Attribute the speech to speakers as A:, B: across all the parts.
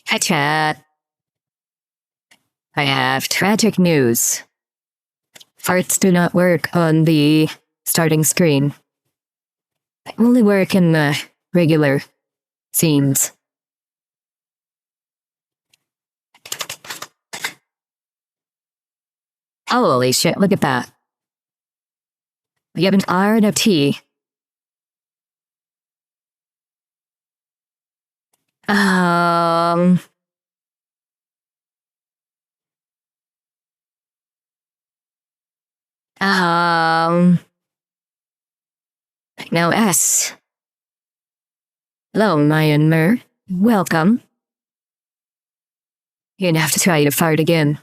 A: Hi, chat. I have tragic news. Farts do not work on the starting screen. They only work in the regular scenes. Holy shit, look at that. We have an R and a T. Um... No S. Hello, Myanmar. Welcome. You're gonna have to try to fart again.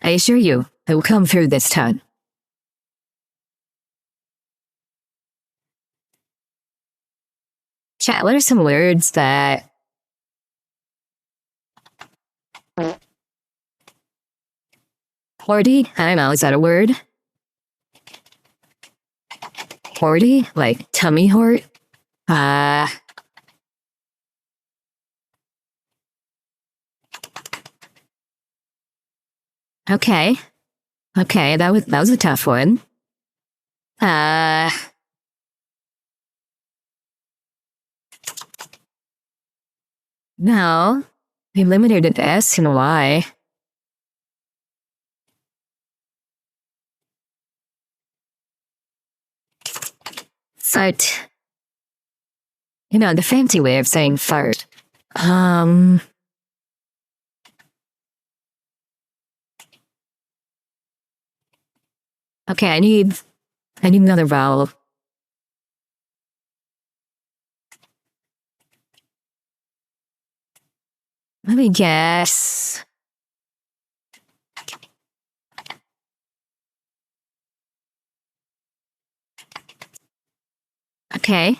A: I assure you, I will come through this time. Chat, what are some words that... Horty? I don't know, is that a word? Horty? Like tummy hort? Okay. Okay, that was a tough one. No. We limited it to S and Y. Fart. You know, the fancy way of saying fart. Okay, I need another vowel. Let me guess. Okay.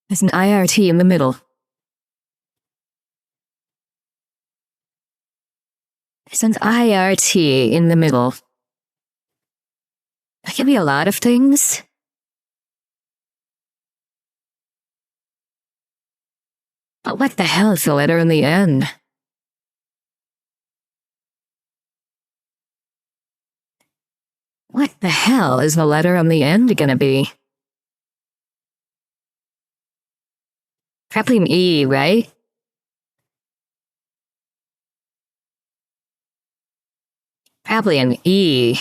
A: There's an IRT in the middle. There's an IRT in the middle. That could be a lot of things. But what the hell is the letter in the end? What the hell is the letter on the end gonna be? Probably an E, right? Probably an E.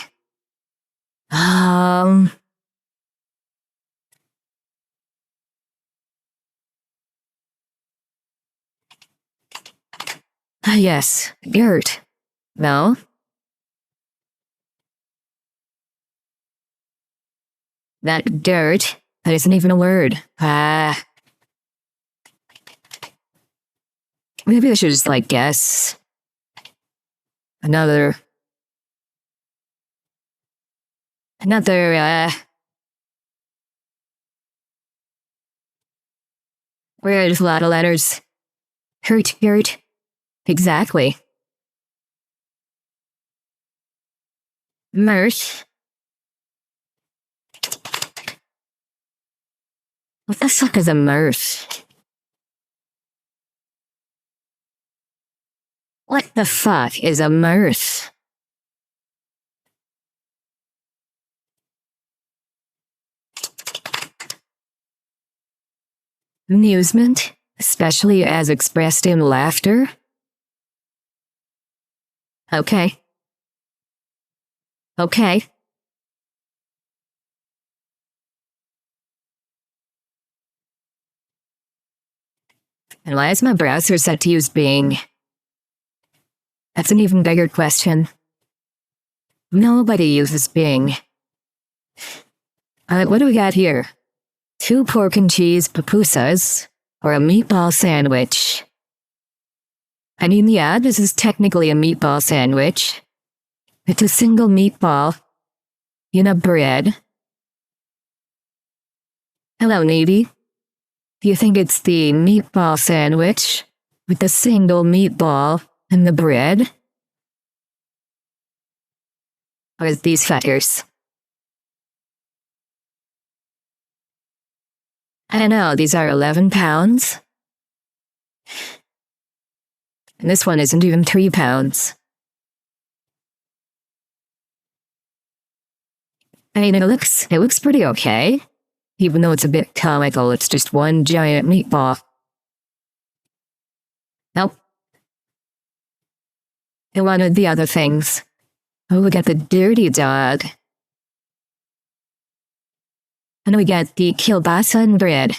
A: Yes, dirt. No? That dirt, that isn't even a word. Maybe I should just, like, guess. Another, where there's a lot of letters. Hurt. Exactly. Mirth. What the fuck is a mirth? What the fuck is a mirth? Amusement, especially as expressed in laughter. Okay. Okay. And why is my browser set to use Bing? That's an even bigger question. Nobody uses Bing. What do we got here? 2 pork and cheese pupusas, or a meatball sandwich. I mean, yeah, this is technically a meatball sandwich. It's a single meatball in a bread. Hello, Needy. Do you think it's the meatball sandwich with the single meatball and the bread? Or is these fuckers? I don't know, these are 11 pounds. And this one isn't even £3. I mean, it looks pretty okay. Even though it's a bit comical, it's just one giant meatball. Nope. I wanted the other things. Oh, we got the dirty dog. And we got the kielbasa and bread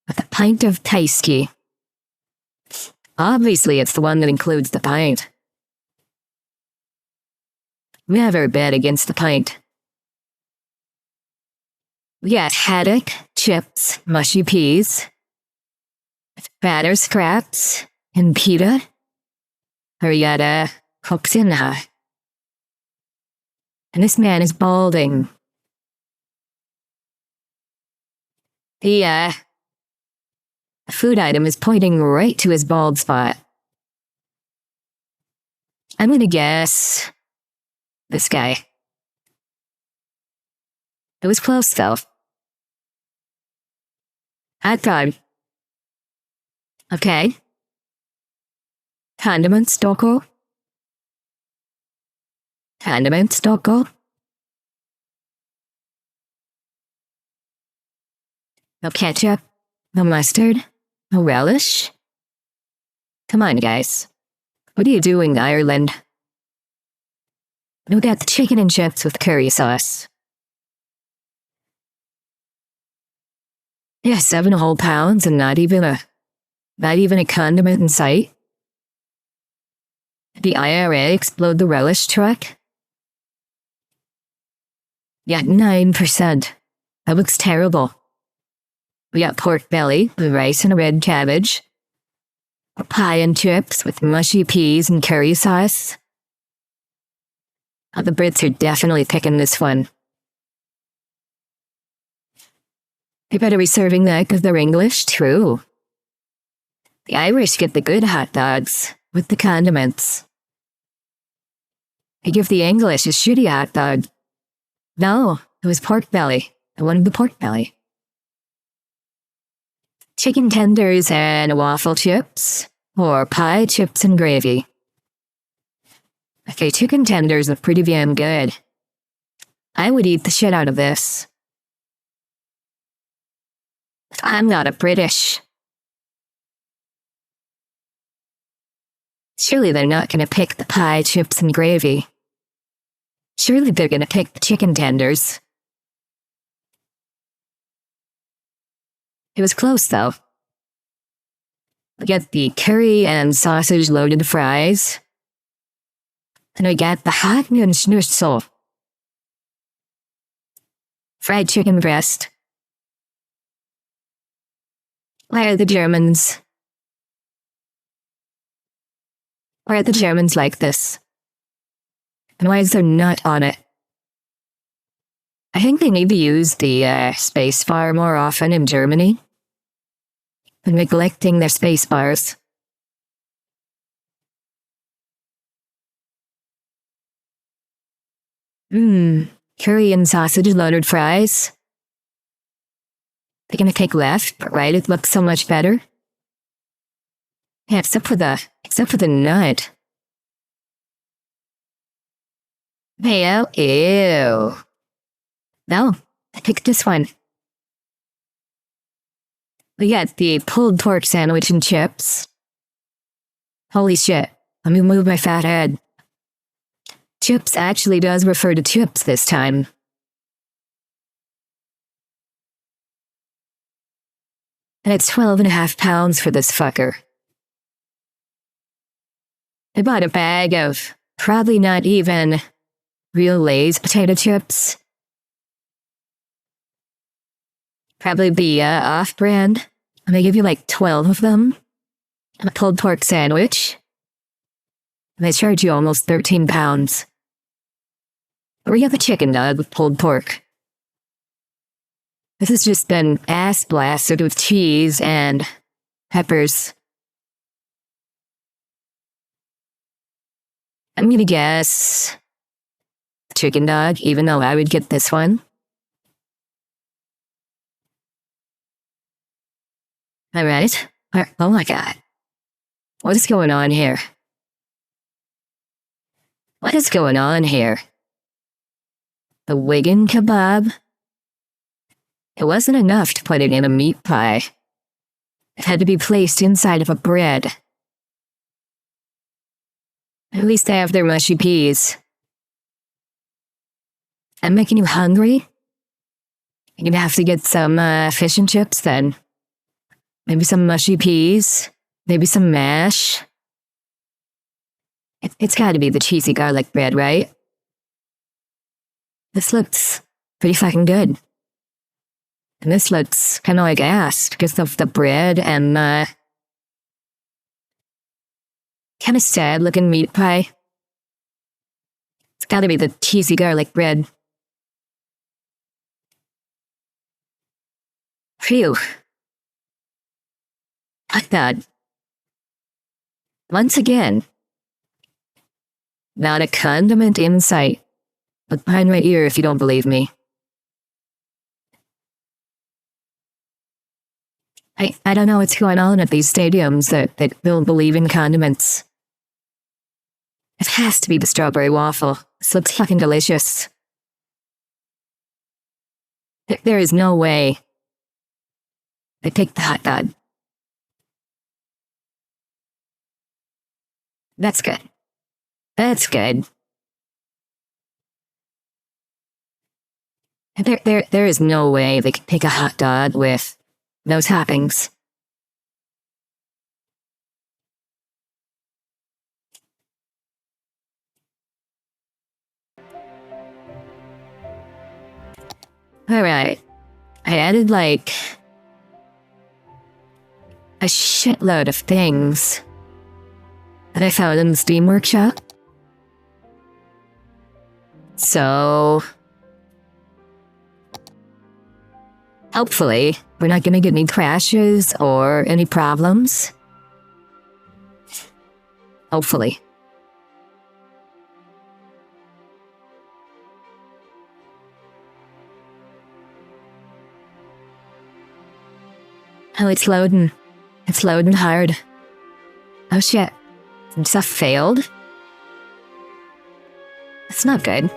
A: with a pint of pasty. Obviously, it's the one that includes the pint. We have our bet against the pint. We got haddock, chips, mushy peas, batter scraps, and pita. Or we got coxinha. And this man is balding. The food item is pointing right to his bald spot. I'm gonna guess this guy. It was close though. Hot dog. Okay. Condiments, Doko. Condiments, Doko. No ketchup. No mustard. No relish. Come on, guys. What are you doing, Ireland? We got the chicken and chips with curry sauce. Yeah, 7 whole pounds and not even a condiment in sight. Did the IRA explode the relish truck? Yeah, 9%. That looks terrible. We got pork belly with rice and a red cabbage. Pie and chips with mushy peas and curry sauce. Oh, the Brits are definitely picking this one. They better be serving that because they're English, too. The Irish get the good hot dogs with the condiments. They give the English a shitty hot dog. No, it was pork belly. I wanted the pork belly. Chicken tenders and waffle chips, or pie, chips, and gravy. Okay, chicken tenders are pretty damn good. I would eat the shit out of this. I'm not a British. Surely they're not gonna pick the pie, chips, and gravy. Surely they're gonna pick the chicken tenders. It was close, though. We got the curry and sausage loaded fries. And we got the Hagen Schnitzel. Fried chicken breast. Why are the Germans like this? And why is there nut on it? I think they need to use the space bar more often in Germany. Been neglecting their space bars. Curry and sausage loaded fries. They're gonna take left, but right it looks so much better. Yeah, except for the nut. Hey, ew. No, I picked this one. We got the pulled pork sandwich and chips. Holy shit, let me move my fat head. Chips actually does refer to chips this time. And it's 12.5 pounds for this fucker. I bought a bag of probably not even real Lay's potato chips. Probably be off-brand. And they give you like 12 of them. And a pulled pork sandwich. And they charge you almost 13 pounds. Or we got the chicken dog with pulled pork. This has just been ass blasted with cheese and peppers. I'm gonna guess chicken dog, even though I would get this one. All right. Oh my God. What is going on here? What is going on here? The Wigan kebab? It wasn't enough to put it in a meat pie. It had to be placed inside of a bread. At least they have their mushy peas. I'm making you hungry? You're gonna have to get some fish and chips then. Maybe some mushy peas. Maybe some mash. It's gotta be the cheesy garlic bread, right? This looks pretty fucking good. And this looks kind of like ass because of the bread and kind of sad looking meat pie. It's gotta be the cheesy garlic bread. Phew. Like that. Once again. Not a condiment in sight. Look behind my ear if you don't believe me. I don't know what's going on at these stadiums that don't believe in condiments. It has to be the strawberry waffle. This looks fucking delicious. There is no way. They picked the hot dog. That's good. That's good. There is no way they could pick a hot dog with no toppings. Alright. I added like a shitload of things that I found in the Steam Workshop. So hopefully, we're not gonna get any crashes or any problems. Hopefully. Oh, it's loading. It's loading hard. Oh shit. Some stuff failed? That's not good.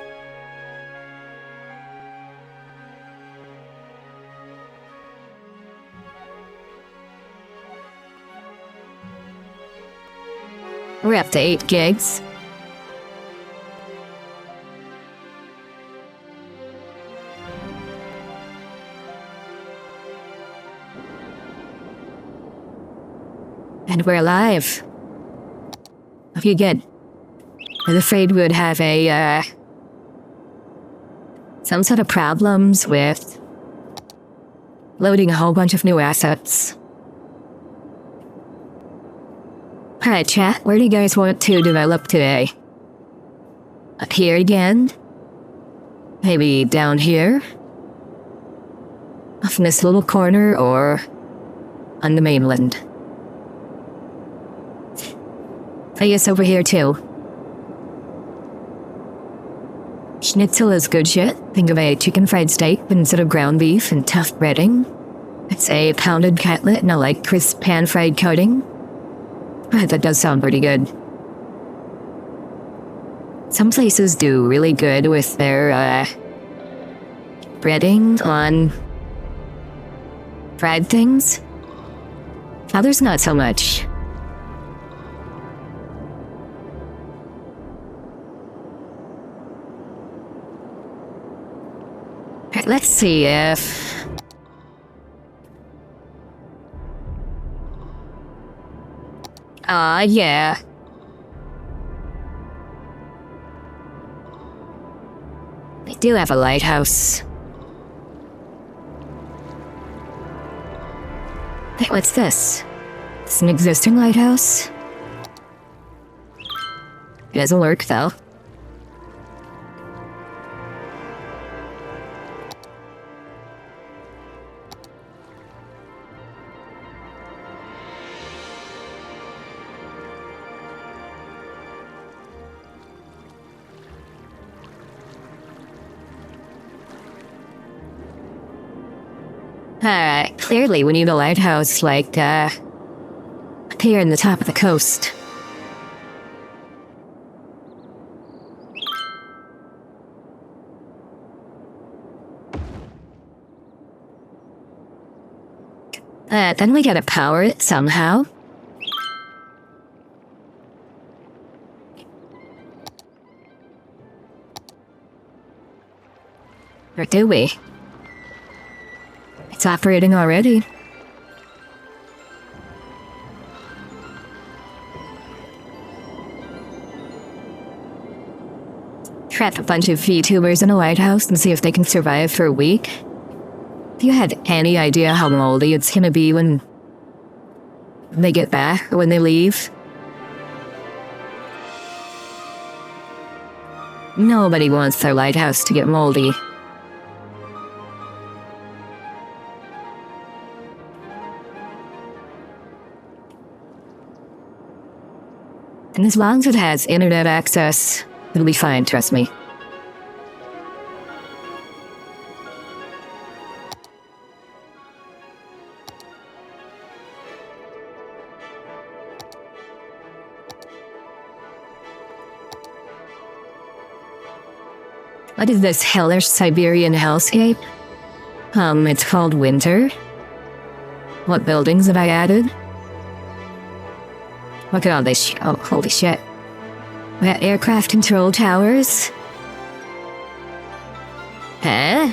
A: We're up to 8 gigs. And we're alive. Okay, good. I was afraid we would have some sort of problems with loading a whole bunch of new assets. Alright, chat, where do you guys want to develop today? Up here again? Maybe down here? Off in this little corner, or on the mainland? I guess over here too. Schnitzel is good shit. Think of a chicken fried steak instead of ground beef and tough breading. It's a pounded cutlet and a light crisp pan-fried coating. That does sound pretty good. Some places do really good with their, breading on fried things. Others not so much. Alright, let's see if... yeah. They do have a lighthouse. Hey, what's this? It's an existing lighthouse? It doesn't work, though. Alright, clearly we need a lighthouse, like, up here in the top of the coast. But then we gotta power it somehow. Or do we? It's operating already. Trap a bunch of VTubers in a lighthouse and see if they can survive for a week. Have you had any idea how moldy it's gonna be when they get back or when they leave? Nobody wants their lighthouse to get moldy. And as long as it has internet access, it'll be fine, trust me. What is this hellish Siberian hellscape? It's called winter. What buildings have I added? Look at all this oh, holy shit. We got aircraft control towers. Huh?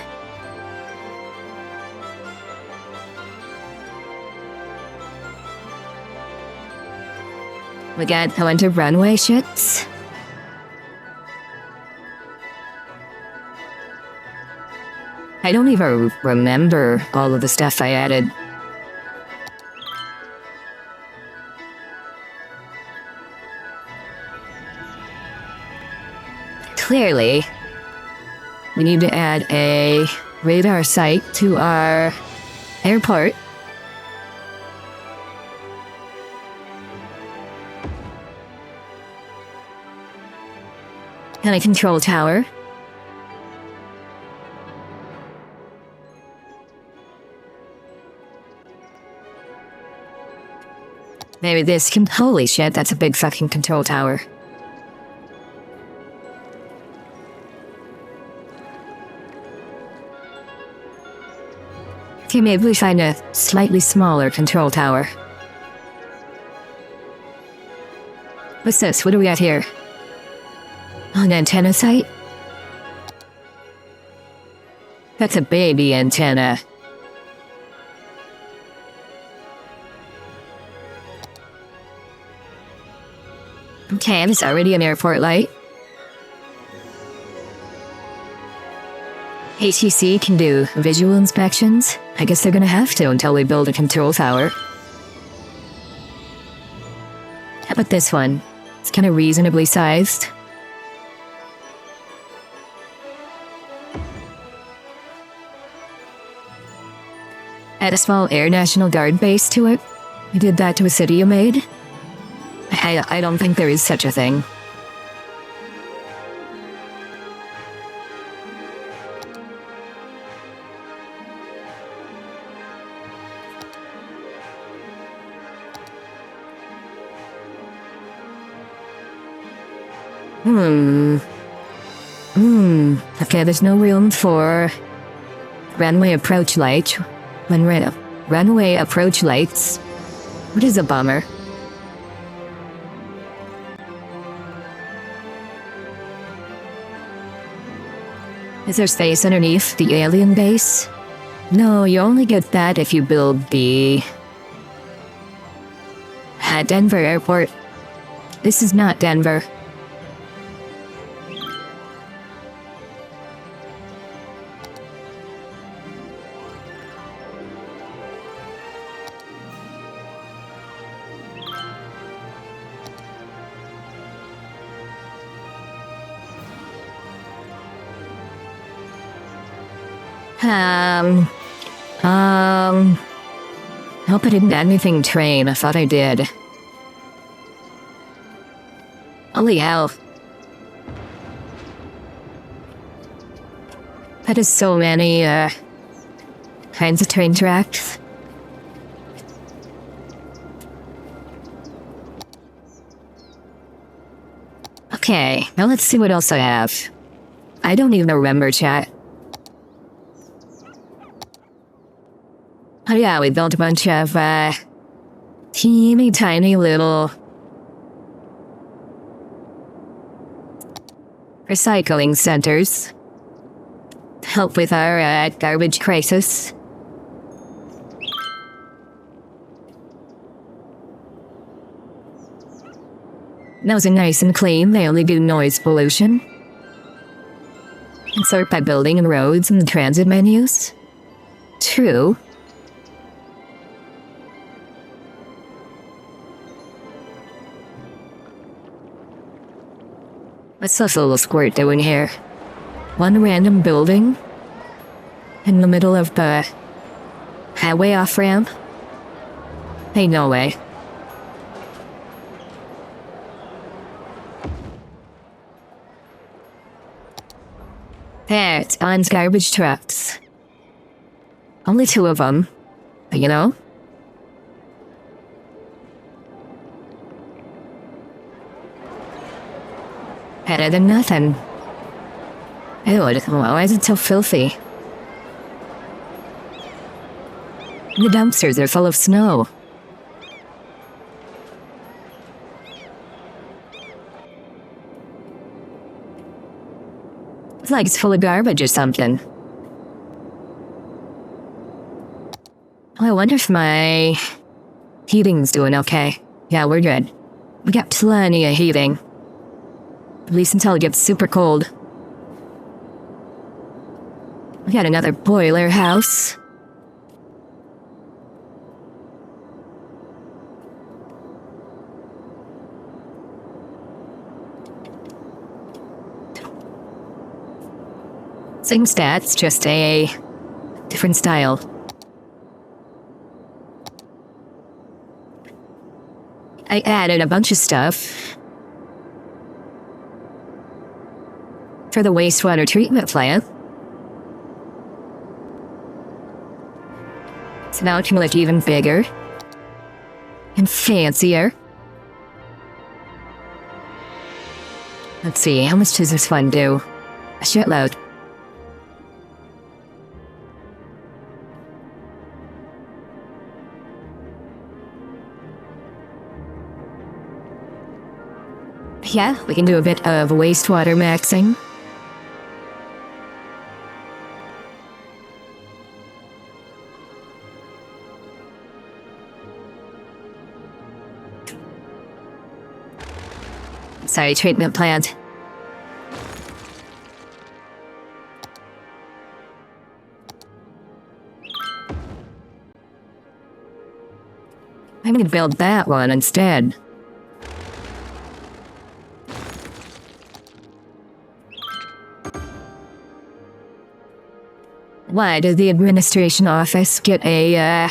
A: We got a bunch of runway shits. I don't even remember all of the stuff I added. Clearly, we need to add a radar site to our airport. And a control tower. Maybe this can- holy shit, that's a big fucking control tower. Okay, maybe we find a slightly smaller control tower. What's this? What do we got here? An antenna site? That's a baby antenna. Okay, there's already an airport light. HTC can do visual inspections. I guess they're gonna have to until we build a control tower. How about this one? It's kind of reasonably sized. Add a small Air National Guard base to it. I did that to a city you made. I don't think there is such a thing. Okay, there's no room for runway approach light. Runway approach lights. What is a bummer? Is there space underneath the alien base? No, you only get that if you build the Denver Airport. This is not Denver. Hope I didn't add anything train. I thought I did. Holy hell. That is so many, kinds of train tracks. Okay, now let's see what else I have. I don't even remember, chat. Oh yeah, we built a bunch of, teeny tiny little recycling centers to help with our, garbage crisis. Those are nice and clean. They only do noise pollution. And sort by building and roads and transit menus. True. What's this little squirt doing here? One random building in the middle of the highway off-ramp? Hey, no way. There, it's On's garbage trucks. Only 2 of them, but you know? Better than nothing. Ew, why is it so filthy? The dumpsters are full of snow. It's like it's full of garbage or something. I wonder if my heating's doing okay. Yeah, we're good. We got plenty of heating. At least until it gets super cold. We got another boiler house. Same stats, just a different style. I added a bunch of stuff for the wastewater treatment plant. So now it can look even bigger and fancier. Let's see, how much does this one do? A shitload. Yeah, we can do a bit of wastewater maxing. Sorry, treatment plant. I'm gonna build that one instead. Why did the administration office get a,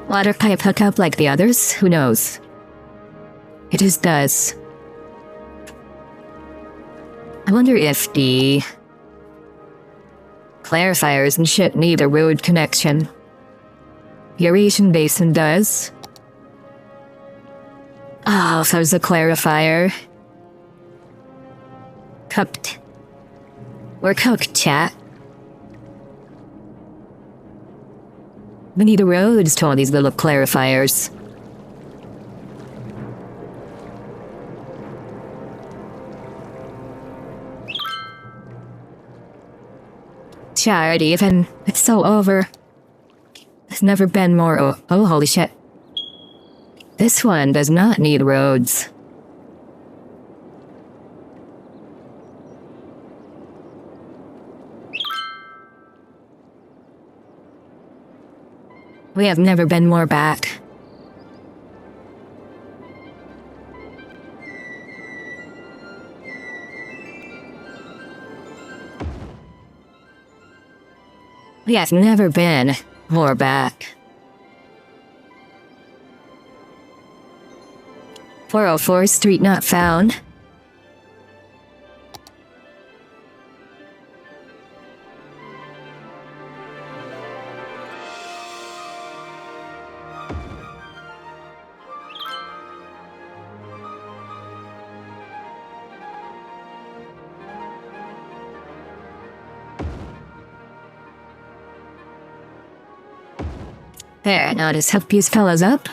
A: water pipe hookup like the others? Who knows? It just does. I wonder if the clarifiers and shit need a road connection. The aeration basin does. Oh, so there's a clarifier. Cooked. We're cooked, chat. We need a roads to all these little clarifiers. Chart even. It's so over. There's never been more oh, holy shit. This one does not need roads. We have never been more back. We have never been more back. 404 Street not found. There, now just hook these fellas up.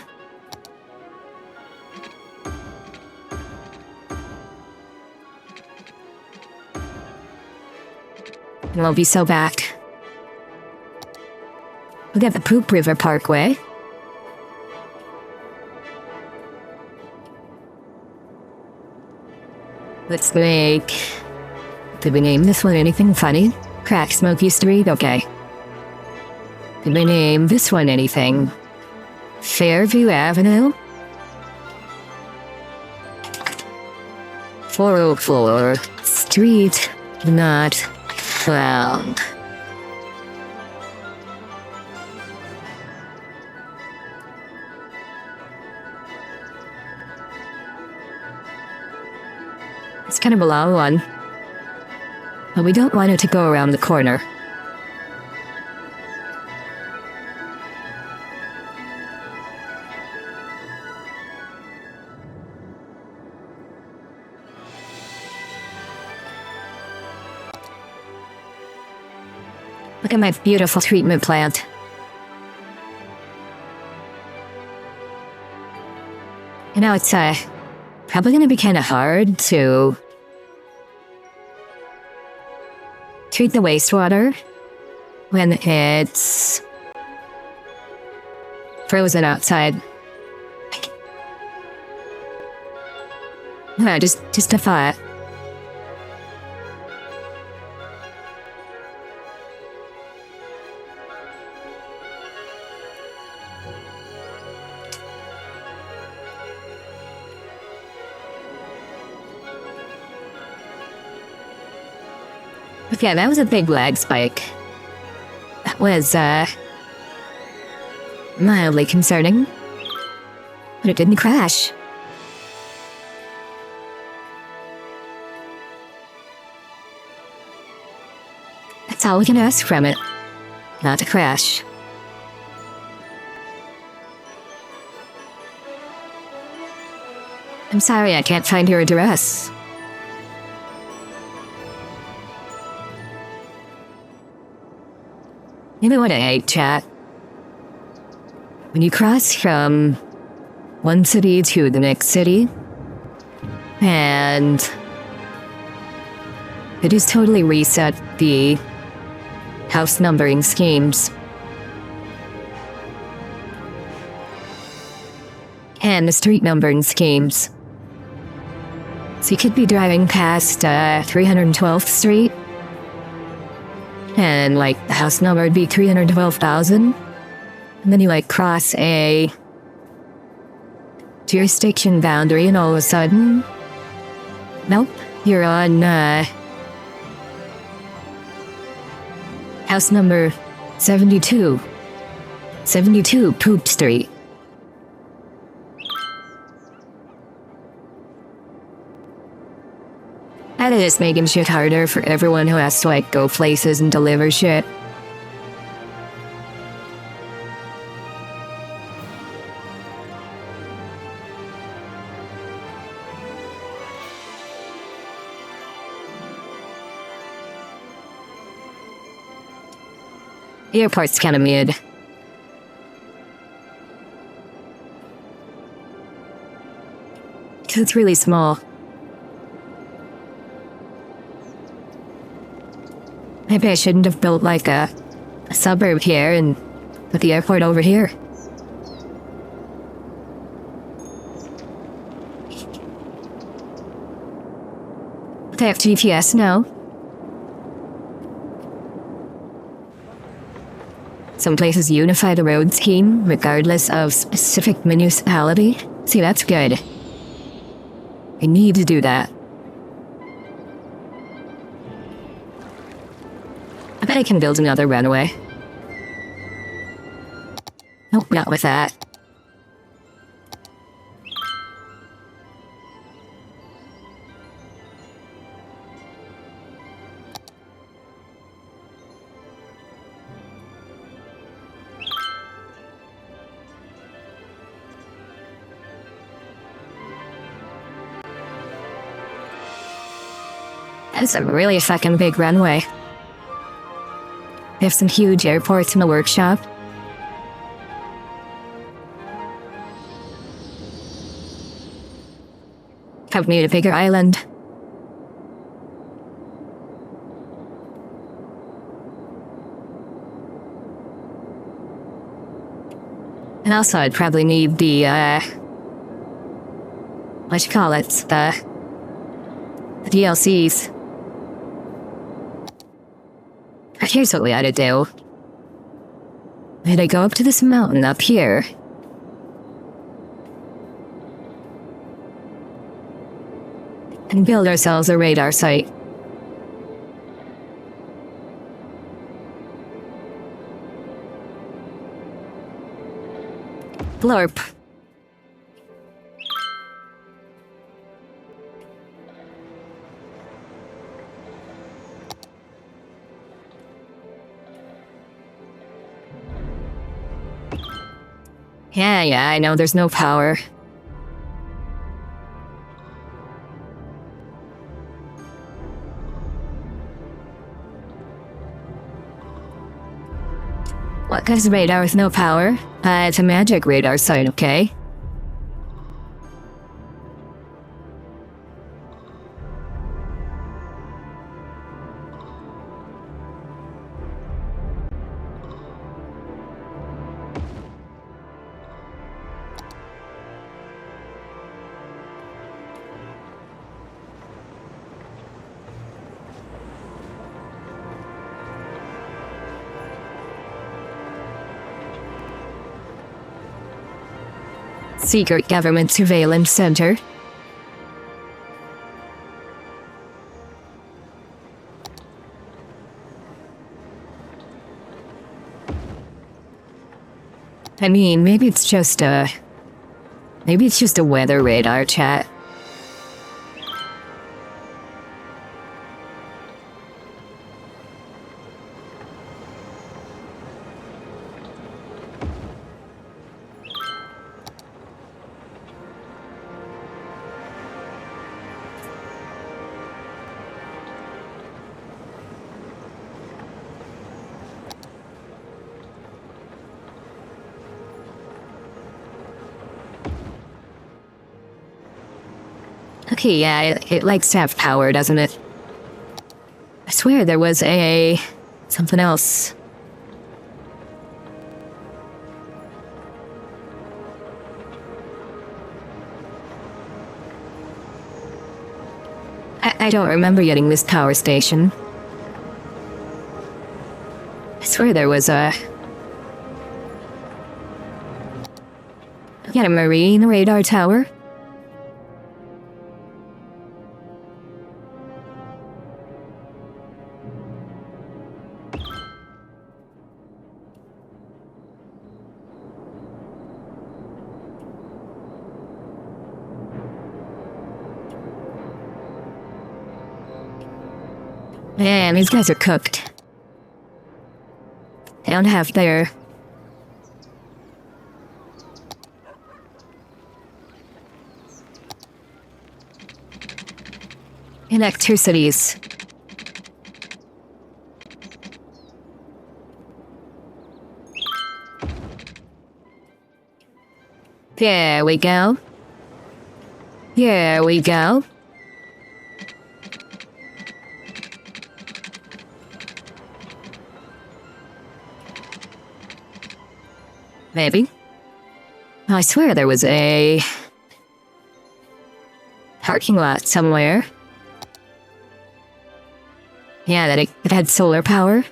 A: And we'll be so back. Look at the Poop River Parkway. Let's make... Did we name this one anything funny? Crack Smoky Street? Okay. Did we name this one anything? Fairview Avenue? 404 Street Not Found. It's kind of a long one, but we don't want it to go around the corner. Look at my beautiful treatment plant. You know, it's probably gonna be kind of hard to treat the wastewater when it's frozen outside. No, just a thought. Yeah, that was a big lag spike. That was, mildly concerning. But it didn't crash. That's all we can ask from it. Not to crash. I'm sorry I can't find your address. You know what I hate, chat? When you cross from one city to the next city, and it just totally reset the house numbering schemes. And the street numbering schemes. So you could be driving past 312th Street, and like the house number would be 312,000, and then you like cross a jurisdiction boundary, and all of a sudden, nope, you're on house number 72 Poop Street. That is making shit harder for everyone who has to like go places and deliver shit. The airport's kind of mid. Because it's really small. Maybe I shouldn't have built like a suburb here and put the airport over here. They have GPS now. Some places unify the road scheme regardless of specific municipality. See, that's good. I need to do that. I bet I can build another runway. Nope, not with that. That's a really fucking big runway. They have some huge airports in the workshop. Have made a bigger island. And also I'd probably need the, what you call it, the DLCs. But here's what we ought to do. We ought to go up to this mountain up here. And build ourselves a radar site. Blurp. Yeah, I know there's no power. What kind of radar with no power? It's a magic radar site, okay? Secret Government Surveillance Center. I mean, maybe it's just a weather radar, chat. Okay, yeah, it likes to have power, doesn't it? I swear there was something else. I don't remember getting this power station. I swear there was a marine radar tower. Man, these guys are cooked. They don't have their electricities. There we go. Here we go. Maybe. I swear there was a parking lot somewhere. Yeah, that it had solar power.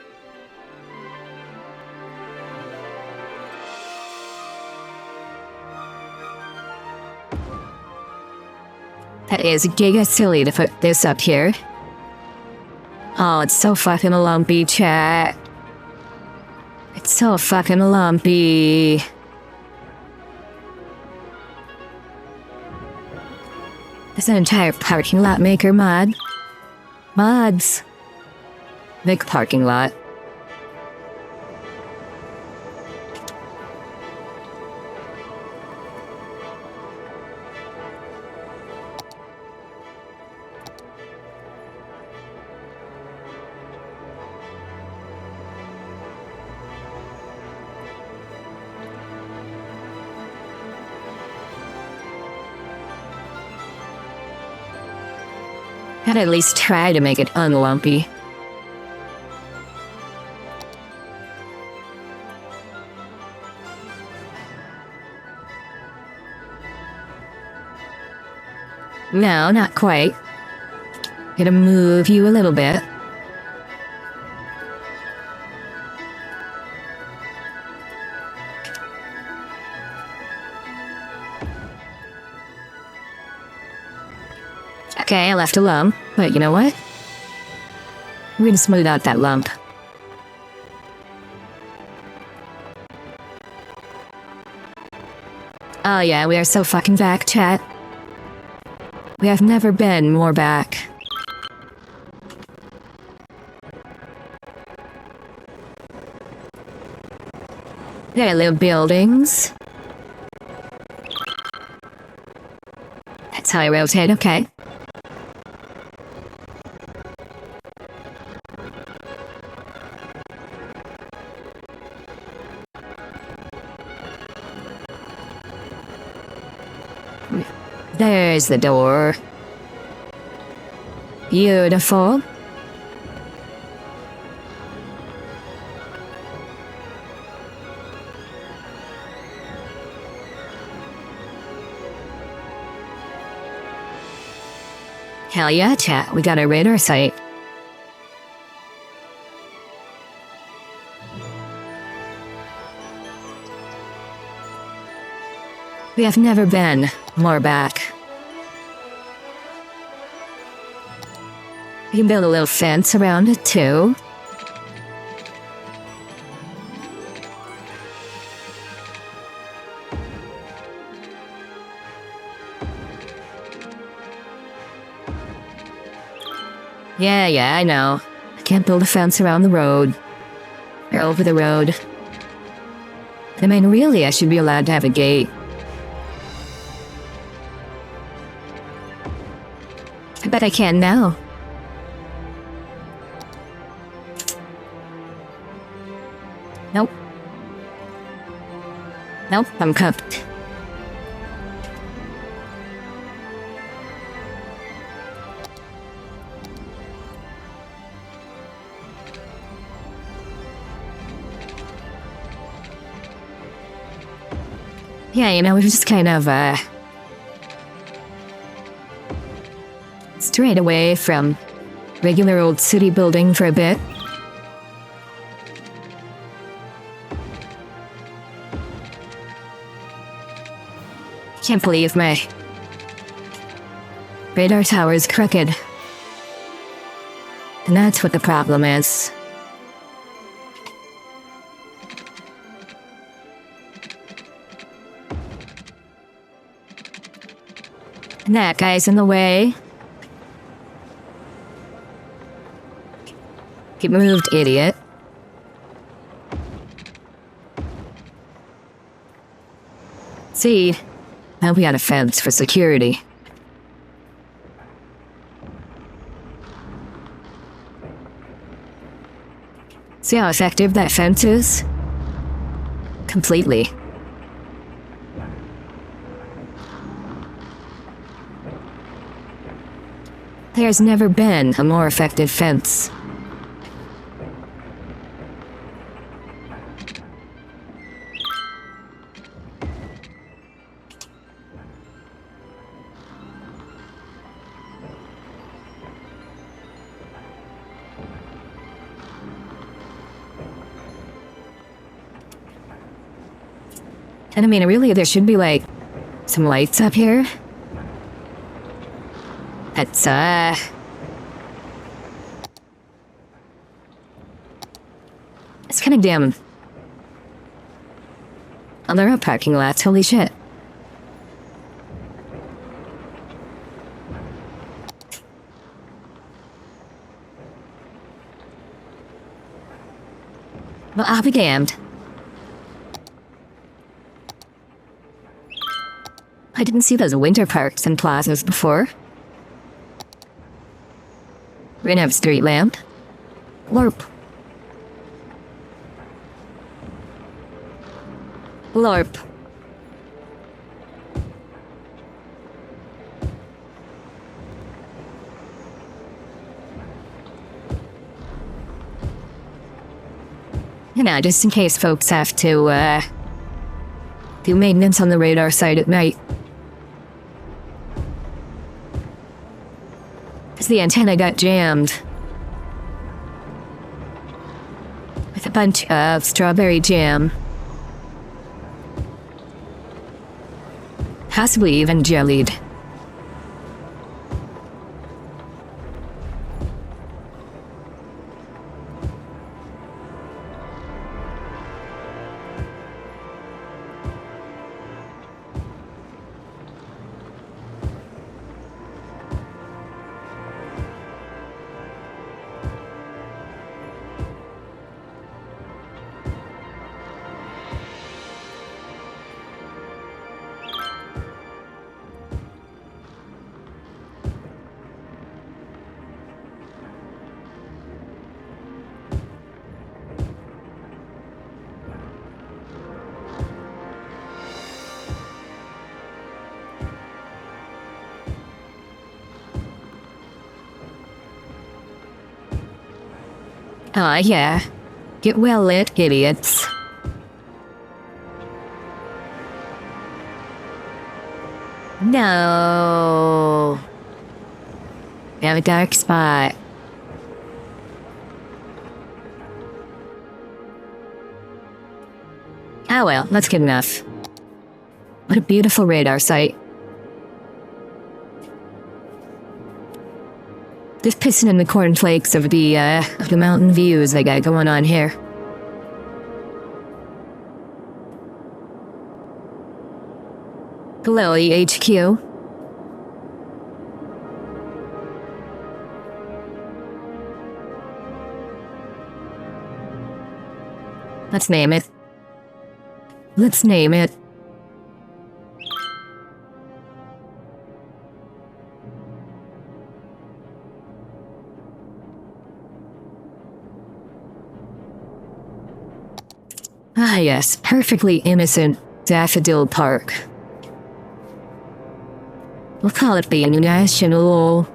A: That is giga silly to put this up here. Oh, it's so fucking lumpy, chat. It's so fucking lumpy. There's an entire parking lot maker mod. Mods. Big parking lot. Gotta at least try to make it unlumpy. No, not quite. Gonna move you a little bit. Okay, I left a lump, but you know what? We're gonna smooth out that lump. Oh yeah, we are so fucking back, chat. We have never been more back. We got little buildings. That's how I rotate, okay. There's the door. Beautiful. Hell yeah, chat. We got a radar site. We have never been more back. We can build a little fence around it too. Yeah, I know. I can't build a fence around the road. Or over the road. I mean, really, I should be allowed to have a gate. I bet I can now. Nope. Nope, I'm cooked. Yeah, you know, we've just kind of, strayed away from regular old city building for a bit. Can't believe my radar tower is crooked. And that's what the problem is. And that guy's in the way. Get moved, idiot. See, now we got a fence for security. See how effective that fence is? Completely. There's never been a more effective fence. And I mean, really, there should be, like, some lights up here. That's, it's kind of dim. Oh, there are parking lots, holy shit. Well, I'll be damned. I didn't see those winter parks and plazas before. We're gonna have a street lamp. Lorp. Lorp. just in case folks have to, do maintenance on the radar site at night. Because the antenna got jammed with a bunch of strawberry jam. Possibly even jellied. Yeah. Get well lit, idiots. No. We have a dark spot. Oh well, that's good enough. What a beautiful radar site. Just pissing in the cornflakes of the mountain views they got going on here. Hello, the HQ. Let's name it. Let's name it. Ah yes, perfectly innocent Daffodil Park. We'll call it the National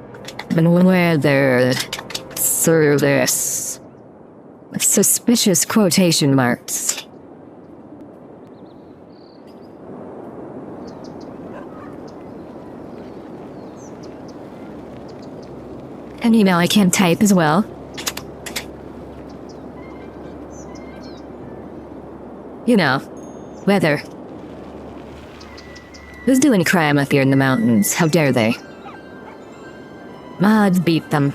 A: Weather Service. With suspicious quotation marks. And I can't type as well. Weather. Who's doing crime up here in the mountains? How dare they? Mods beat them.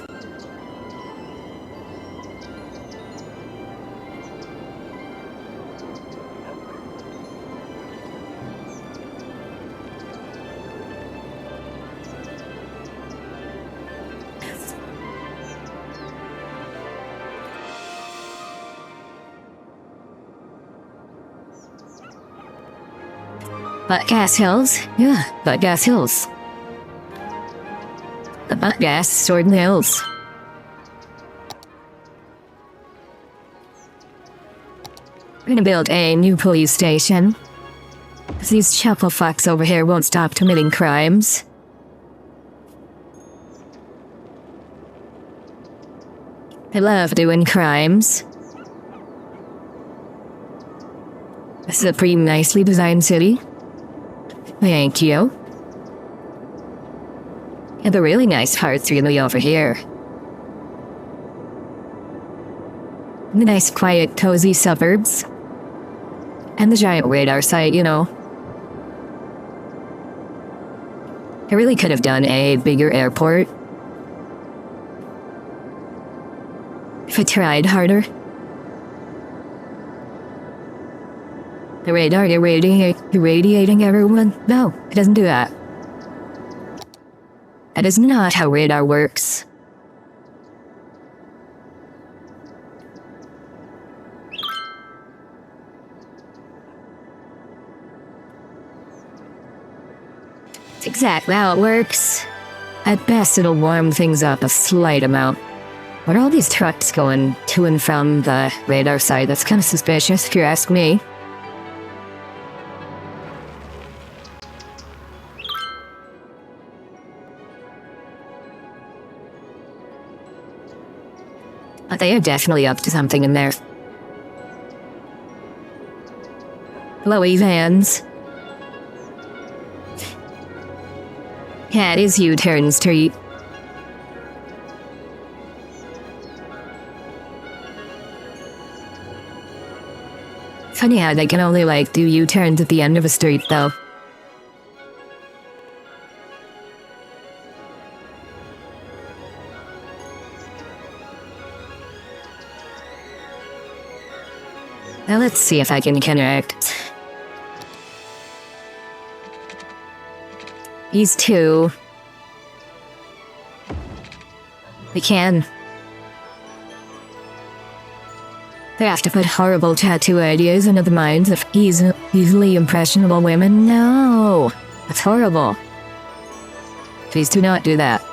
A: Butt Gas Hills? Yeah, Butt Gas Hills. The Butt Gas stored in the hills. We're gonna build a new police station. Because these chuckle fucks over here won't stop committing crimes. They love doing crimes. This is a pretty nicely designed city. Thank you. And the really nice part's really over here. The nice, quiet, cozy suburbs. And the giant radar site, I really could have done a bigger airport. If I tried harder. The radar irradiating everyone? No, it doesn't do that. That is not how radar works. It's exactly how it works. At best, it'll warm things up a slight amount. What are all these trucks going to and from the radar site? That's kind of suspicious, if you ask me. But they are definitely up to something in there. Blowy vans. Yeah, it is U-turn street. Funny how they can only, like, do U-turns at the end of a street, though. Now let's see if I can connect these two. We can. They have to put horrible tattoo ideas into the minds of easily impressionable women. No, that's horrible. Please do not do that.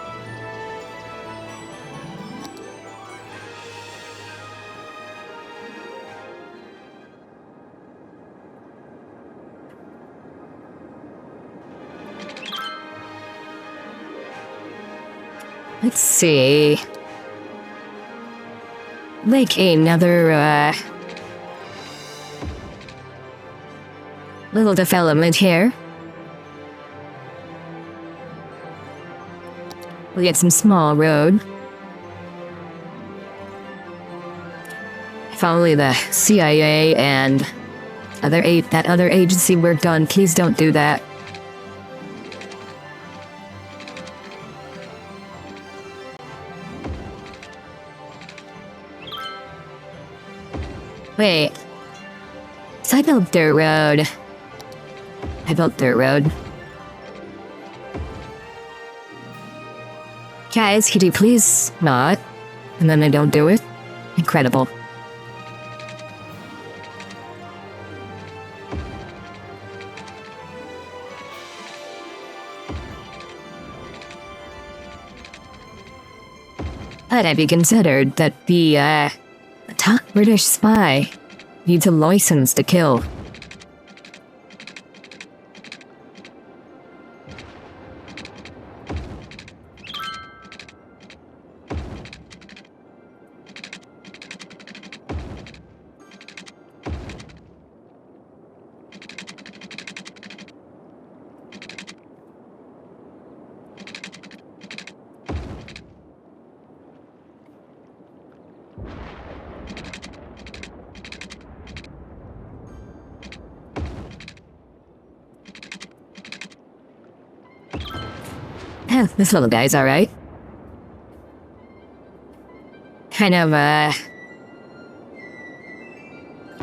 A: Let's see. Like another, little development here. We get some small road. If only the CIA and that other agency worked on, please don't do that. Wait. So I built dirt road. Guys, could you please not? And then I don't do it? Incredible. Let it be considered that the top British spy needs a license to kill. This little guy's alright. Kind of,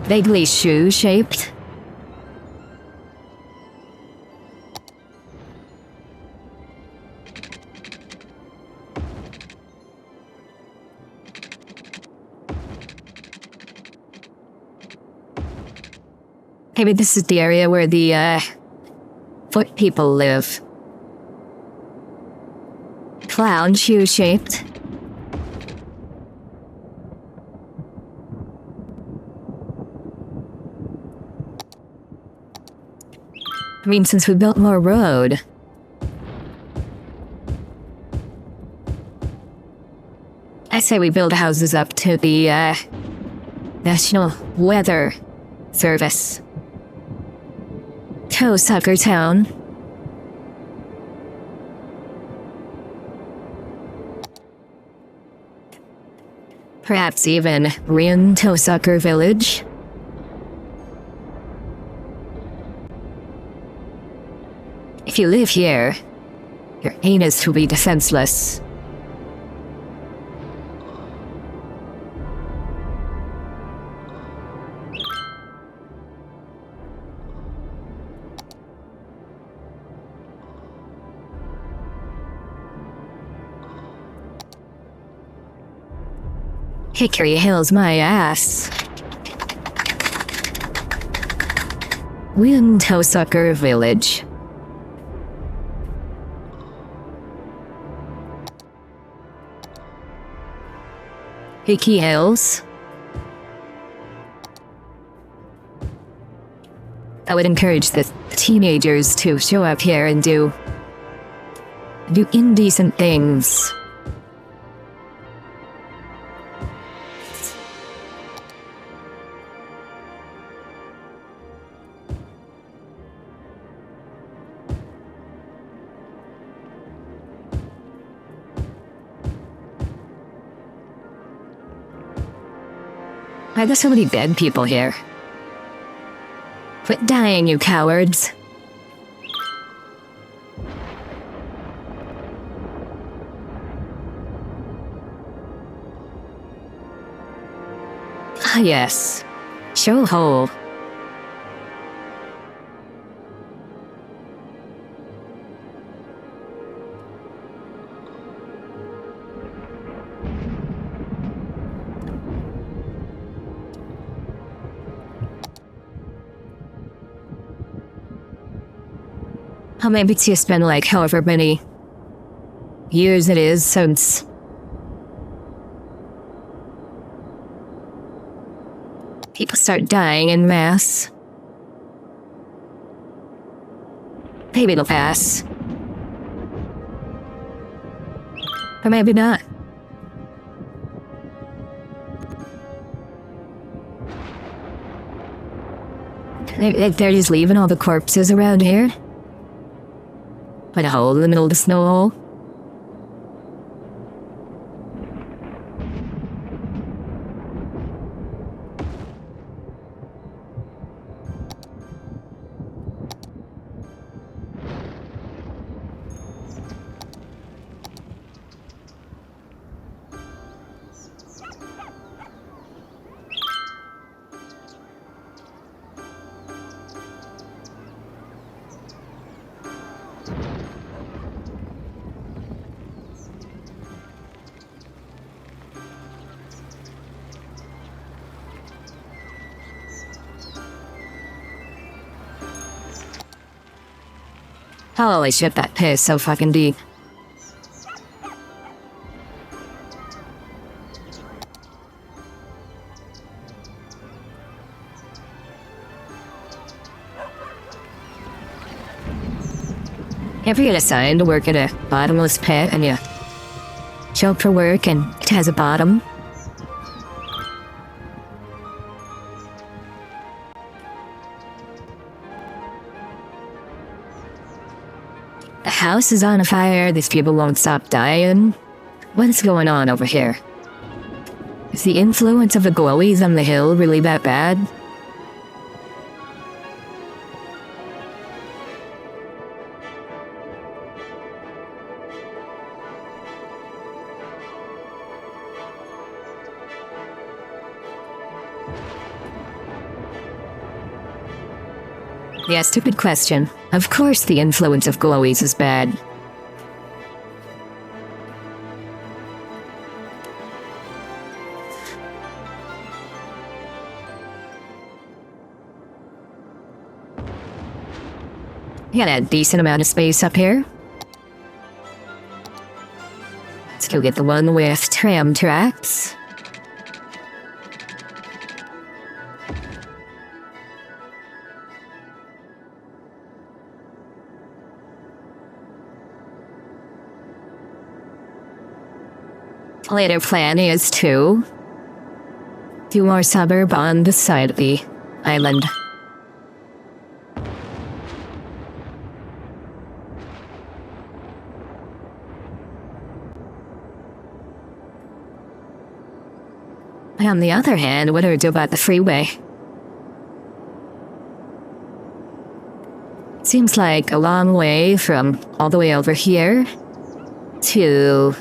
A: vaguely shoe-shaped. Maybe this is the area where the, foot people live. Clown shoe-shaped. I mean, since we built more road. I say we build houses up to the, National Weather Service. Sucker Town. Perhaps even Toesucker Village. If you live here, your anus will be defenseless. Hickory Hill's my ass. Toesucker Village. Hickey Hills. I would encourage the teenagers to show up here and do indecent things. Why are there so many dead people here? Quit dying, you cowards. Ah, yes. Show hole. Oh, maybe it's been like however many years it is since people start dying en masse. Maybe it'll pass. Or maybe not. They're just leaving all the corpses around here. Put a hole in the middle of the snow hole. Holy shit, that pit is so fucking deep. Ever get assigned to work at a bottomless pit and you show up for work and it has a bottom? The house is on fire, these people won't stop dying. What is going on over here? Is the influence of the glowies on the hill really that bad? Yeah, stupid question. Of course the influence of glowies is bad. We got a decent amount of space up here. Let's go get the one with tram tracks. Later plan is to do more suburb on this side of the island. On the other hand, what do we do about the freeway? Seems like a long way from all the way over here to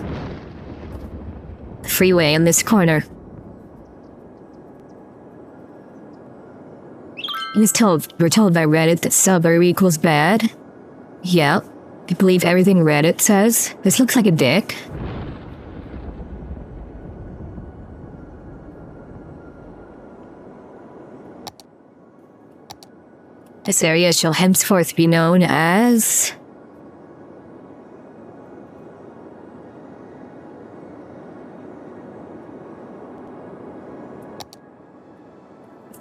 A: the freeway in this corner. We're told by Reddit that suburb equals bad. Yep, I believe everything Reddit says. This looks like a dick. This area shall henceforth be known as...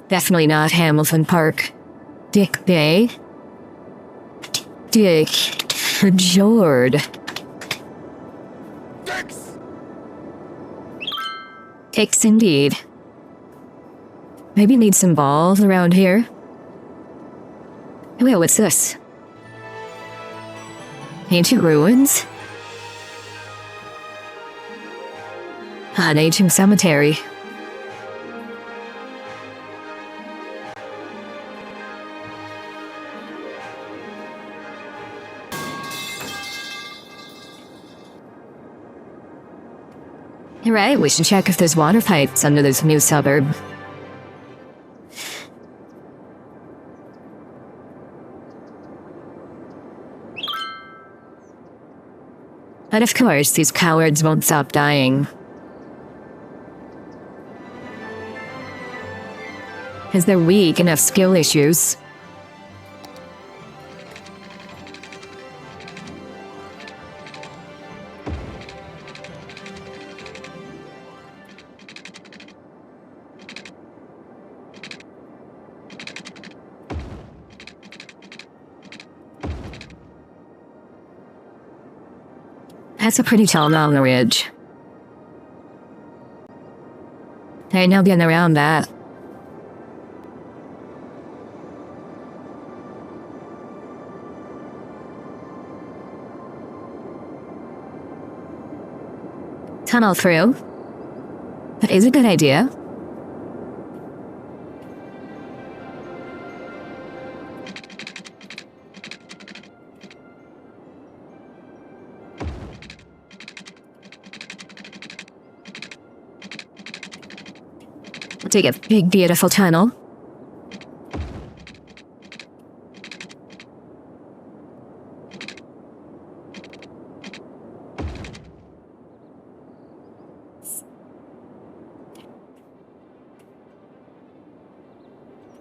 A: Definitely not Hamilton Park. Dick Bay. Dick Jord. Dicks indeed. Maybe need some balls around here. Wait, what's this? Ancient ruins? An ancient cemetery. You're right, we should check if there's water pipes under this new suburb. And of course, these cowards won't stop dying. Because they're weak and have skill issues. That's a pretty tall mountain ridge. Ain't no getting around that. Tunnel through. That is a good idea. We'll take a big, beautiful tunnel.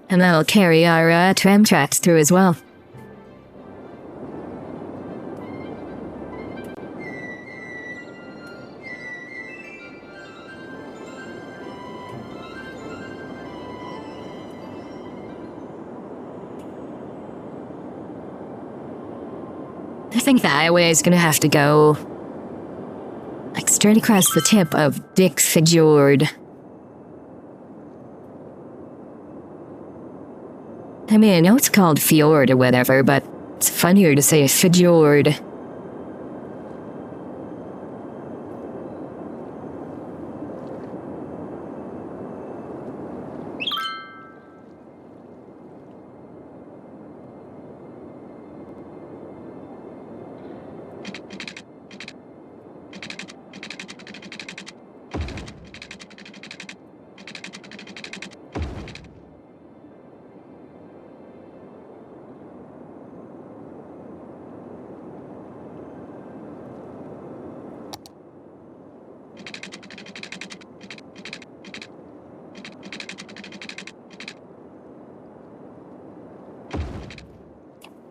A: And that'll carry our tram tracks through as well. I think that way is gonna have to go like straight across the tip of Dick's Fjord. I mean, I know it's called fjord or whatever, but it's funnier to say fjord.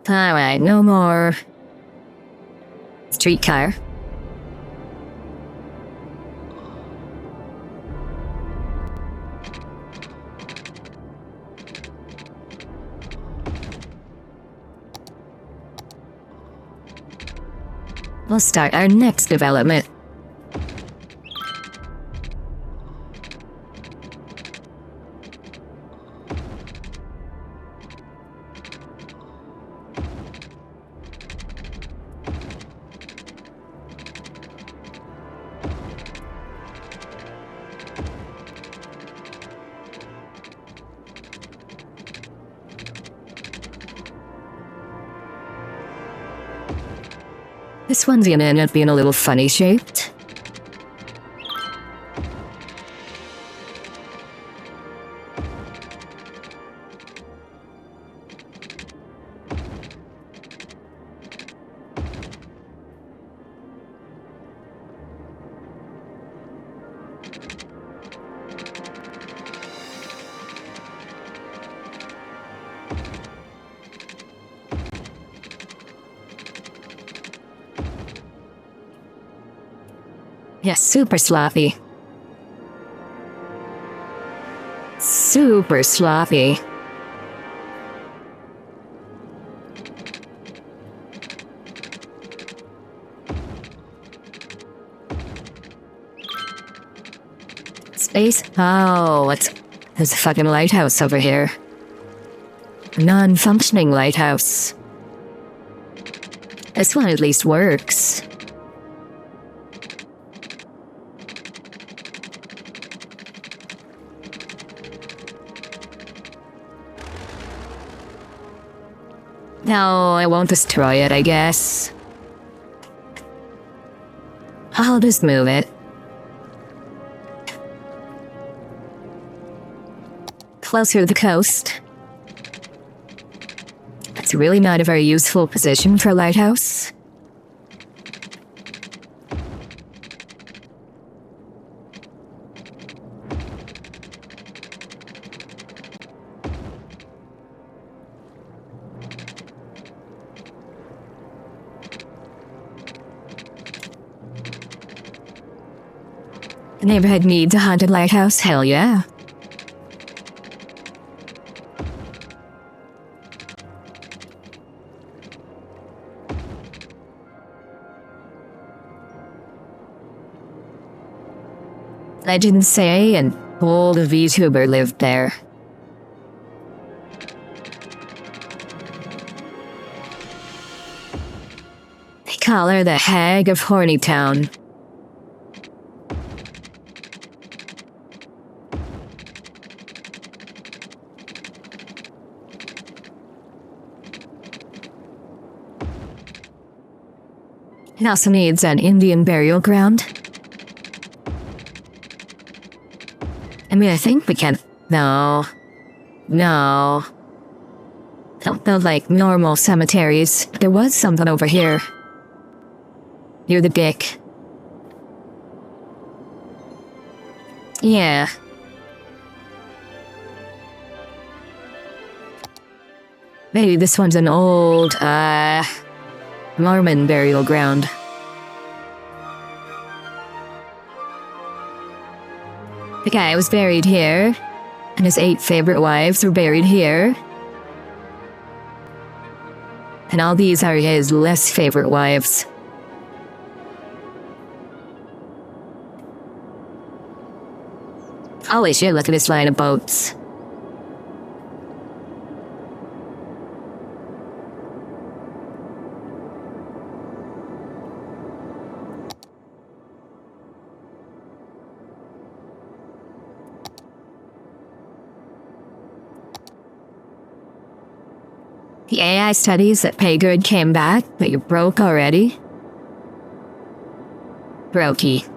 A: Alright, no more streetcar. We'll start our next development. This one's gonna end up being a little funny shaped. Yeah, super sloppy. Super sloppy. Space? Oh, there's a fucking lighthouse over here. A non-functioning lighthouse. This one at least works. No, I won't destroy it, I guess. I'll just move it. closer to the coast. It's really not a very useful position for a lighthouse. The neighborhood needs a haunted lighthouse, hell yeah. Legends say an old VTuber lived there. They call her the Hag of Hornytown. It also needs an Indian burial ground. I mean, I think we can... No. No. Don't know, like normal cemeteries. There was something over here. Near the dick. Yeah. Maybe this one's an old, Mormon burial ground. The guy was buried here, and his 8 favorite wives were buried here. And all these are his less favorite wives. Holy shit, look at this line of boats. The AI studies that pay good came back, but you're broke already? Brokey.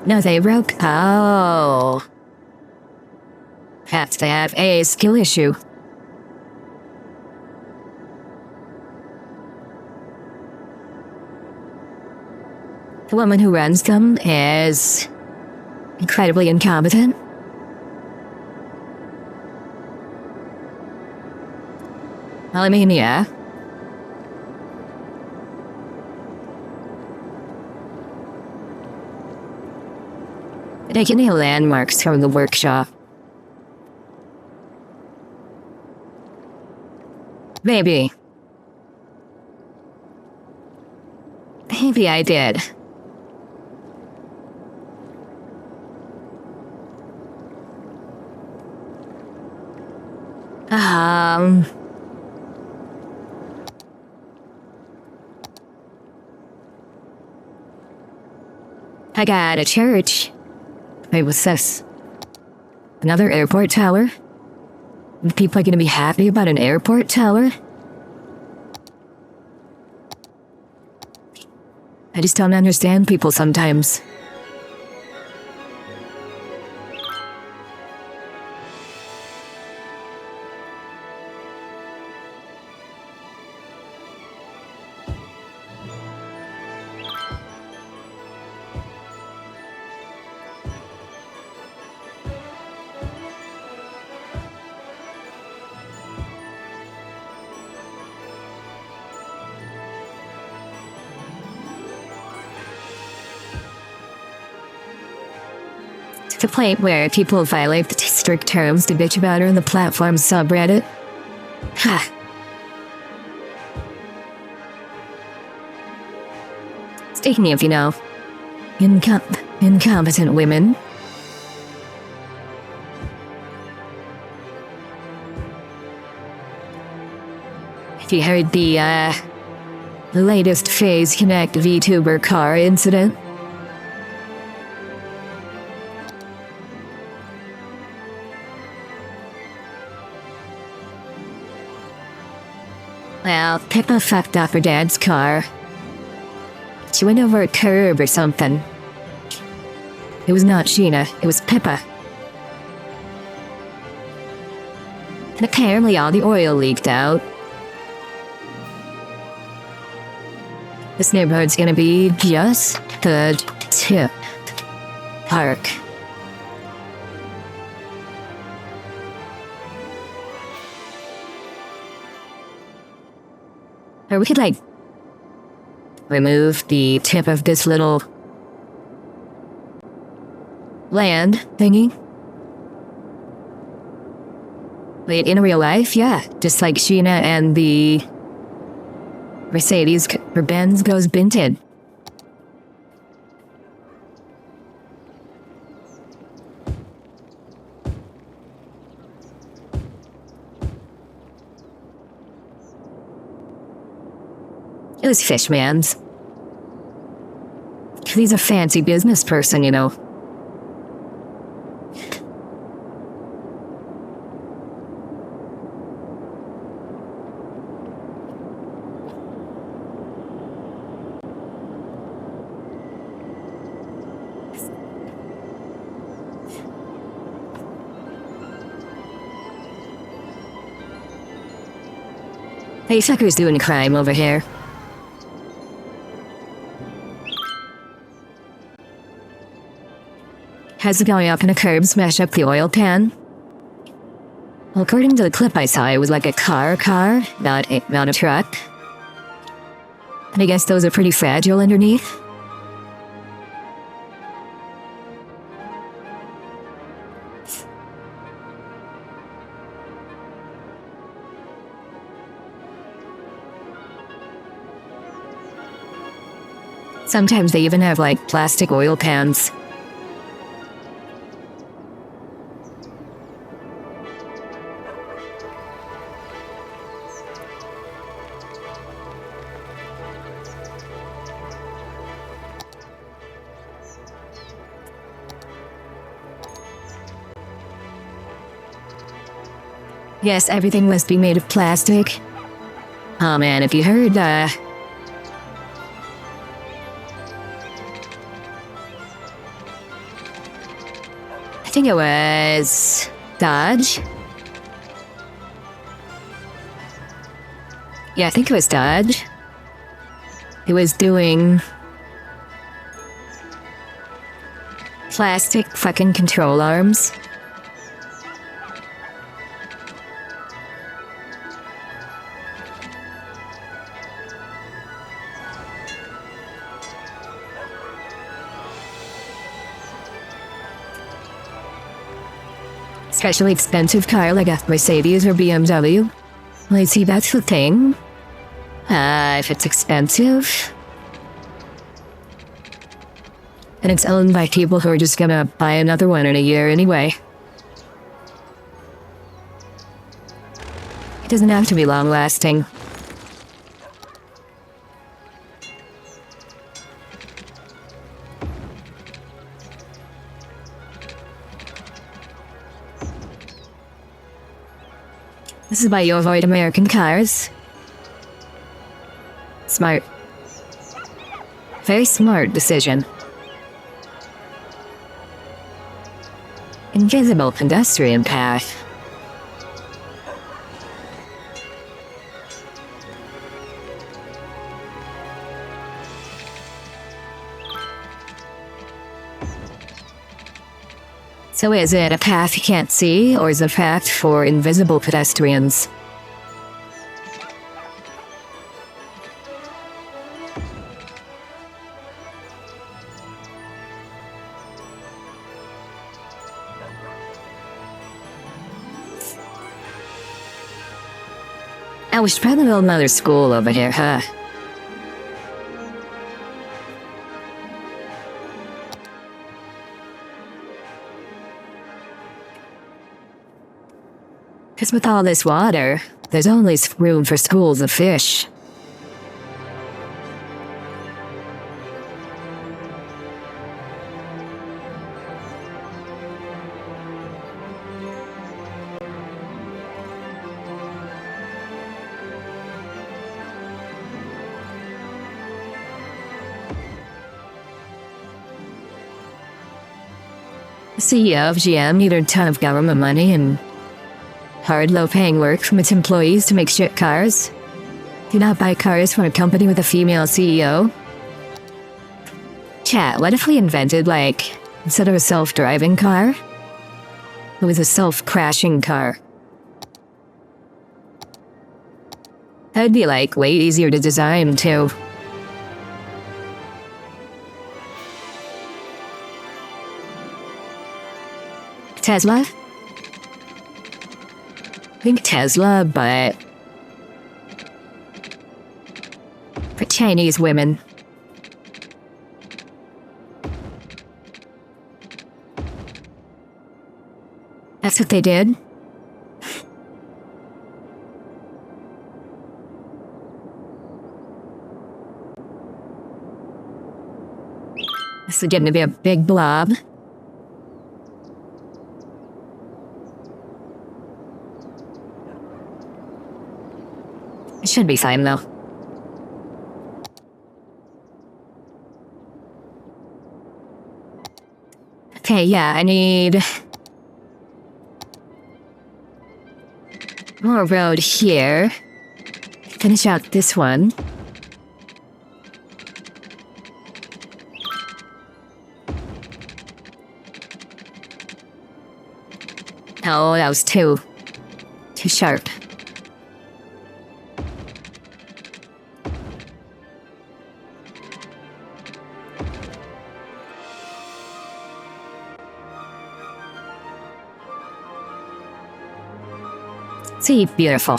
A: No, they broke. Oh. Perhaps they have a skill issue. The woman who runs them is incredibly incompetent. Well, I mean, yeah. They can nail landmarks from the workshop. Maybe. Maybe I did. I got a church. Wait, what's this? Another airport tower? People are gonna be happy about an airport tower? I just don't understand people sometimes. To the point where people violate the strict terms to bitch about her in the platform subreddit. Ha. Speaking of, you know, incompetent women. Have you heard the latest Phase Connect VTuber car incident? Well, Pippa fucked up her dad's car. She went over a curb or something. It was not Sheena, it was Pippa. And apparently all the oil leaked out. This neighborhood's gonna be just the tip park. Or we could, like, remove the tip of this little land thingy. Wait, in real life, yeah. Just like Sheena and the Mercedes or Benz goes binted. It was Fishman's. He's a fancy business person, you know. Hey, sucker's doing crime over here. Has it going up in a curb smash up the oil pan? Well, according to the clip I saw, it was like a car, not a truck. And I guess those are pretty fragile underneath. Sometimes they even have, like, plastic oil pans. Yes, everything must be made of plastic. Oh man, if you heard, I think it was Dodge. Yeah, I think it was Dodge. It was doing plastic fucking control arms. Especially expensive car like a Mercedes or BMW. Well, I see, that's the thing. If it's expensive, and it's owned by people who are just gonna buy another one in a year anyway. It doesn't have to be long-lasting. This is why you avoid American cars. Smart. Very smart decision. Invisible pedestrian path. So is it a path you can't see, or is it a path for invisible pedestrians? We should probably build another school over here, huh? Because with all this water, there's only room for schools of fish. The CEO of GM needed a ton of government money and hard, low-paying work from its employees to make shit cars. Do not buy cars from a company with a female CEO. Chat, what if we invented, like, instead of a self-driving car, it was a self-crashing car? That'd be, like, way easier to design, too. Tesla? I think Tesla, but for Chinese women. That's what they did. This is getting to be a big blob. It should be fine, though. Okay, yeah, I need more road here. Finish out this one. Oh, that was too sharp. See, beautiful.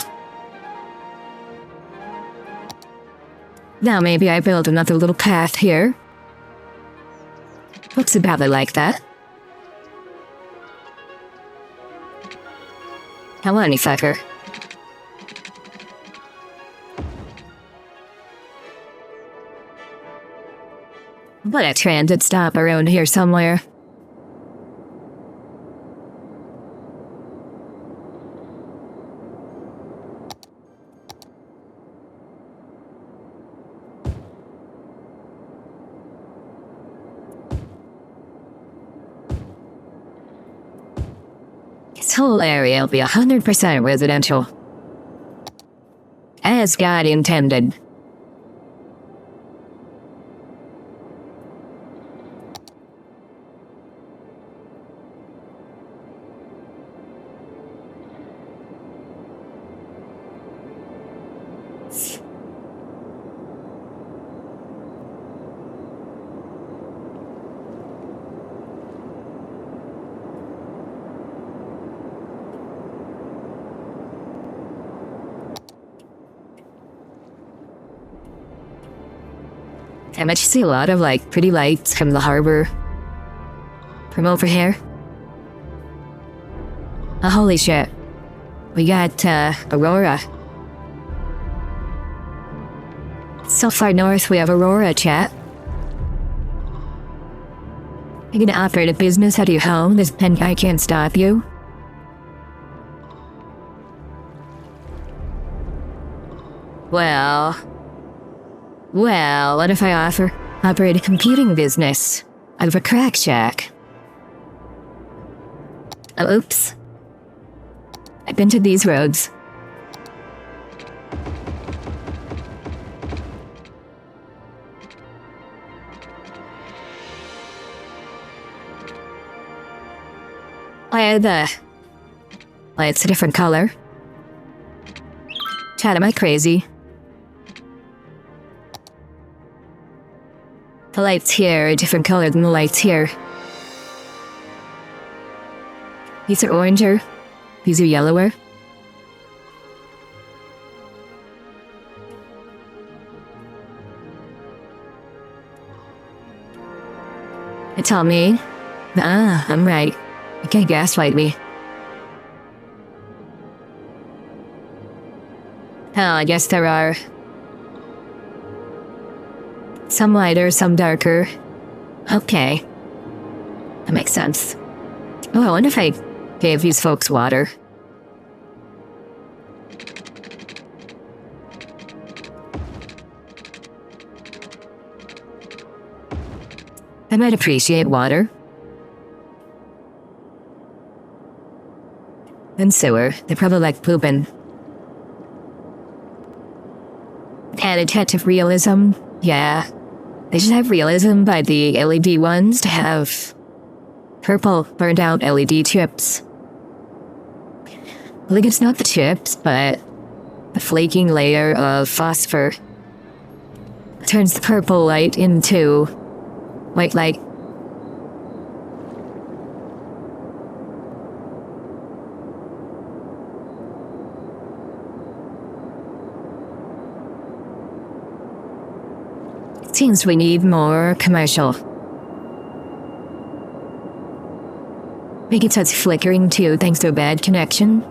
A: Now maybe I build another little path here. Looks about like that. Come on, you fucker. Put a transit stop around here somewhere. This whole area will be 100% residential. As God intended. I bet you see a lot of, like, pretty lights from the harbor. From over here. Oh, holy shit. We got, Aurora. So far north, we have Aurora, chat. You're gonna operate a business out of your home? This pen guy can't stop you? Well, what if I operate a computing business out of a crack shack? Oh, oops. I've been to these roads. Why, it's a different color. Chad, am I crazy? The lights here are a different color than the lights here. These are oranger. These are yellower. It's all me. Ah, I'm right. You can't gaslight me. Oh, I guess there are some lighter, some darker. Okay. That makes sense. Oh, I wonder if I gave these folks water. I might appreciate water. and sewer. They probably like pooping. Annotative realism? Yeah. They should have realism by the LED ones to have purple burned out LED chips. Like it's not the chips, but the flaking layer of phosphor turns the purple light into white light. It seems we need more commercial. Maybe it starts flickering too thanks to a bad connection.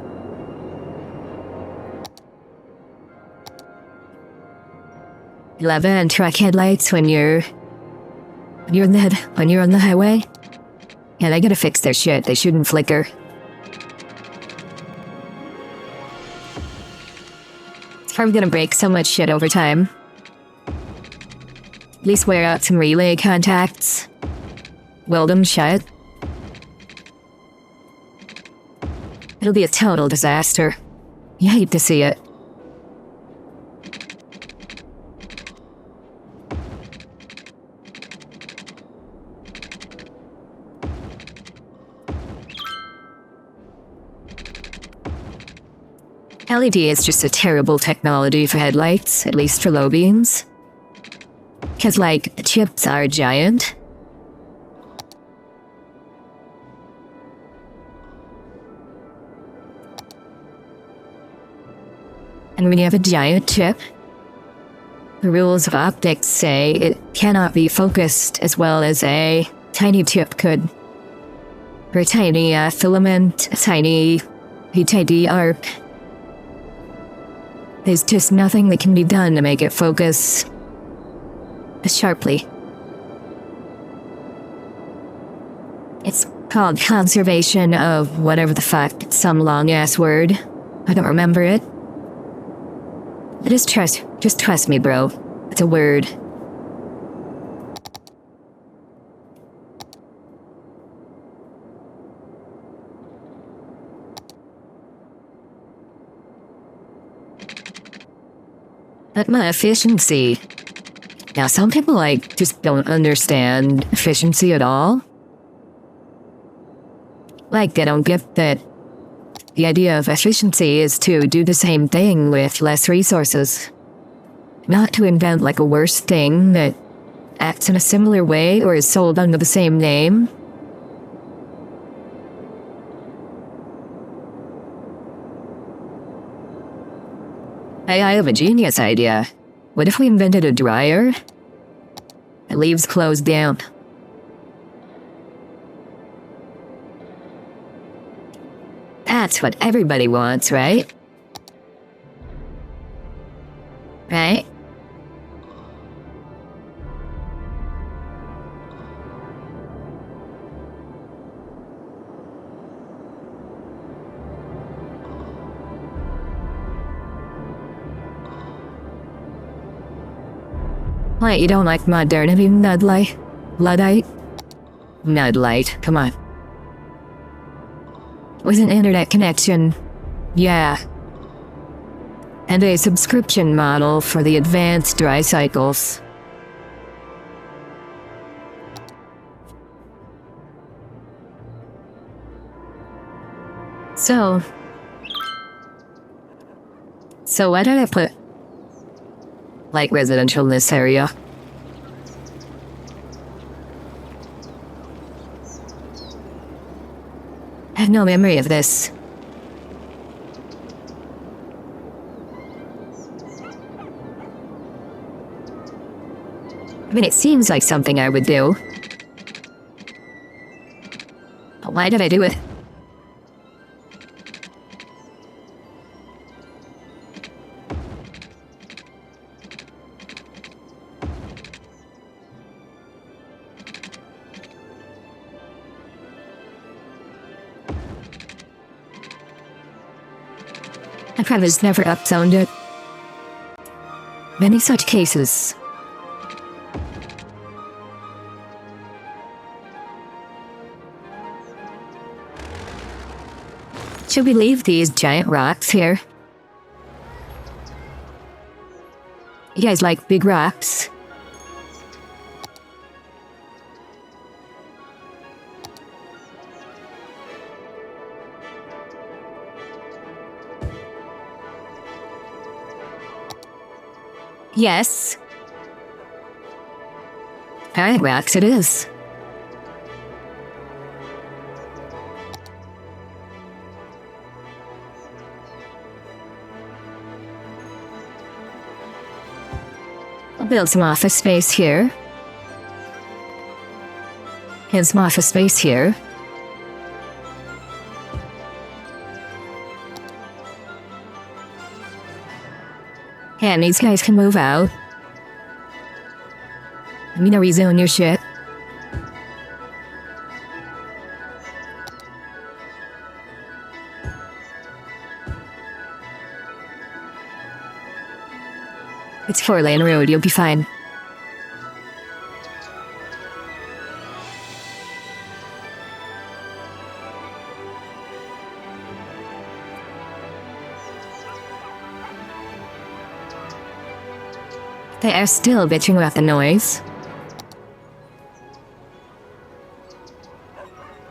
A: And truck headlights when you're on the highway. Yeah, they gotta fix their shit. They shouldn't flicker. It's probably gonna break so much shit over time. At least wear out some relay contacts. Weld them shut. It'll be a total disaster. You hate to see it. LED is just a terrible technology for headlights, at least for low beams. Because, like, the chips are giant. And when you have a giant chip, the rules of optics say it cannot be focused as well as a tiny chip could. Or a tiny filament, a tiny arc. There's just nothing that can be done to make it focus as sharply. It's called conservation of whatever the fuck. It's some long-ass word. I don't remember it. But just trust me, bro. It's a word. But my efficiency. Now, some people, just don't understand efficiency at all. They don't get that the idea of efficiency is to do the same thing with less resources. Not to invent, a worse thing that acts in a similar way or is sold under the same name. Hey, I have a genius idea. What if we invented a dryer that leaves clothes down? That's what everybody wants, right? Right? Wait, you don't like modernity, Nudlight? Luddite? Nudlight, come on. With an internet connection, yeah. And a subscription model for the advanced dry cycles. So why did I put residential in this area? I have no memory of this. I mean, it seems like something I would do. But why did I do it? I probably never upzoned it. Many such cases. Should we leave these giant rocks here? You guys like big rocks? Yes. Alright, rocks it is. I'll build some office space here. And some office space here. And these guys can move out. Let me know rezone your shit. It's 4-lane road, you'll be fine. They are still bitching about the noise.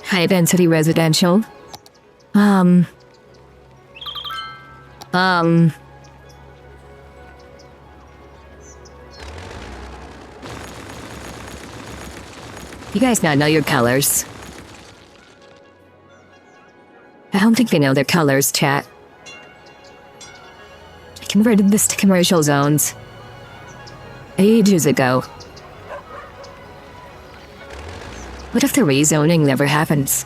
A: High density residential. You guys not know your colors. I don't think they know their colors, chat. I converted this to commercial zones ages ago. What if the rezoning never happens?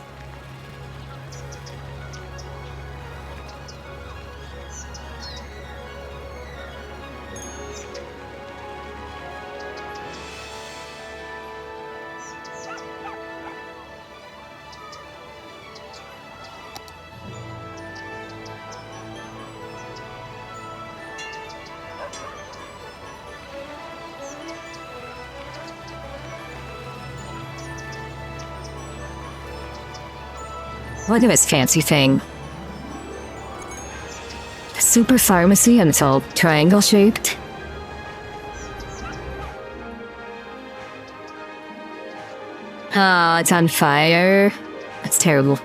A: Look at this fancy thing. A super pharmacy and it's all triangle shaped. Oh, it's on fire. That's terrible.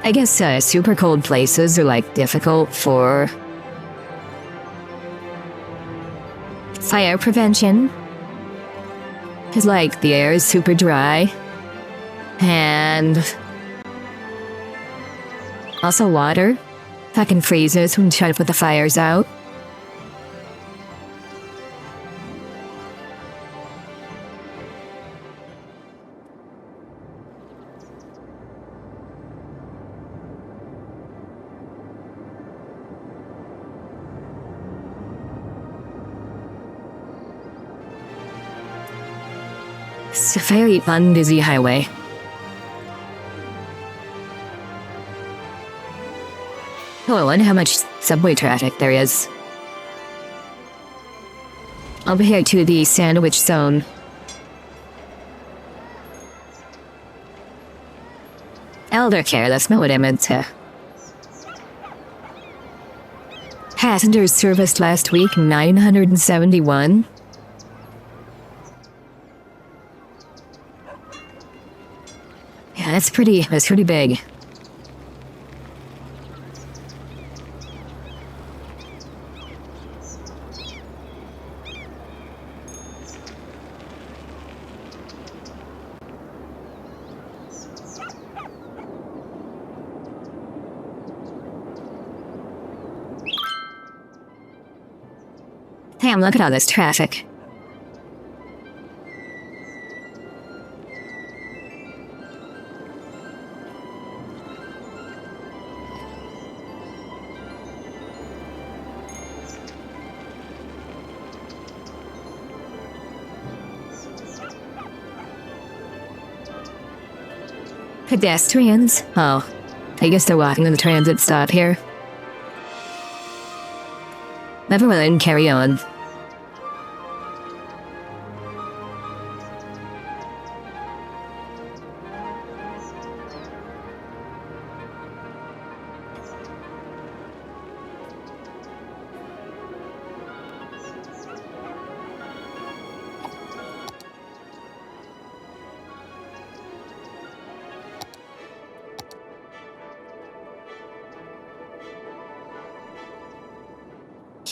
A: I guess super cold places are like difficult for fire prevention, because like the air is super dry and also water fucking freezes when you try to put the fires out. It's a very fun, busy highway. Oh, I wonder how much subway traffic there is. Over here to the sandwich zone. Elder care, that's not what I meant to. Passengers serviced last week, 971. Yeah, that's pretty big. Damn, look at all this traffic. Pedestrians? Oh, I guess they're walking to the transit stop here. Never mind, carry on.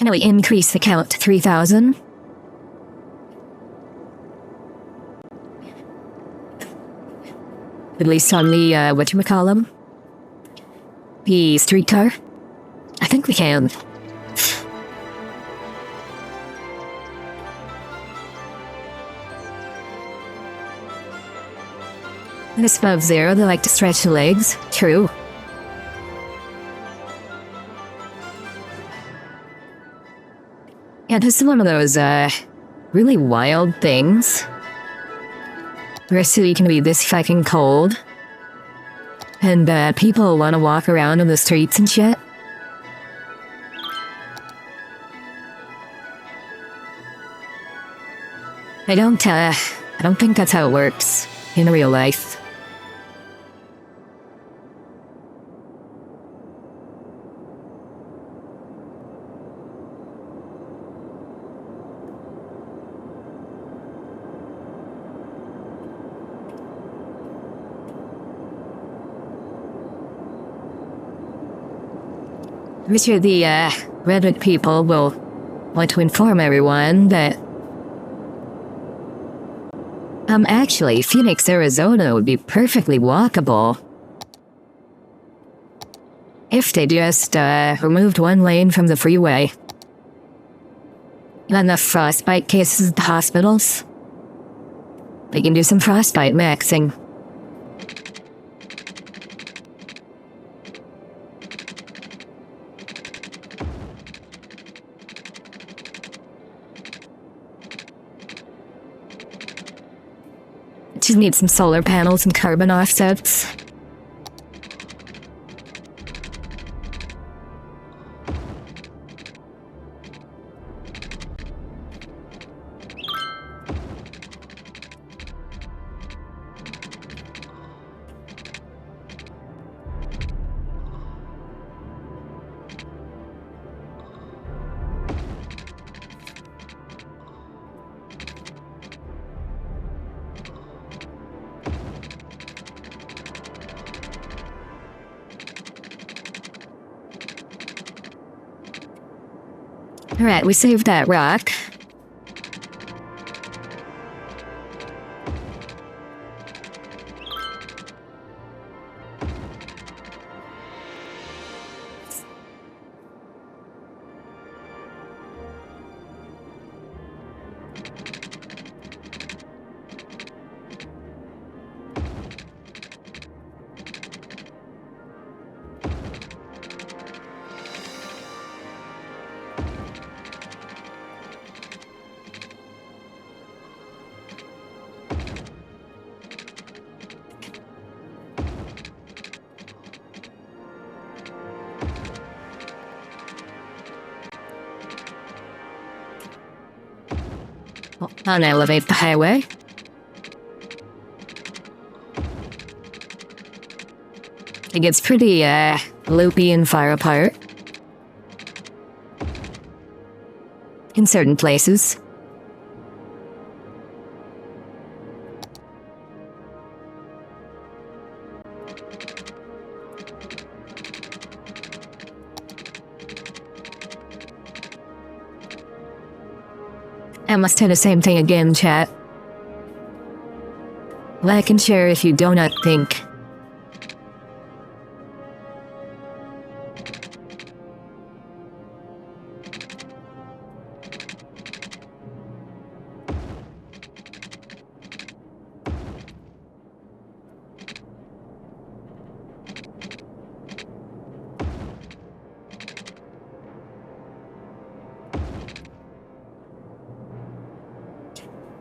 A: Can we increase the count to 3,000? At least on the, whatchamacallem? The streetcar? I think we can. And it's above zero, they like to stretch the legs. True. Yeah, this is one of those, really wild things where a city can be this fucking cold, and, people want to walk around in the streets and shit. I don't think that's how it works in real life. I'm sure the Reddit people will want to inform everyone that actually, Phoenix, Arizona would be perfectly walkable if they just removed one lane from the freeway. Not enough frostbite cases at the hospitals. They can do some frostbite maxing. Just need some solar panels and carbon offsets. Alright, we saved that rock. I'll elevate the highway. It gets pretty, loopy and far apart. In certain places. I must do the same thing again, chat. Like and share if you do not think.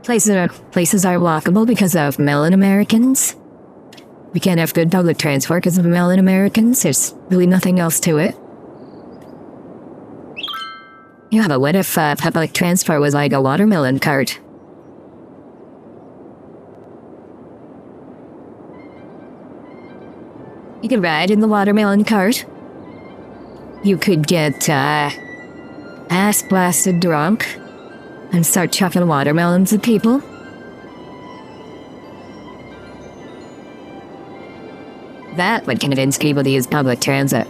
A: Places are walkable because of melon Americans. We can't have good public transport because of melon Americans. There's really nothing else to it. Yeah, but what if public transport was like a watermelon cart? You could ride in the watermelon cart. You could get ass blasted drunk and start chucking watermelons at people. That would convince people to use public transit.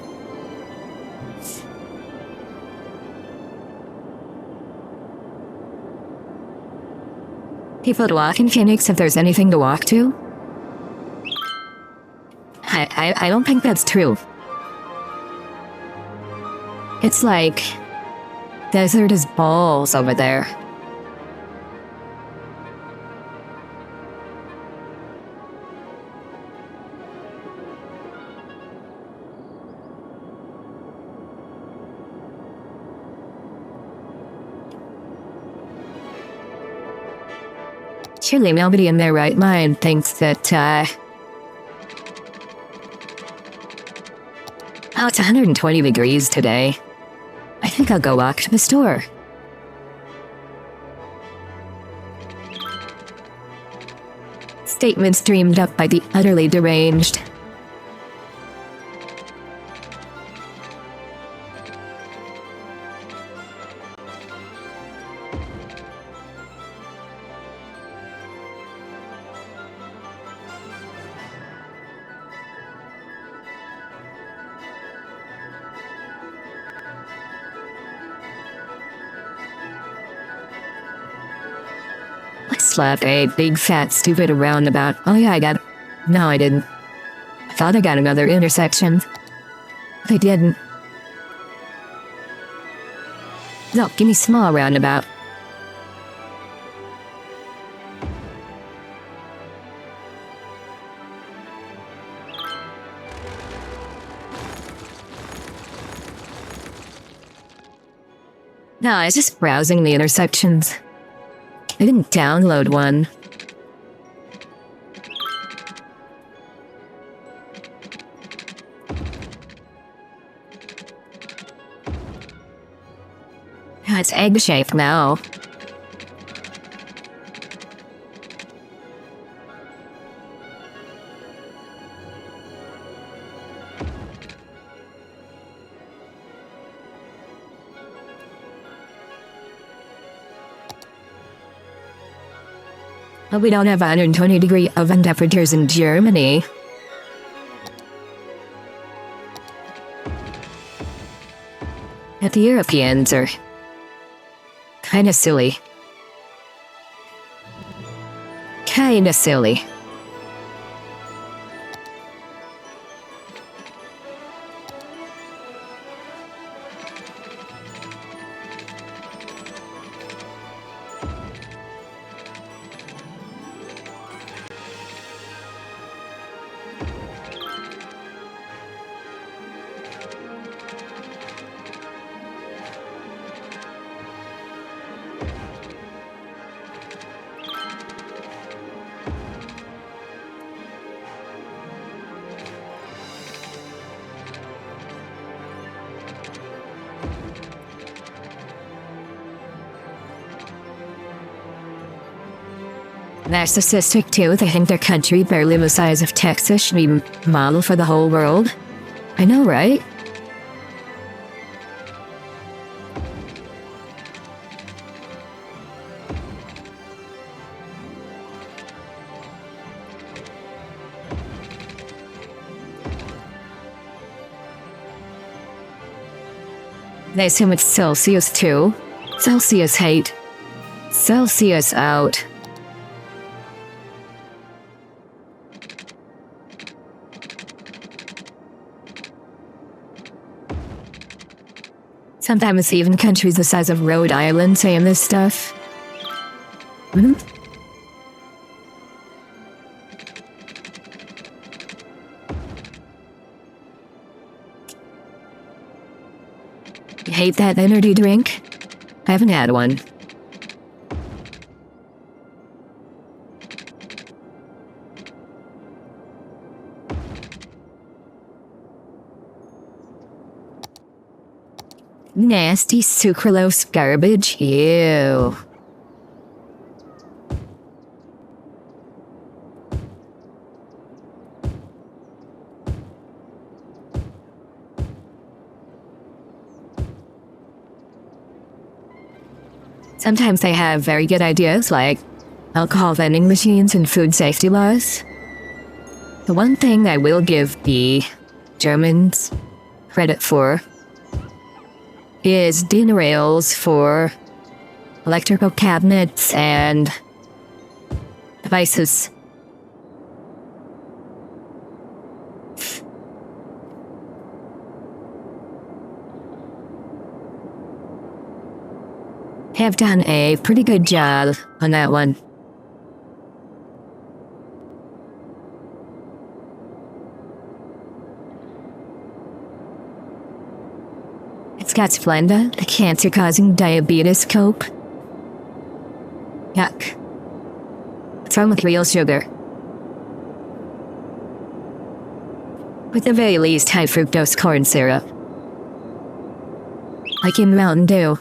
A: People walk in Phoenix if there's anything to walk to? I don't think that's true. It's like desert is balls over there. Surely nobody in their right mind thinks that, oh, it's 120 degrees today. I think I'll go walk to the store. Statements dreamed up by the utterly deranged. Slapped a big fat stupid roundabout. Oh yeah, no, I didn't. I thought I got another intersection. But I didn't. No, give me small roundabout. No, I was just browsing the intersections. I didn't download one. It's egg-shaped now. But we don't have 120-degree oven temperatures in Germany. But the Europeans are kinda silly. Kinda silly. Narcissistic too, they think their country, barely the size of Texas, should be model for the whole world. I know, right? They assume it's Celsius too. Celsius hate. Celsius out. Sometimes even countries the size of Rhode Island saying this stuff. Hmm? You hate that energy drink? I haven't had one. Nasty sucralose garbage. Ew. Sometimes they have very good ideas like alcohol vending machines and food safety laws. The one thing I will give the Germans credit for is DIN rails for electrical cabinets and devices. Have done a pretty good job on that one. It's got Splenda, the cancer-causing diabetes cope. Yuck. What's wrong with real sugar? With the very least, high fructose corn syrup. Like in Mountain Dew.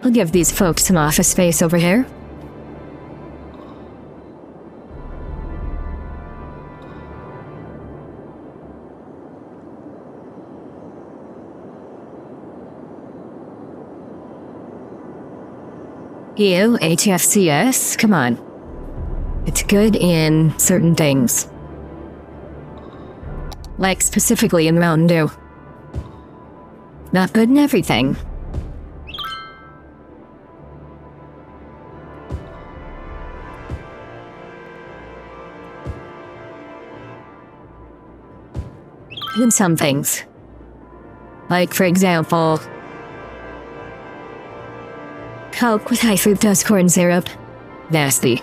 A: I'll give these folks some office space over here. You, HFCS, come on. It's good in certain things. Like specifically in Mountain Dew. Not good in everything. In some things. Like, for example, Coke with high fructose corn syrup. Nasty.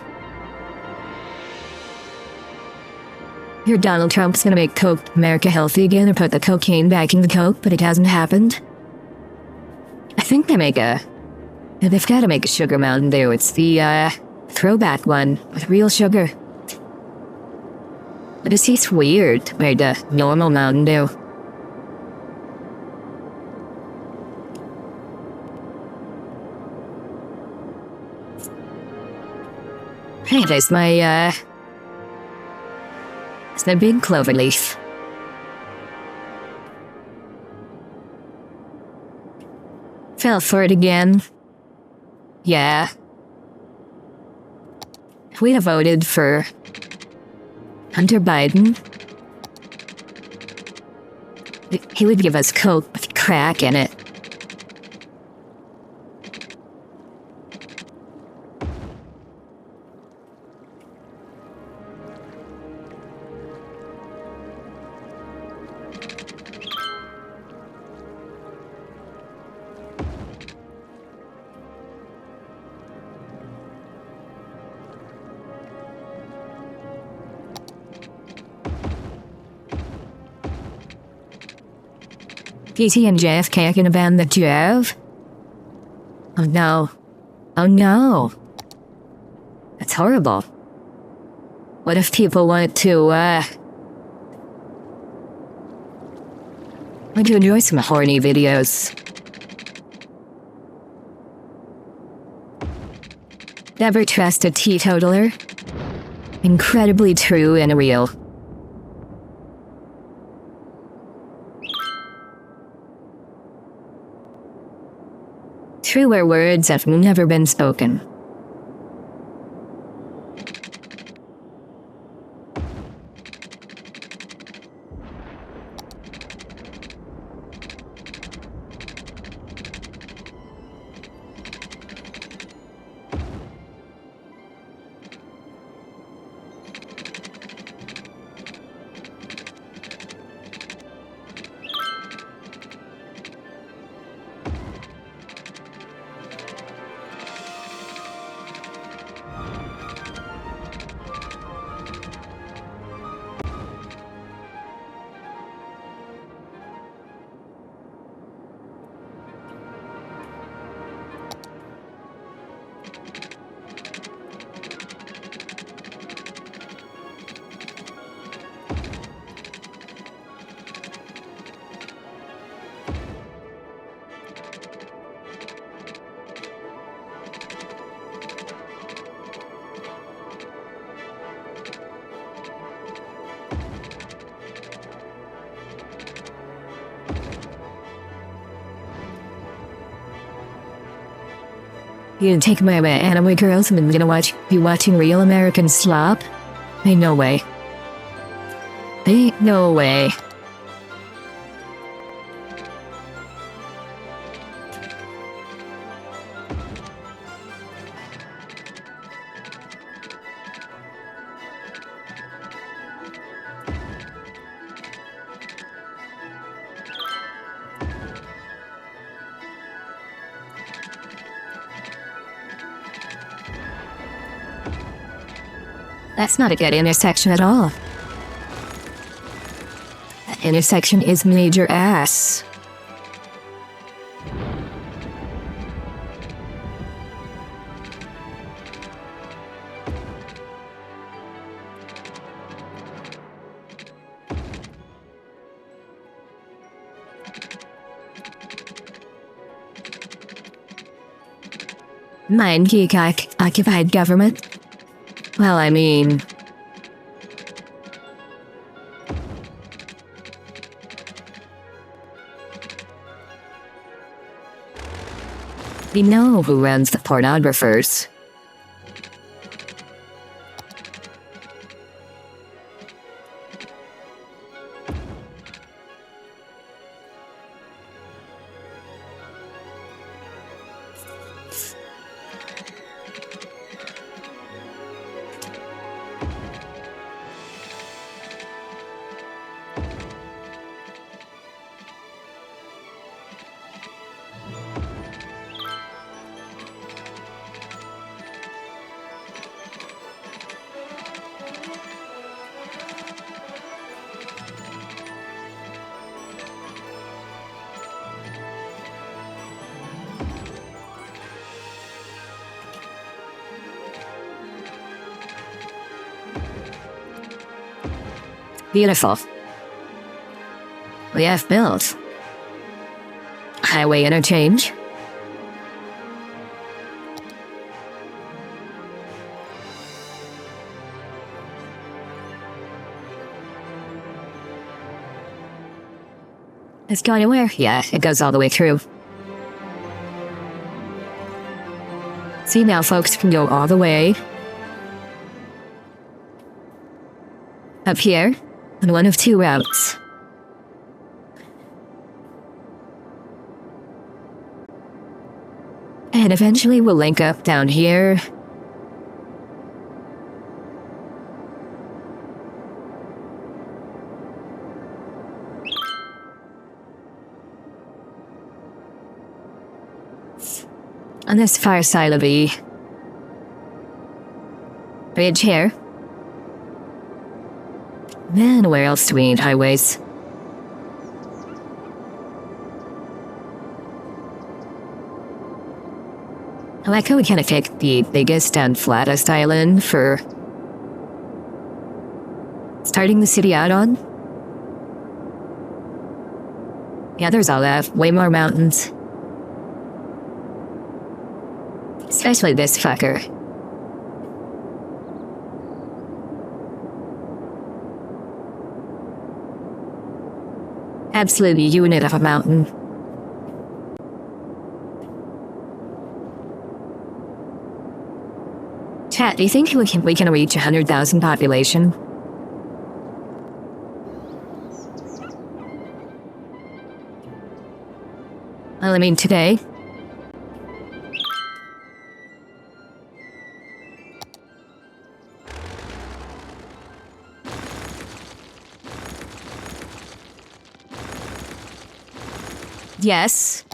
A: Your Donald Trump's gonna make Coke America healthy again or put the cocaine back in the Coke, but it hasn't happened. I think they've gotta make a sugar Mountain Dew. It's the, throwback one with real sugar. But it tastes weird compared to normal Mountain Dew. Hey, there's my big clover leaf. Fell for it again. Yeah. If we'd have voted for Hunter Biden, he would give us Coke with crack in it. PT and JFK can abandon the Jev? Oh no. Oh no. That's horrible. What if people want to enjoy some horny videos? Never trust a teetotaler. Incredibly true and real. Truer words have never been spoken. You take my anime girls and I'm gonna be watching real American slop? Ain't no way. Ain't no way. That's not a good intersection at all. That intersection is major ass. Mind geek occupied government? Well, I mean... we know who runs the pornographers. Beautiful. We have built highway interchange. It's going anywhere? Yeah, it goes all the way through. See, now folks can go all the way up here on one of two routes. And eventually we'll link up down here. On this far side of the bridge here. Man, where else do we need highways? I like how we kind of picked the biggest and flattest island for starting the city out on. Yeah, there's all that. Way more mountains. Especially this fucker. Absolute unit of a mountain. Chat, do you think we can reach 100,000 population? Well, I mean, today. Yes.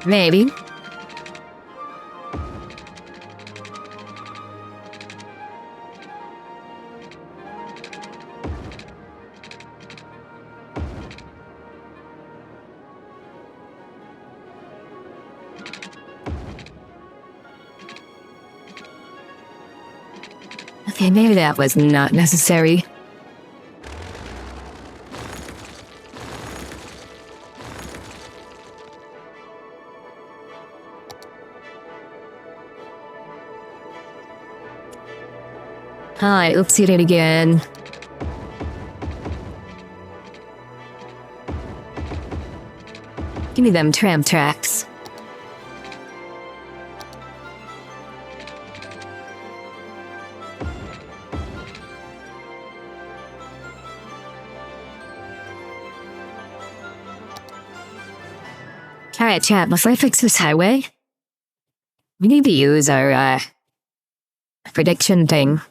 A: Maybe. Okay, maybe that was not necessary. Hi, oopsie did again. Give me them tram tracks. Alright, chat, before I fix this highway, we need to use our, prediction thing.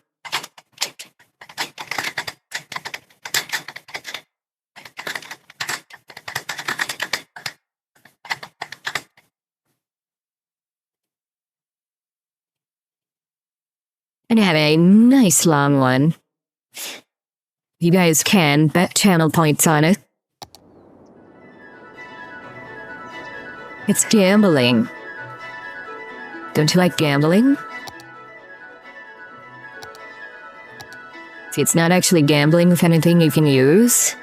A: And I have a nice long one. You guys can bet channel points on it. It's gambling. Don't you like gambling? See, it's not actually gambling with anything you can use.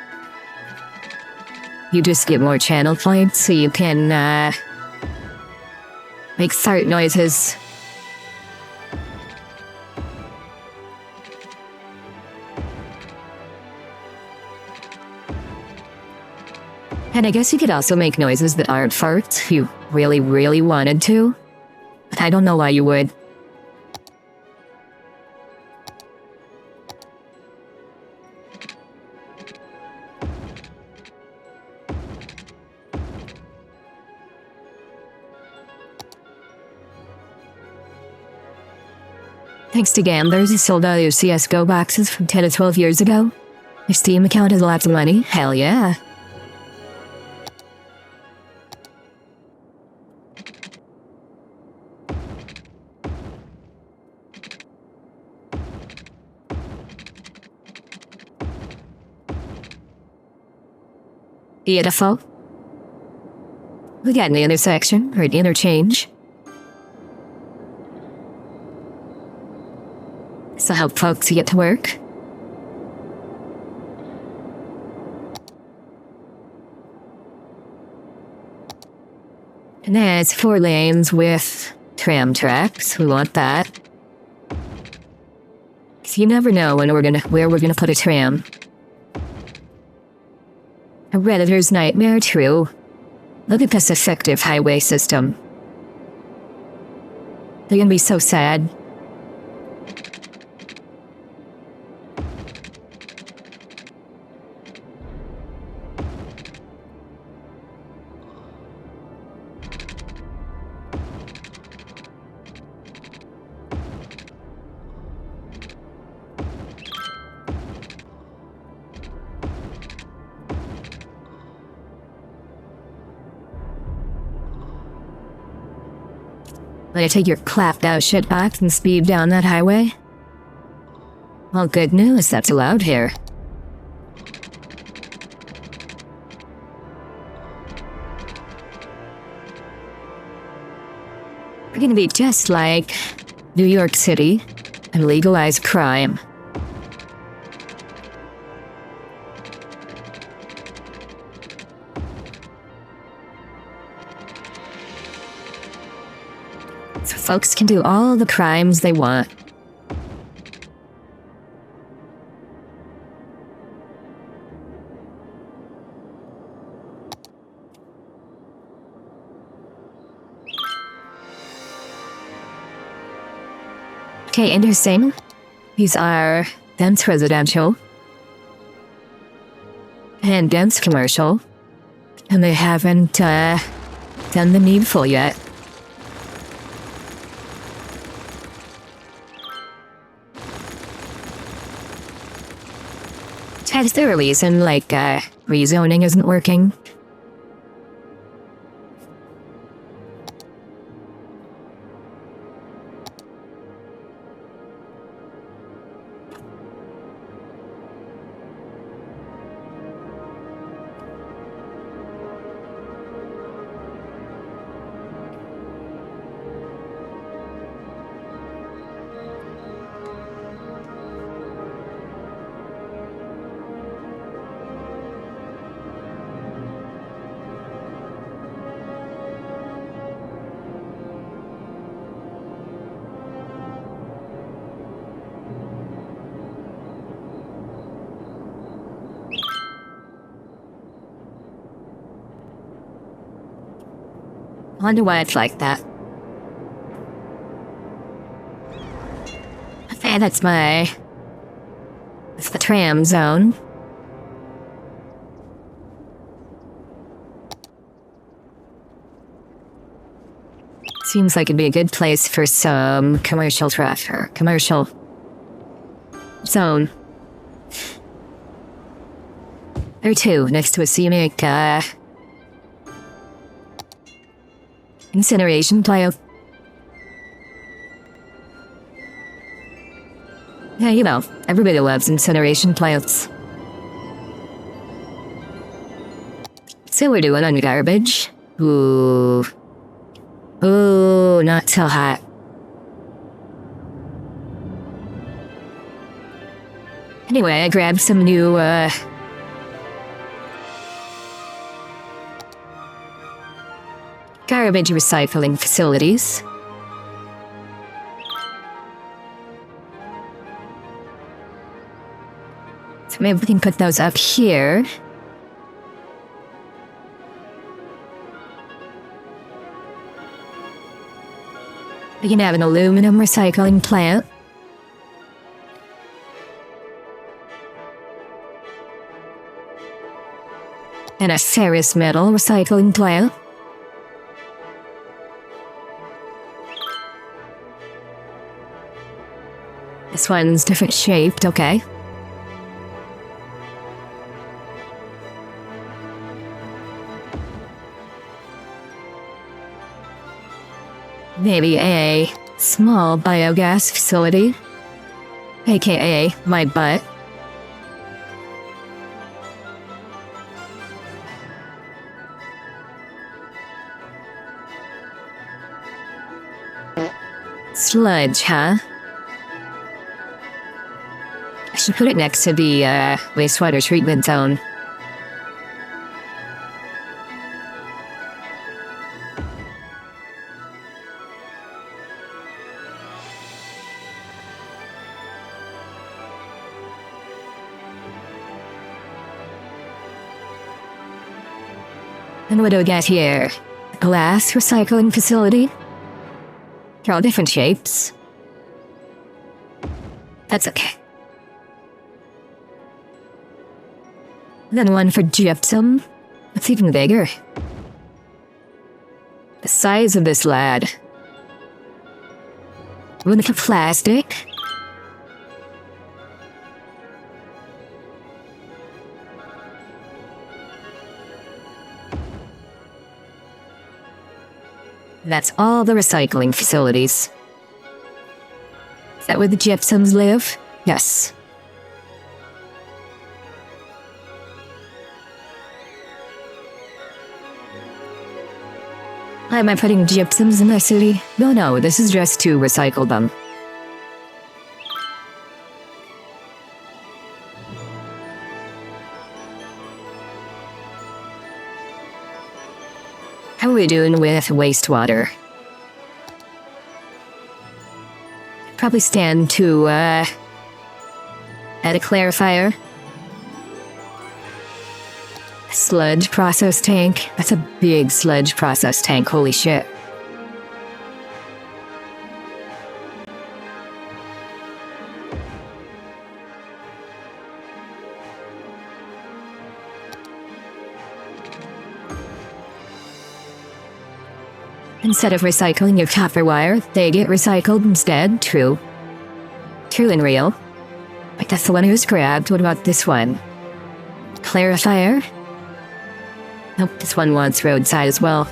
A: You just get more channel points so you can, make fart noises. And I guess you could also make noises that aren't farts if you really, really wanted to. But I don't know why you would. Thanks to gamblers who sold all your CSGO boxes from 10 to 12 years ago. Your Steam account has lots of money. Hell yeah. Beautiful. We got an intersection, or an interchange. This'll help folks get to work. And there's 4 lanes with tram tracks. We want that. 'Cause you never know where we're gonna put a tram. A Redditor's nightmare, true. Look at this effective highway system. They're gonna be so sad. When I take your clapped out shitbox and speed down that highway? Well, good news, that's allowed here. We're gonna be just like New York City and legalize crime. So folks can do all the crimes they want. Okay, interesting. These are dense residential and dense commercial, and they haven't done the needful yet. Is there a reason, like, rezoning isn't working? Wonder why it's like that. Okay, that's the tram zone. Seems like it'd be a good place for some commercial traffic, commercial zone. There are two next to a scenic incineration plant. Yeah, you know, everybody loves incineration plants. So we're doing on garbage. Ooh, not so hot. Anyway, I grabbed some new garbage recycling facilities. So maybe we can put those up here. We can have an aluminum recycling plant. And a ferrous metal recycling plant. This one's different shaped, okay. Maybe a small biogas facility, aka my butt. Sludge, huh? I should put it next to the wastewater treatment zone. And what do we got here? A glass recycling facility? They're all different shapes. That's okay. Then one for gypsum. It's even bigger. The size of this lad. One for plastic. That's all the recycling facilities. Is that where the gypsums live? Yes. Why am I putting gypsums in my city? No, this is just to recycle them. How are we doing with wastewater? Probably stand to, add a clarifier. Sludge process tank. That's a big sludge process tank, holy shit. Instead of recycling your copper wire, they get recycled instead. True. True and real. Like, that's the one who's grabbed. What about this one? Clarifier? Nope, this one wants roadside as well.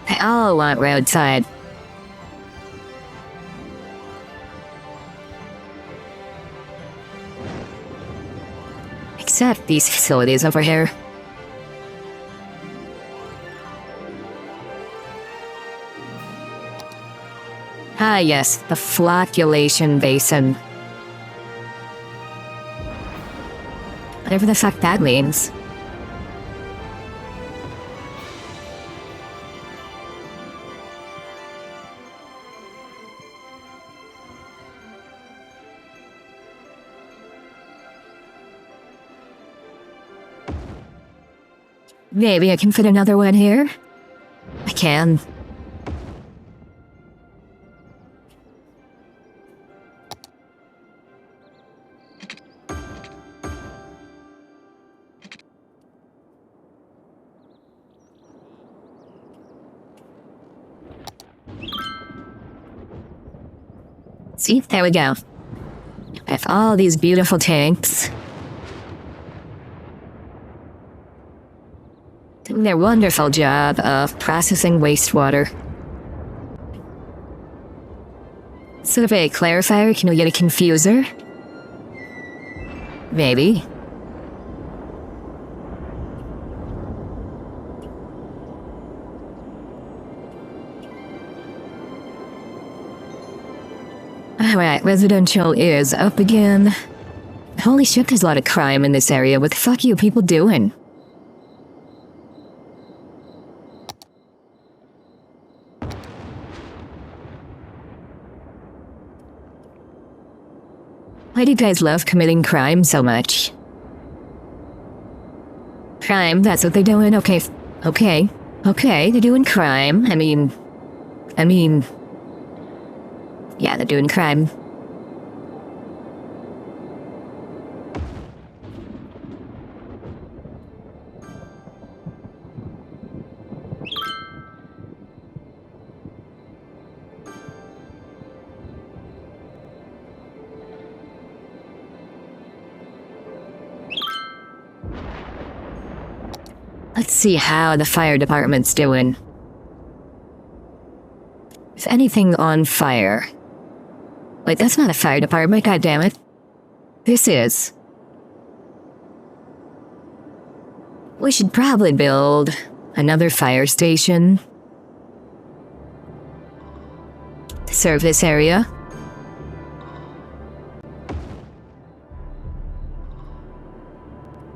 A: They all want roadside. Except these facilities over here. Ah yes, the flocculation basin. Whatever the fuck that means. Maybe I can fit another one here? I can. See, there we go. I have all these beautiful tanks. Doing their wonderful job of processing wastewater. Instead of a clarifier, can we get a confuser? Maybe. Alright, residential is up again. Holy shit, there's a lot of crime in this area. What the fuck are you people doing? Why do you guys love committing crime so much? Crime, that's what they're doing? Okay, they're doing crime. I mean... Yeah, they're doing crime. Let's see how the fire department's doing. Is anything on fire? Wait, that's not a fire department, goddammit. This is. We should probably build another fire station to serve this area.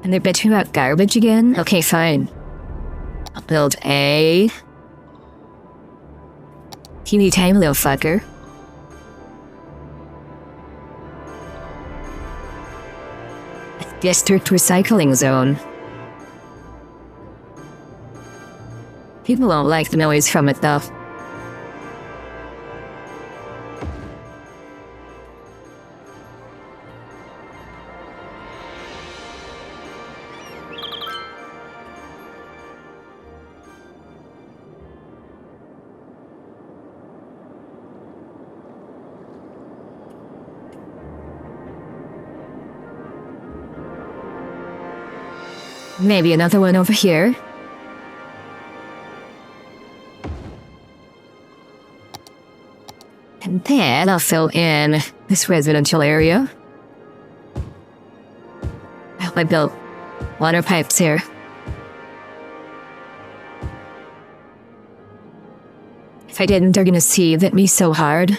A: And they're bitching about garbage again? Okay, fine. I'll build a... teeny tiny little fucker. A district recycling zone. People don't like the noise from it, though. Maybe another one over here. And then I'll fill in this residential area. I hope I built water pipes here. If I didn't, they're gonna seethe at me so hard.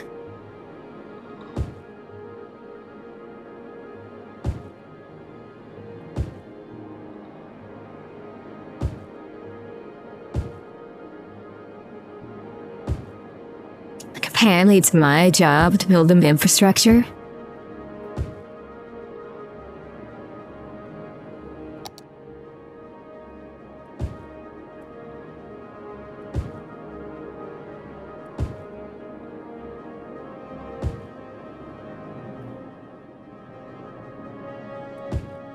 A: Apparently it's my job to build them infrastructure.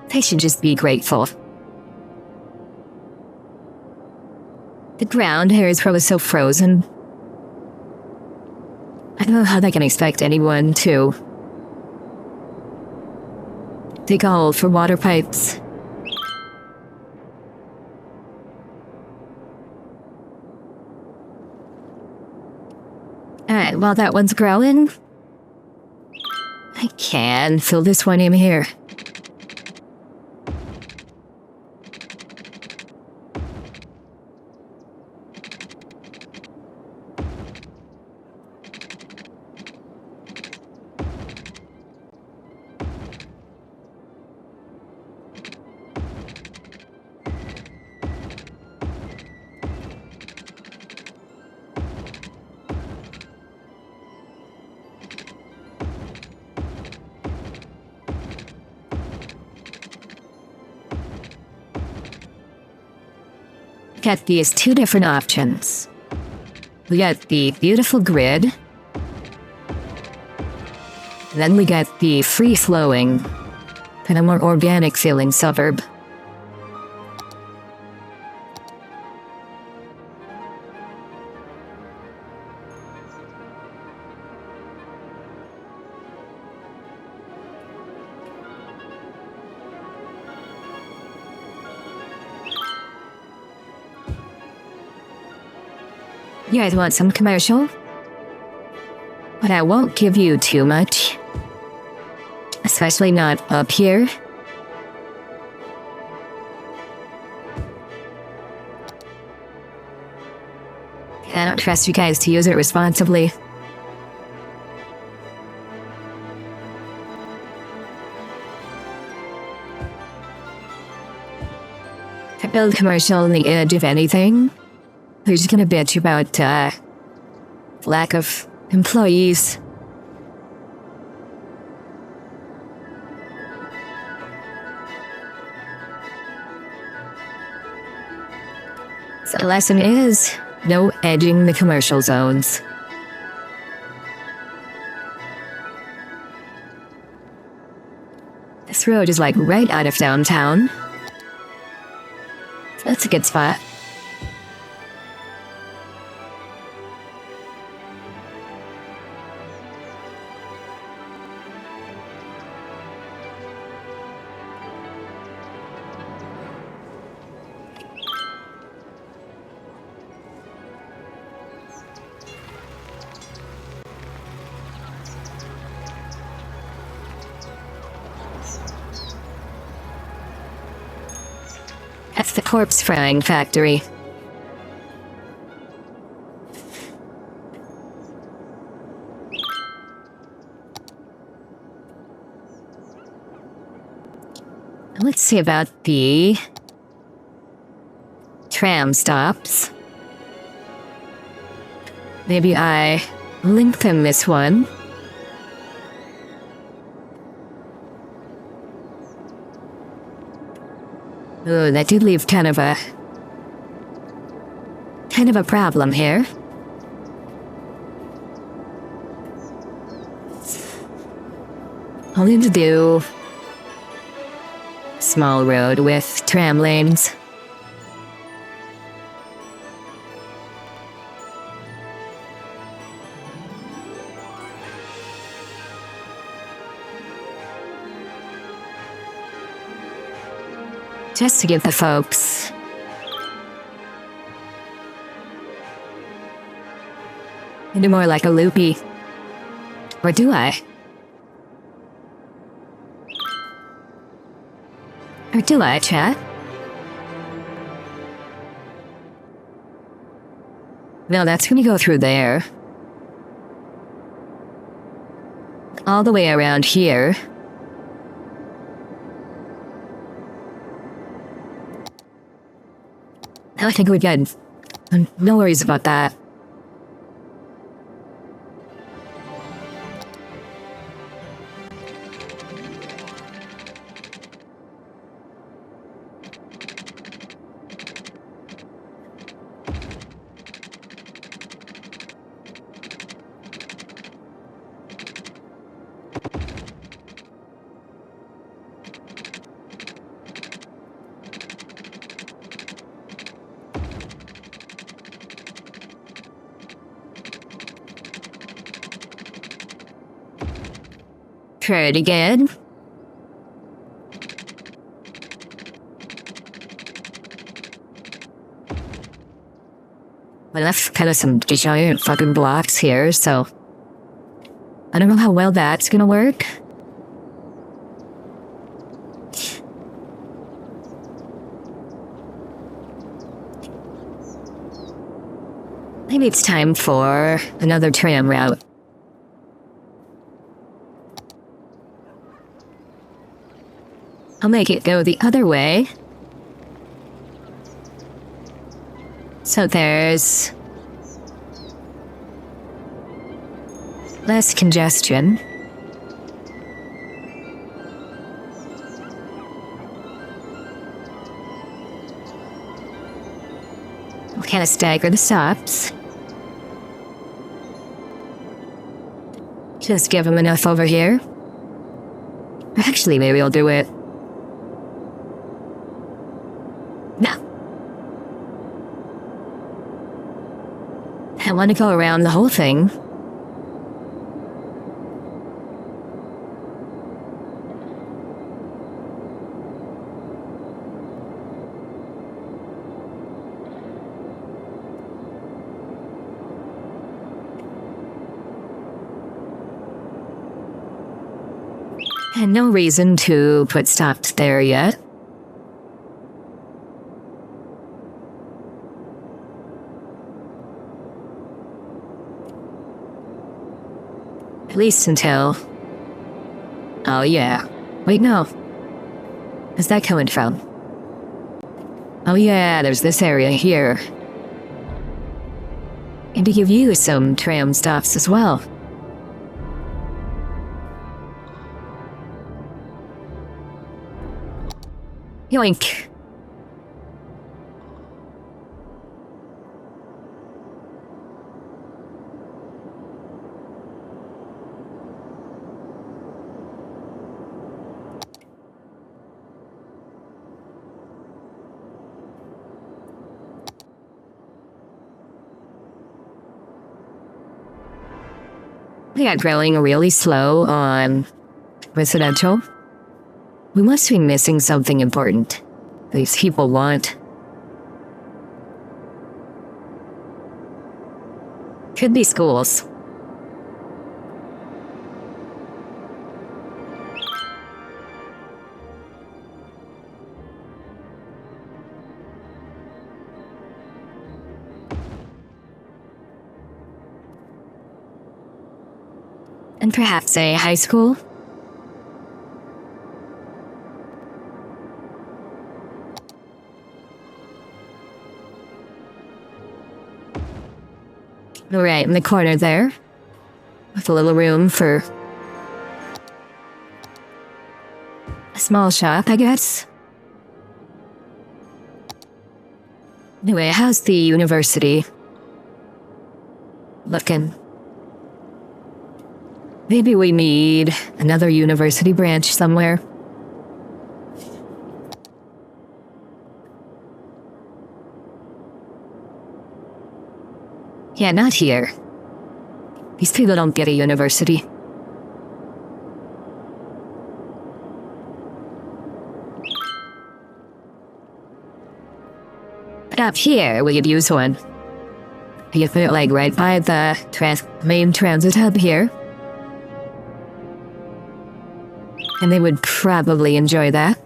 A: They should just be grateful. The ground here is probably so frozen. I don't know how they can expect anyone to dig a hole for water pipes. Alright, while that one's growing, I can fill this one in here. Got these two different options. We got the beautiful grid, and then we got the free-flowing, kind of more organic-feeling suburb. You guys want some commercial? But I won't give you too much. Especially not up here. I don't trust you guys to use it responsibly. I build commercial on the edge of anything. They're just gonna bitch about, lack of employees. So the lesson is, no edging the commercial zones. This road is like right out of downtown. That's a good spot. That's the corpse frying factory. Let's see about the tram stops. Maybe I lengthen this one. Ooh, that did leave kind of a problem here. I'll need to do a small road with tram lanes. Just to give the folks I do more like a loopy. Or do I? Or do I, chat? No, that's gonna go through there. All the way around here. I think we're good. No worries about that. Try it again. I left kind of some giant fucking blocks here, so I don't know how well that's gonna work. Maybe it's time for another tram route. I'll make it go the other way. So there's less congestion. Kind of stagger the stops. Just give him enough over here. Actually, maybe I'll do it. No. I want to go around the whole thing. And no reason to put stops there yet. At least until... Oh yeah. Wait, no. Where's that coming from? Oh yeah, there's this area here. And to give you some tram stops as well. Yoink. We got growing really slow on residential. We must be missing something important. These people want. Could be schools. And perhaps a high school? Right in the corner there, with a little room for a small shop, I guess. Anyway, how's the university looking? Maybe we need another university branch somewhere. Yeah, not here. These people don't get a university. But up here, we could use one. You could put it like right by the main transit hub here. And they would probably enjoy that.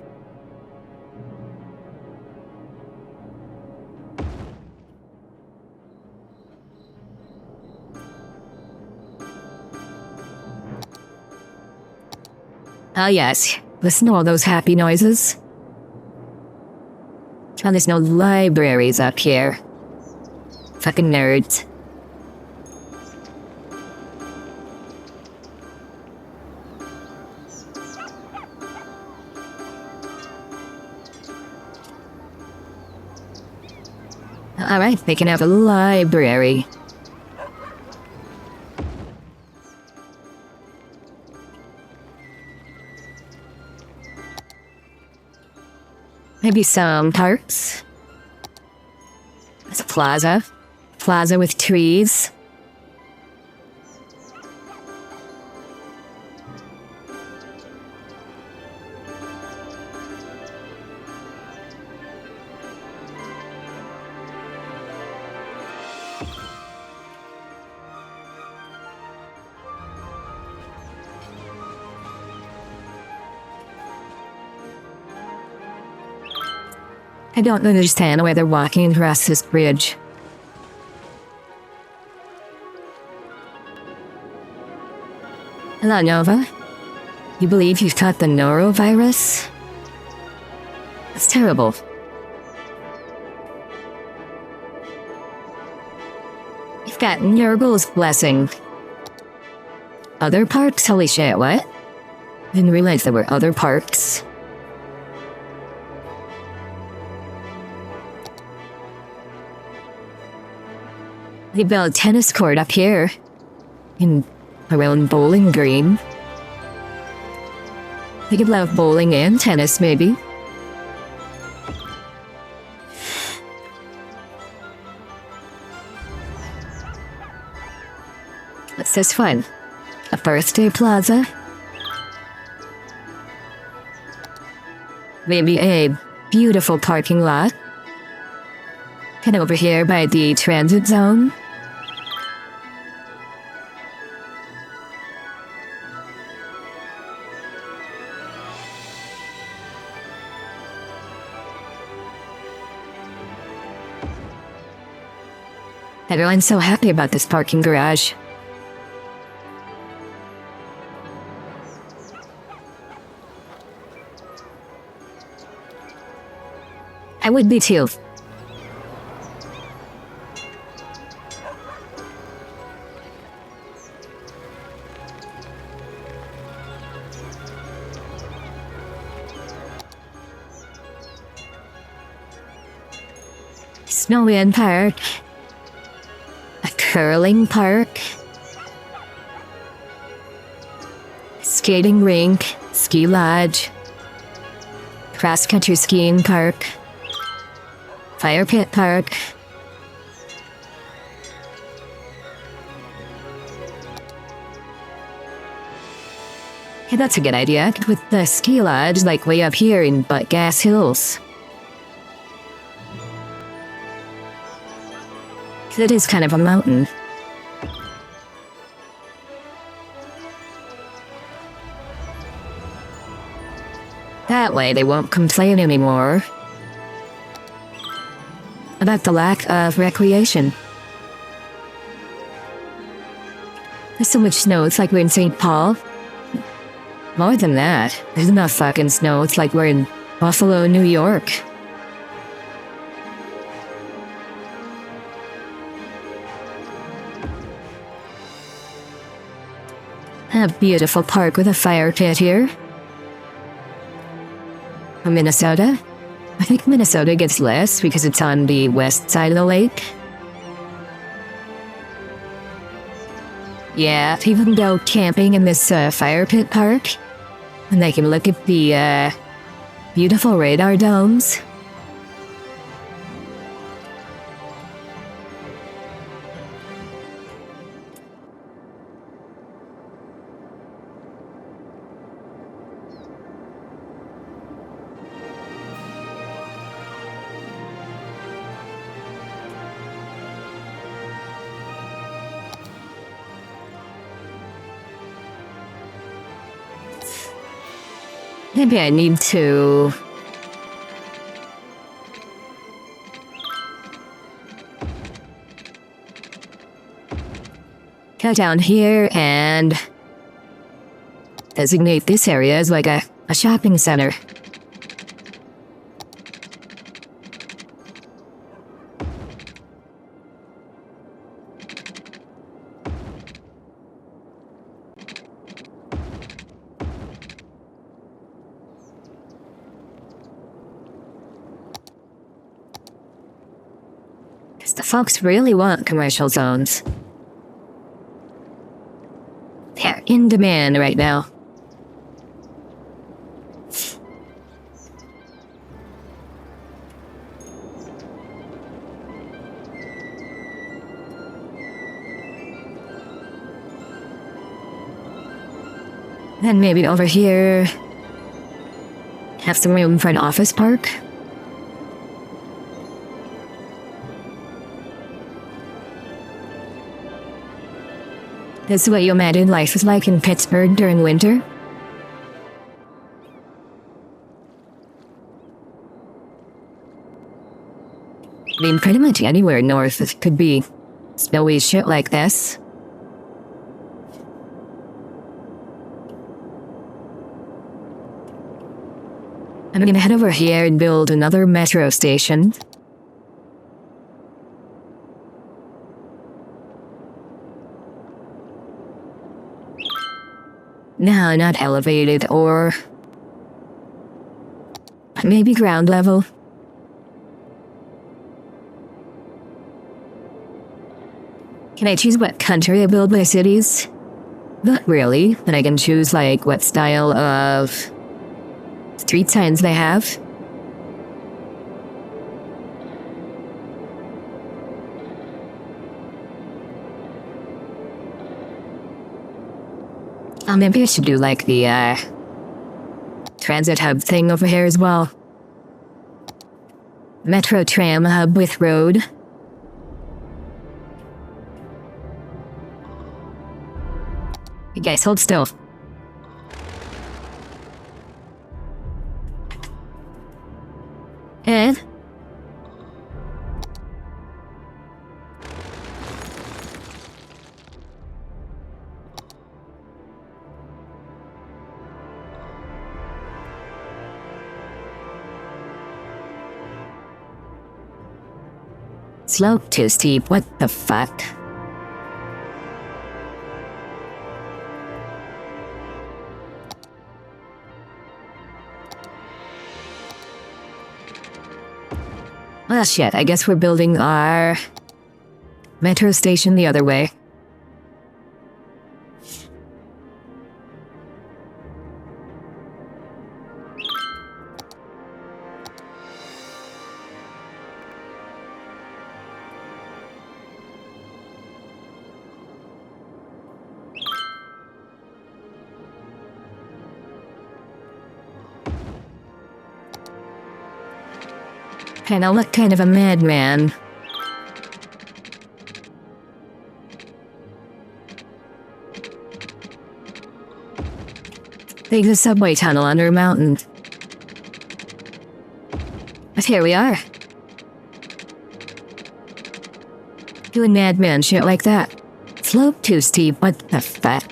A: Oh yes, listen to all those happy noises. Oh, there's no libraries up here. Fucking nerds. Alright, they can have a library. Maybe some parks. There's a plaza. Plaza with trees. I don't understand why they're walking across this bridge. Hello, Nova. You believe you've caught the norovirus? That's terrible. You've got Nurgle's blessing. Other parks? Holy shit, what? Didn't realize there were other parks. They built a tennis court up here. In around Bowling Green. They could love bowling and tennis, maybe. What's this one? A birthday plaza? Maybe a beautiful parking lot. Kind of over here by the transit zone. Everyone's so happy about this parking garage. I would be too. Snowman Park. A curling park. Skating rink. Ski lodge. Cross-country skiing park. Fire pit park. Yeah, that's a good idea. With the ski lodge like way up here in Butt Gas Hills. It is kind of a mountain. That way they won't complain anymore about the lack of recreation. There's so much snow, it's like we're in St. Paul. More than that, there's enough fucking snow, it's like we're in Buffalo, New York. A beautiful park with a fire pit here. Minnesota? I think Minnesota gets less because it's on the west side of the lake. Yeah, people can go camping in this fire pit park. And they can look at the beautiful radar domes. Maybe I need to... go down here and designate this area as like a shopping center. The folks really want commercial zones. They're in demand right now. Then maybe over here, have some room for an office park. That's what you imagine life is like in Pittsburgh during winter. I mean, pretty much anywhere north it could be snowy shit like this. I'm gonna head over here and build another metro station. No, not elevated, or maybe ground level. Can I choose what country I build my cities? Not really, but I can choose, like, what style of street signs they have. Maybe I should do, like, the, transit hub thing over here as well. Metro tram hub with road. You guys, hold still. And? Slope too steep, what the fuck? Well, shit, I guess we're building our metro station the other way. And I look kind of a madman. Take the subway tunnel under a mountain. But here we are. Doing madman shit like that. Slope too steep, what the fuck?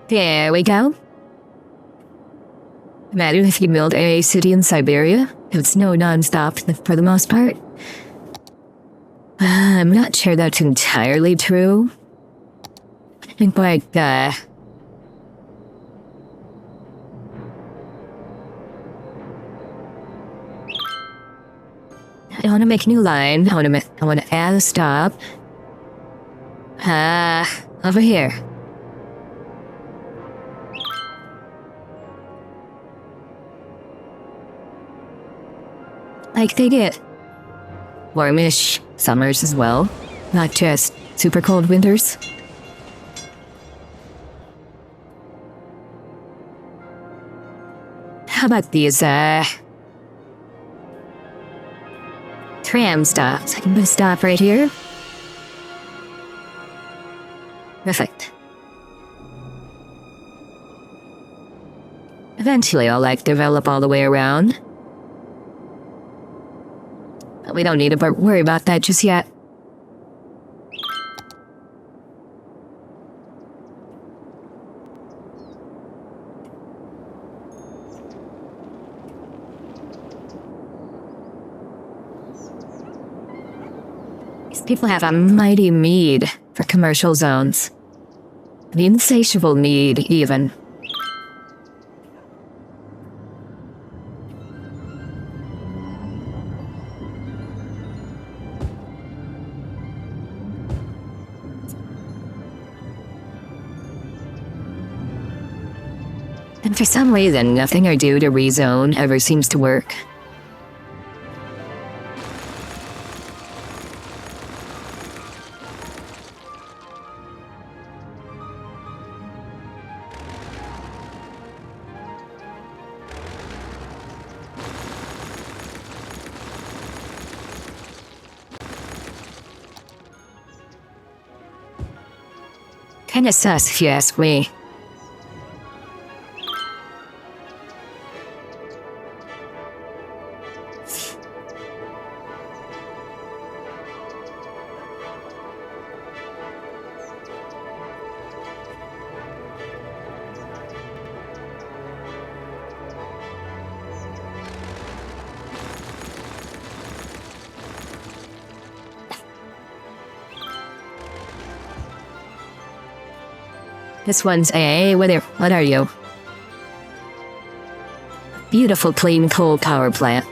A: There we go. Imagine if you build a city in Siberia. It would snow non-stop for the most part. I'm not sure that's entirely true. I think like, I want to make a new line. I want to add a stop. Over here. Like they get warmish summers as well, not just super cold winters. How about these, tram stops? I can put a stop right here. Perfect. Eventually I'll, like, develop all the way around. But we don't need to worry about that just yet. These people have a mighty need for commercial zones. An insatiable need, even. And for some reason, nothing I do to rezone ever seems to work. Kinda sus, if you ask me. This one's A. What are you? Beautiful clean coal power plant.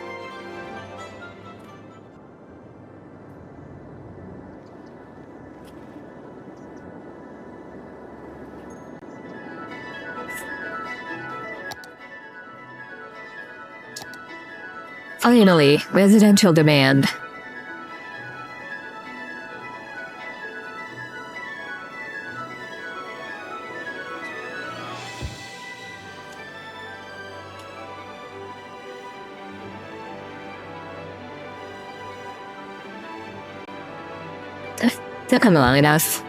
A: Finally, residential demand. Took him long enough.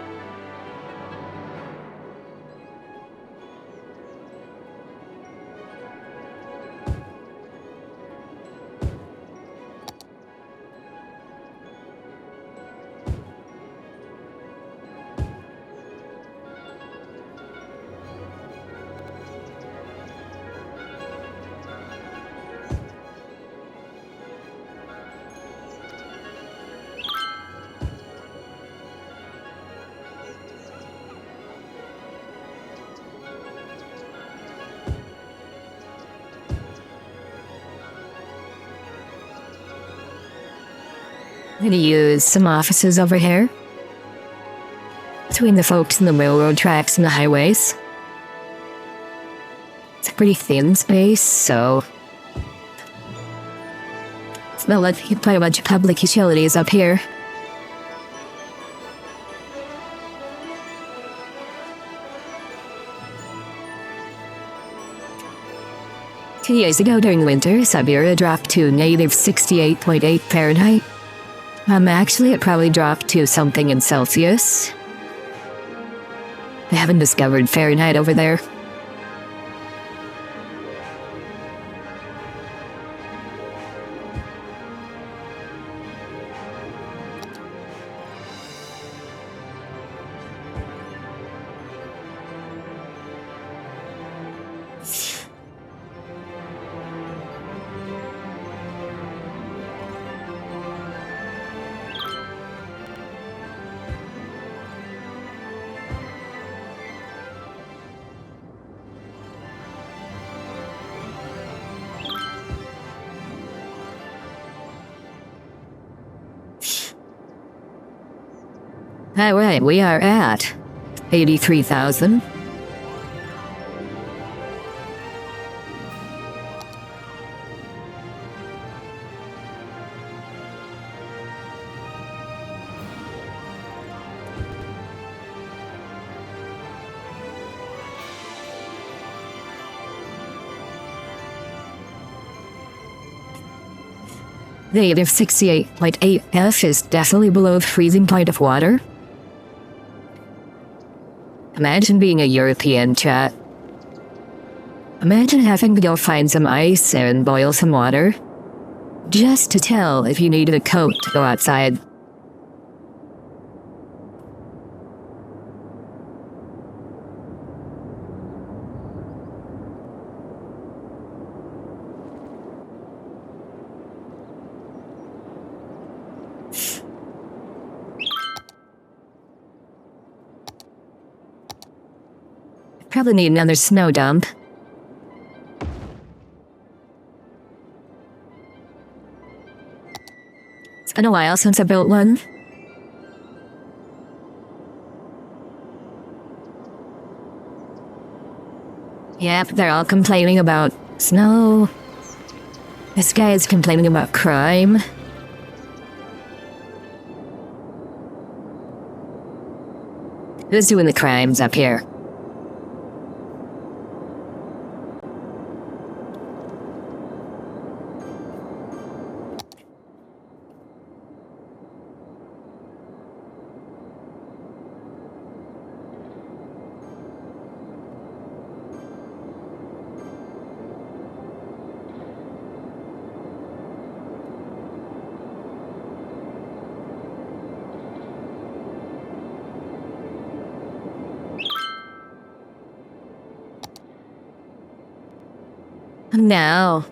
A: I'm gonna use some offices over here. Between the folks in the railroad tracks and the highways. It's a pretty thin space, so... Smell like quite a bunch of public utilities up here. 2 years ago during winter, Siberia dropped to negative 68.8 Fahrenheit. Actually, it probably dropped to something in Celsius. They haven't discovered Fahrenheit over there. Alright, we are at 83,000. Negative 68.8 F is definitely below the freezing point of water. Imagine being a European, chat. Imagine having to go find some ice and boil some water, just to tell if you needed a coat to go outside. Probably need another snow dump. It's been a while since I built one. Yep, they're all complaining about snow. This guy is complaining about crime. Who's doing the crimes up here? No.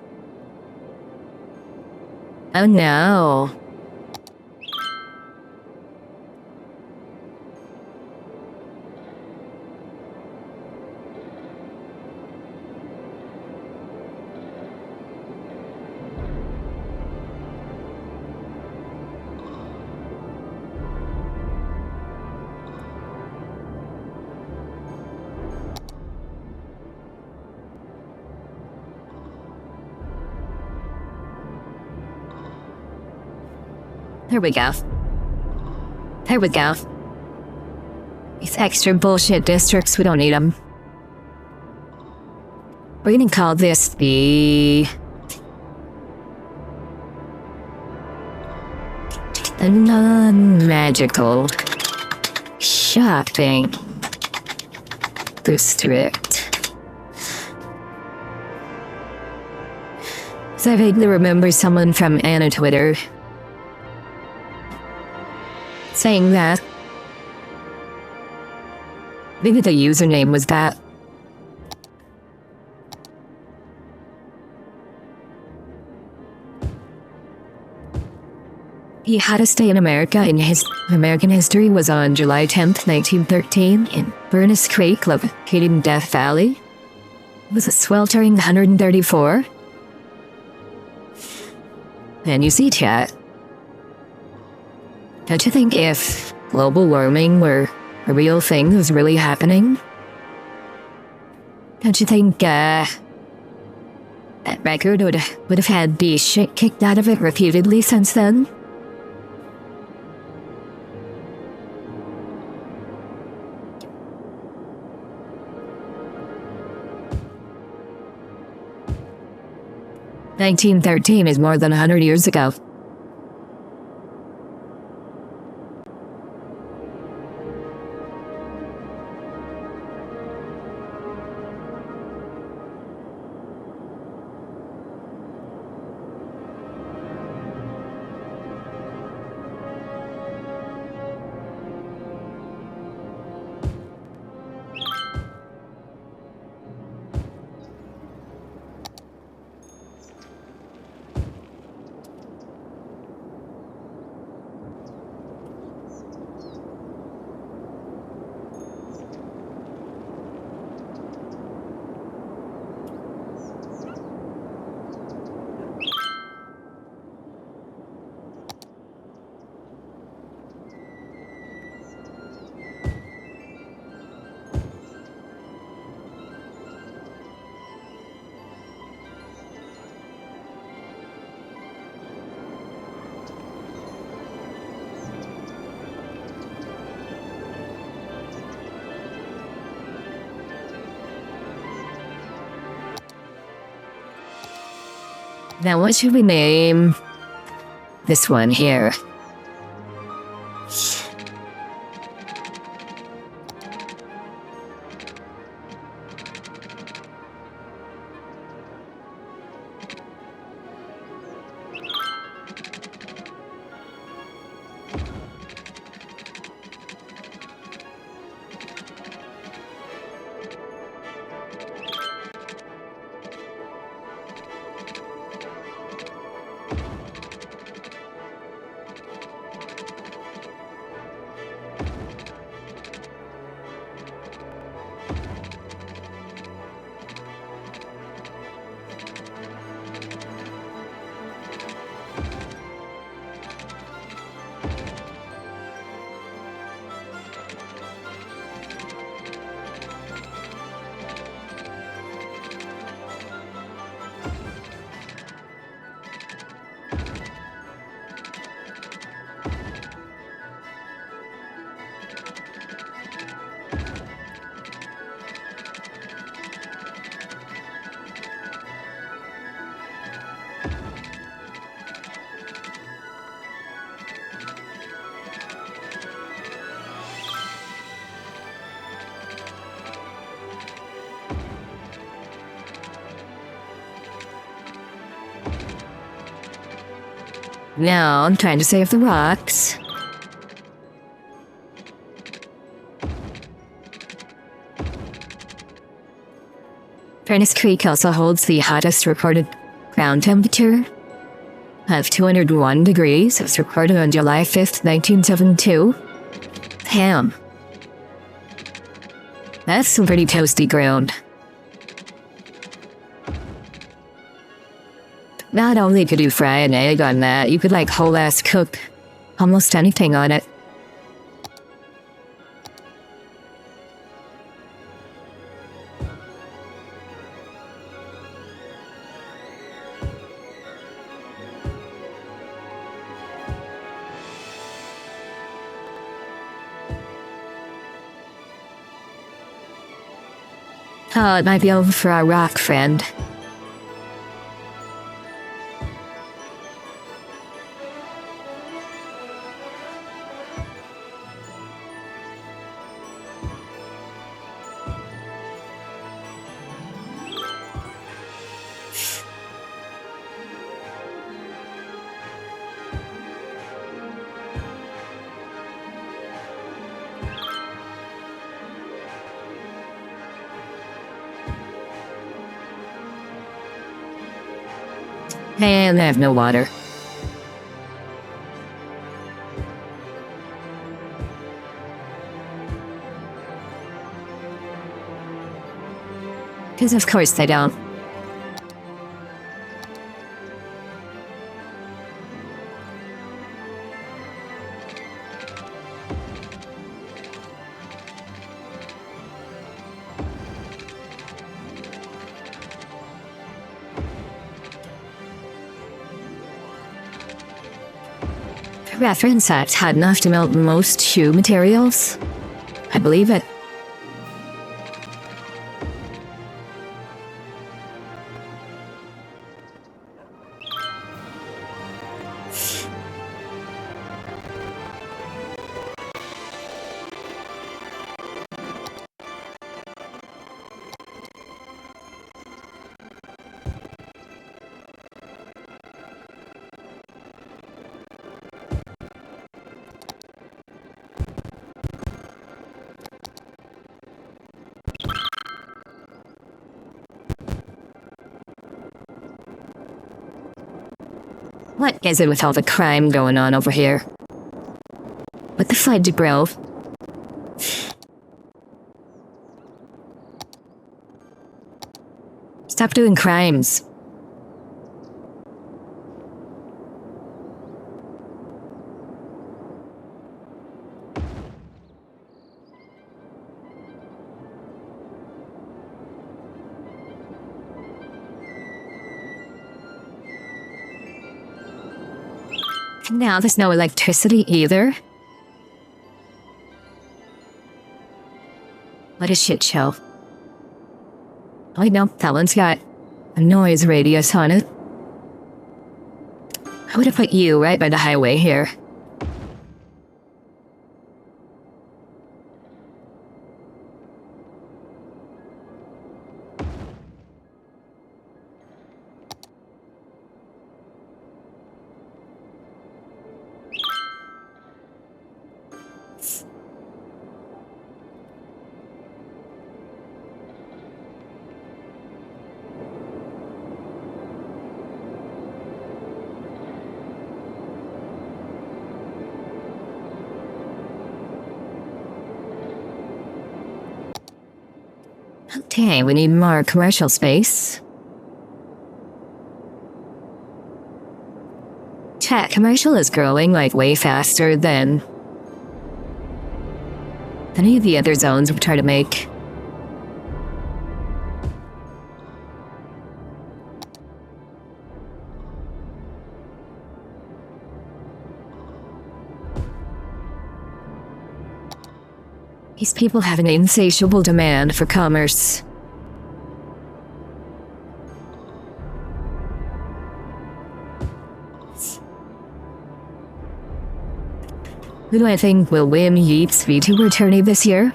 A: Oh no. There we go. There we go. These extra bullshit districts, we don't need them. We're gonna call this the non-magical shopping district. So I vaguely remember someone from Anna Twitter saying that. Maybe the username was that. He had to stay in America in his American history was on July 10th, 1913 in Furnace Creek, located in Death Valley. It was a sweltering 134. And you see, chat, don't you think if global warming were a real thing that was really happening, don't you think that record would have had the shit kicked out of it repeatedly since then? "1913 is more than 100 years ago. Now what should we name this one here?" Now I'm trying to save the rocks. Furnace Creek also holds the hottest recorded ground temperature of 201 degrees. It was recorded on July 5th, 1972. Damn. That's some pretty toasty ground. Not only could you fry an egg on that, you could like whole ass cook almost anything on it. Oh, it might be over for our rock friend. And I have no water. Because of course they don't. For reference, that had enough to melt most shoe materials. I believe it. What is it with all the crime going on over here? What the fudge, bro? Stop doing crimes. And now there's no electricity either. What a shit show. I know that one's got a noise radius on it. I would have put you right by the highway here. Okay, we need more commercial space. Chat, commercial is growing like way faster than any of the other zones we try to make. These people have an insatiable demand for commerce. Who do I think will win Yeats VTuber tourney this year?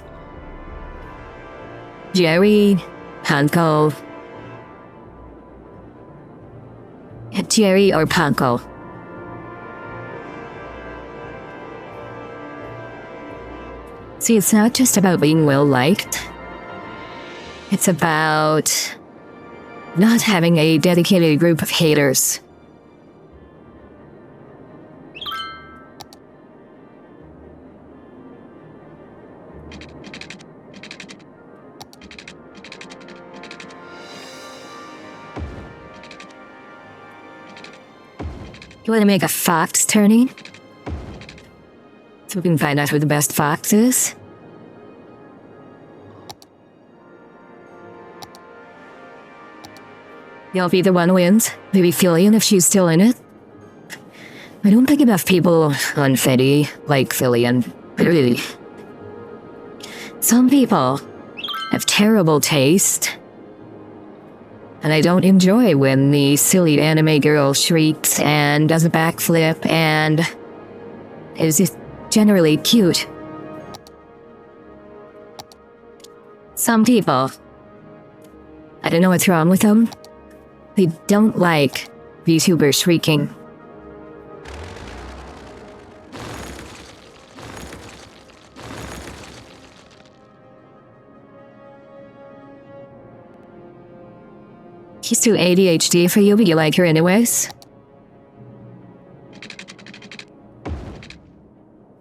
A: Jerry, Panko. Jerry or Panko? See, it's not just about being well-liked. It's about not having a dedicated group of haters. You want to make a fox tourney? So we can find out who the best fox is? You'll be the one who wins. Maybe Fillion if she's still in it. I don't think enough people on Fetty like Fillion. Really. Some people have terrible taste. And I don't enjoy when the silly anime girl shrieks and does a backflip and is just generally cute. Some people, I don't know what's wrong with them, they don't like VTubers shrieking. She's too ADHD for you, but you like her anyways?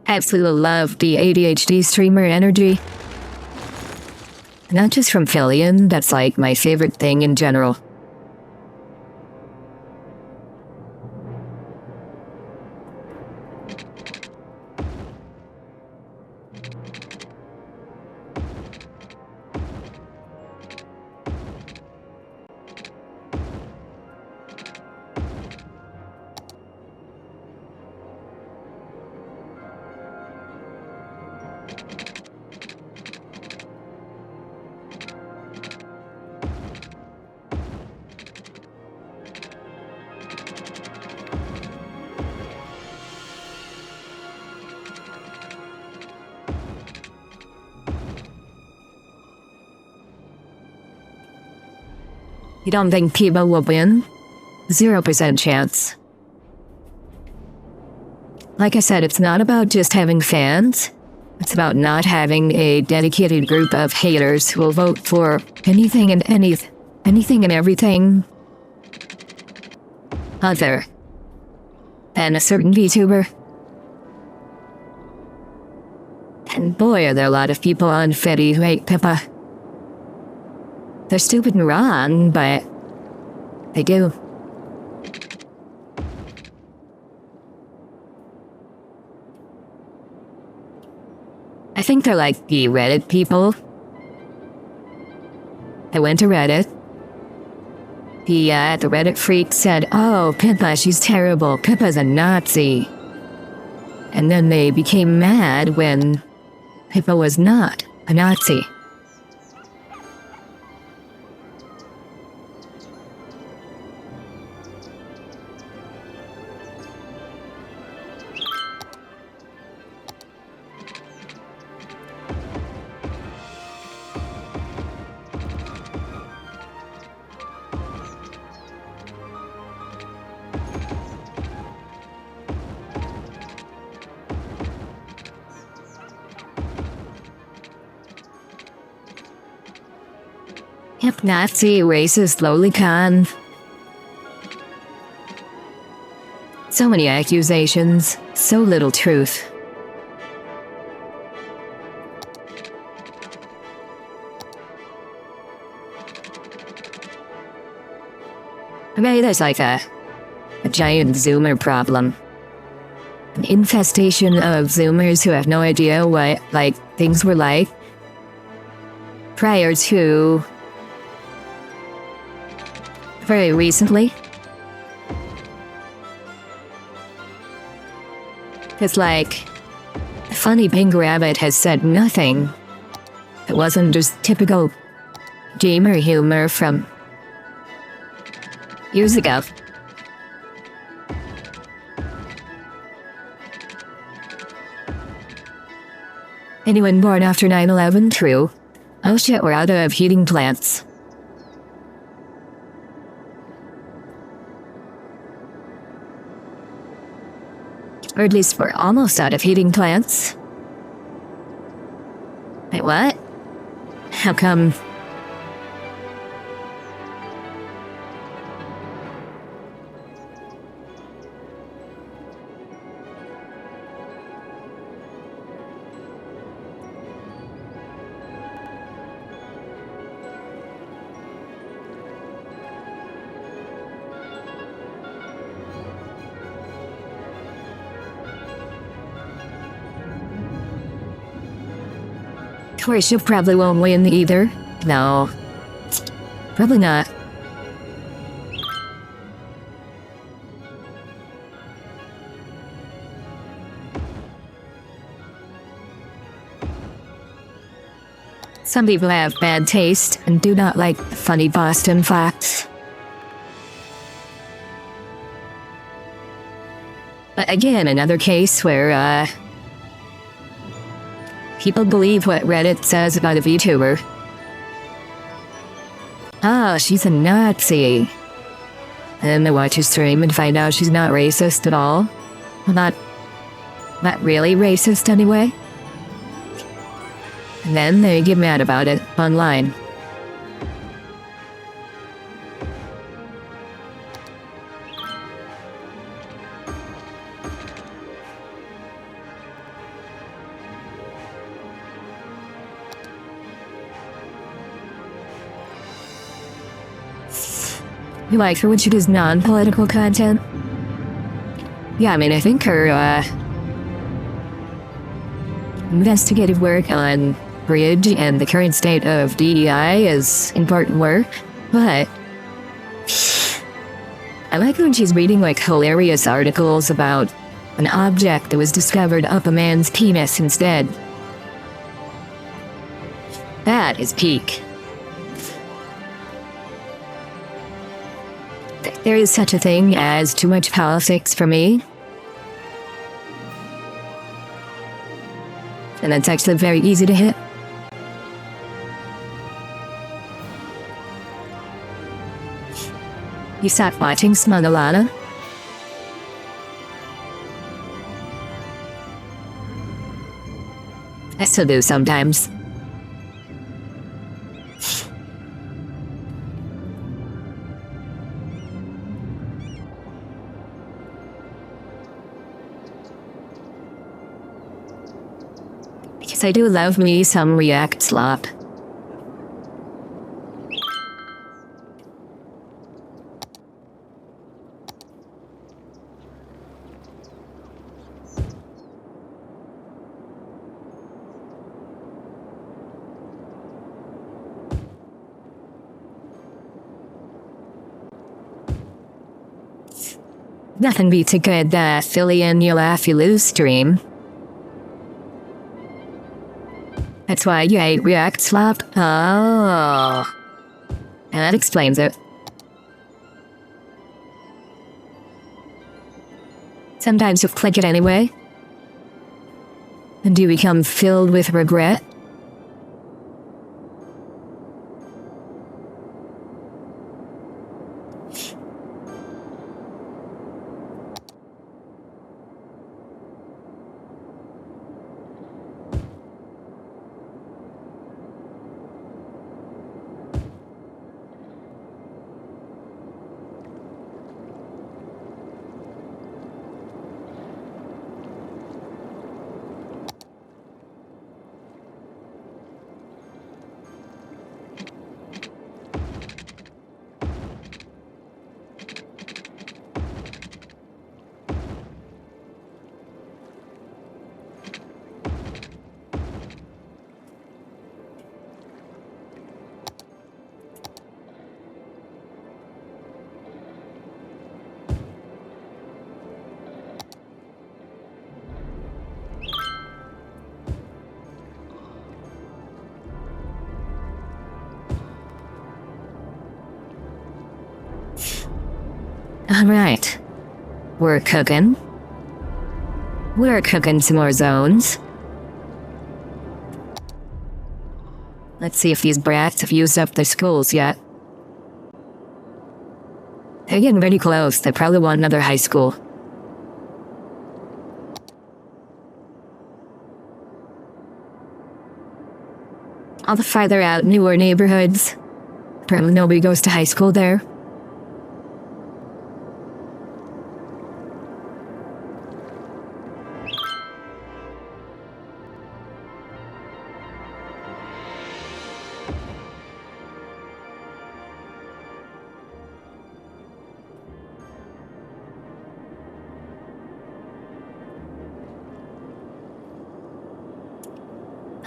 A: Absolutely love the ADHD streamer energy. Not just from Fillion, that's like my favorite thing in general. You don't think people will win? 0% chance. Like I said, it's not about just having fans. It's about not having a dedicated group of haters who will vote for anything and everything other than a certain VTuber. And boy, are there a lot of people on Fetty who hate Pippa. They're stupid and wrong, but they do. I think they're like the Reddit people. I went to Reddit. The Reddit freak said, "Oh, Pippa, she's terrible. Pippa's a Nazi." And then they became mad when Pippa was not a Nazi. Yep, Nazi, racist, lolicon. So many accusations, so little truth. Maybe there's like a giant Zoomer problem. An infestation of Zoomers who have no idea what, like, things were like prior to very recently. It's like, the funny pink rabbit has said nothing. It wasn't just typical gamer humor from years ago. Anyone born after 9/11? True. Oh shit, we're out of heating plants. Or at least we're almost out of heating plants. Wait, what? How come? Croatia probably won't win either. No. Probably not. Some people have bad taste and do not like funny Boston facts. But again, another case where, people believe what Reddit says about a VTuber. Oh, she's a Nazi. And then they watch her stream and find out she's not racist at all. Well, not really racist anyway. And then they get mad about it online. You like her when she does non-political content? Yeah, I mean, I think her, investigative work on Bridge and the current state of DEI is important work, but I like when she's reading, like, hilarious articles about an object that was discovered up a man's penis instead. That is peak. There is such a thing as too much politics for me. And that's actually very easy to hit. You stopped watching Smugglana? I still do sometimes. Because I do love me some React slop. Nothing beats a good Philly and you laugh you lose stream. That's why you hate React slop? Oh. And that explains it. Sometimes you click it anyway. And you become filled with regret. Alright. We're cooking. We're cooking some more zones. Let's see if these brats have used up their schools yet. They're getting pretty close. They probably want another high school. All the farther out, newer neighborhoods. Apparently nobody goes to high school there.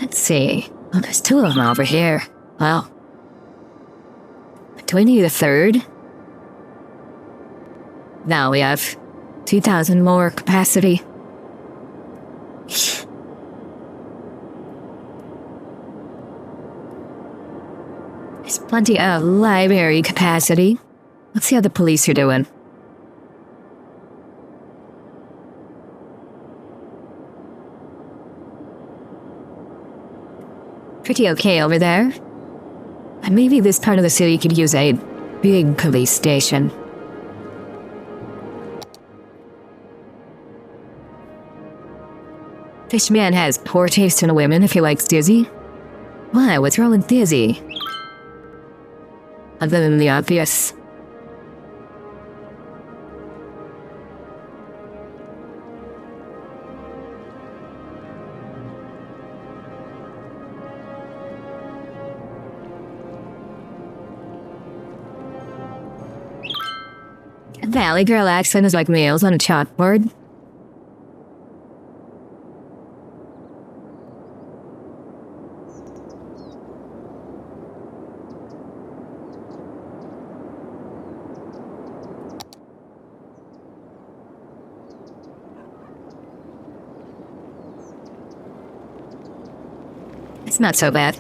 A: Let's see. Oh, there's two of them over here. Well, do we need a third? Now we have 2,000 more capacity. Plenty of library capacity. Let's see how the police are doing. Pretty okay over there. And maybe this part of the city could use a big police station. This man has poor taste in women if he likes Dizzy. Why, what's wrong with Dizzy? Other than the obvious. A Valley Girl accent is like nails on a chalkboard. It's not so bad.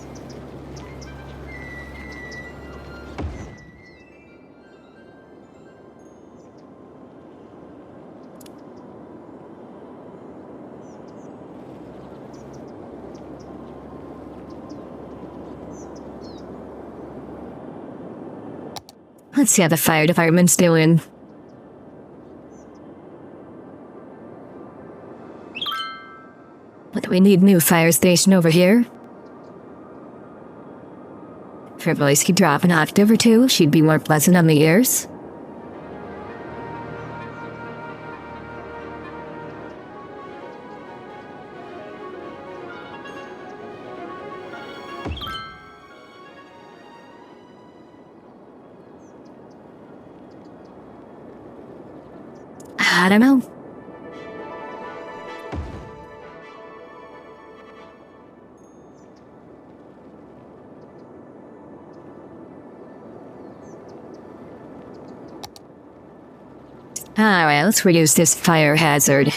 A: Let's see how the fire department's doing. But we need a new fire station over here. If her voice could drop an octave or two, she'd be more pleasant on the ears. I don't know. Alright, let's reduce this fire hazard.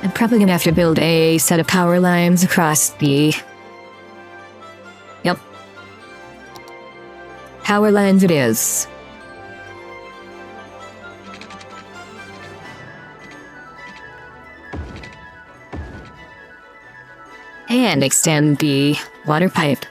A: I'm probably gonna have to build a set of power lines across the... Yep. Power lines it is. And extend the water pipe.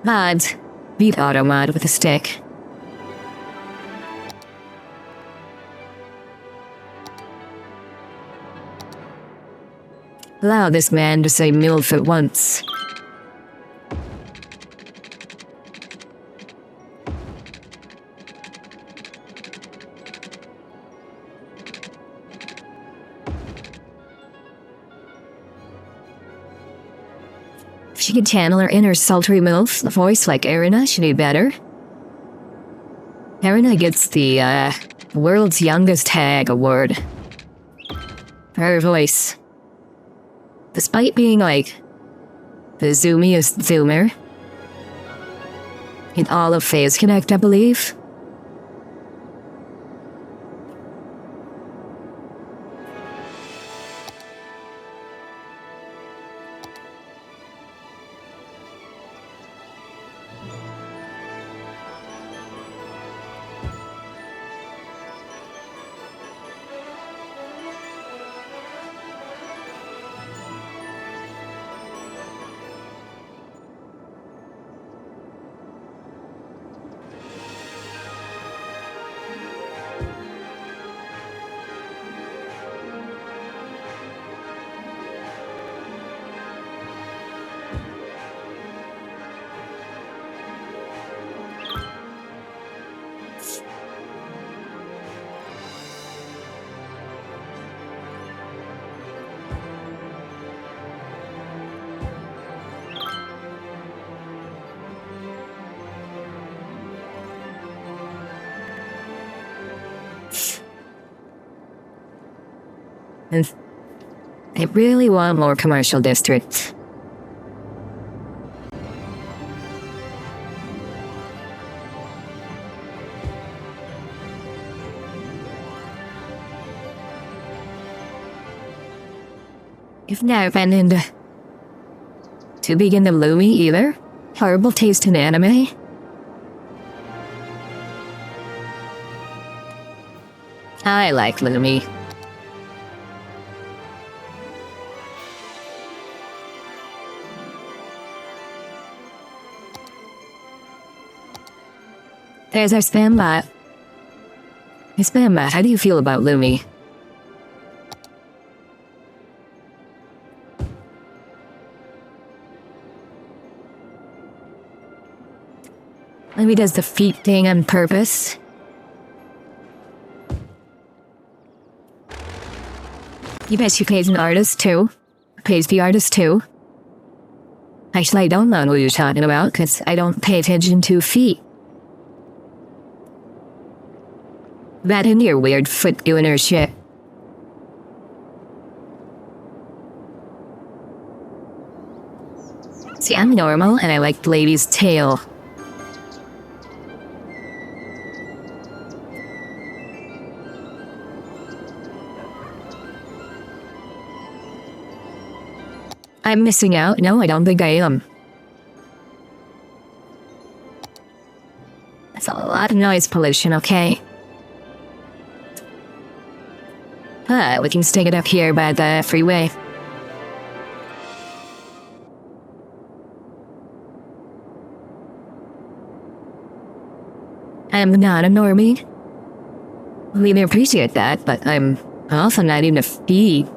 A: Mods. Beat auto mod with a stick. Allow this man to say MILF at once. If she could channel her inner sultry MILF, a voice like Erina, she'd be better. Erina gets the, World's Youngest Hag award. For her voice. Despite being, like, the zoomiest zoomer. In all of Phase Connect, I believe. And I really want more commercial districts. You've never been into too big into Lumi either? Horrible taste in anime? I like Lumi. There's our spam bot. Hey spam bot, how do you feel about Lumi? Lumi does the feet thing on purpose. You bet she pays an artist too. Pays the artist too. Actually, I don't know what you're talking about, because I don't pay attention to feet. That in your weird foot doing her shit. See, I'm normal, and I like the lady's tail. I'm missing out? No, I don't think I am. That's a lot of noise pollution, okay? We can stick it up here by the freeway. I'm not a normie. We appreciate that, but I'm also not even a feed.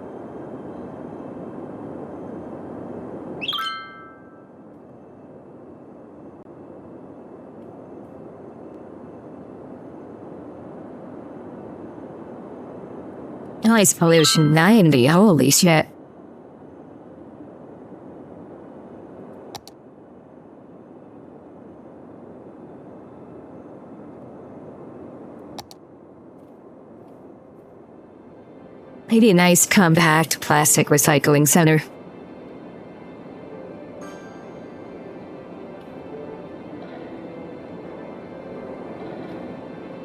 A: Noise pollution 90, holy shit. Maybe a nice compact plastic recycling center.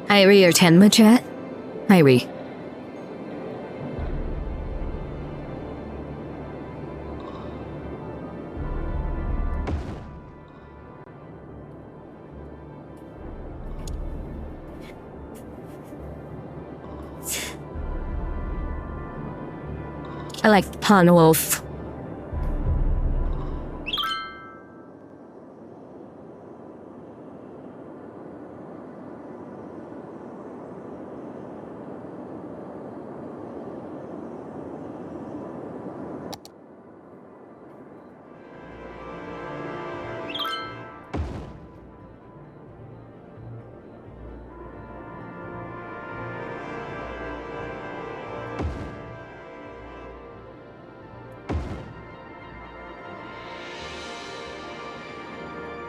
A: Irie or Tenma chat? Irie. I like Pond Wolf.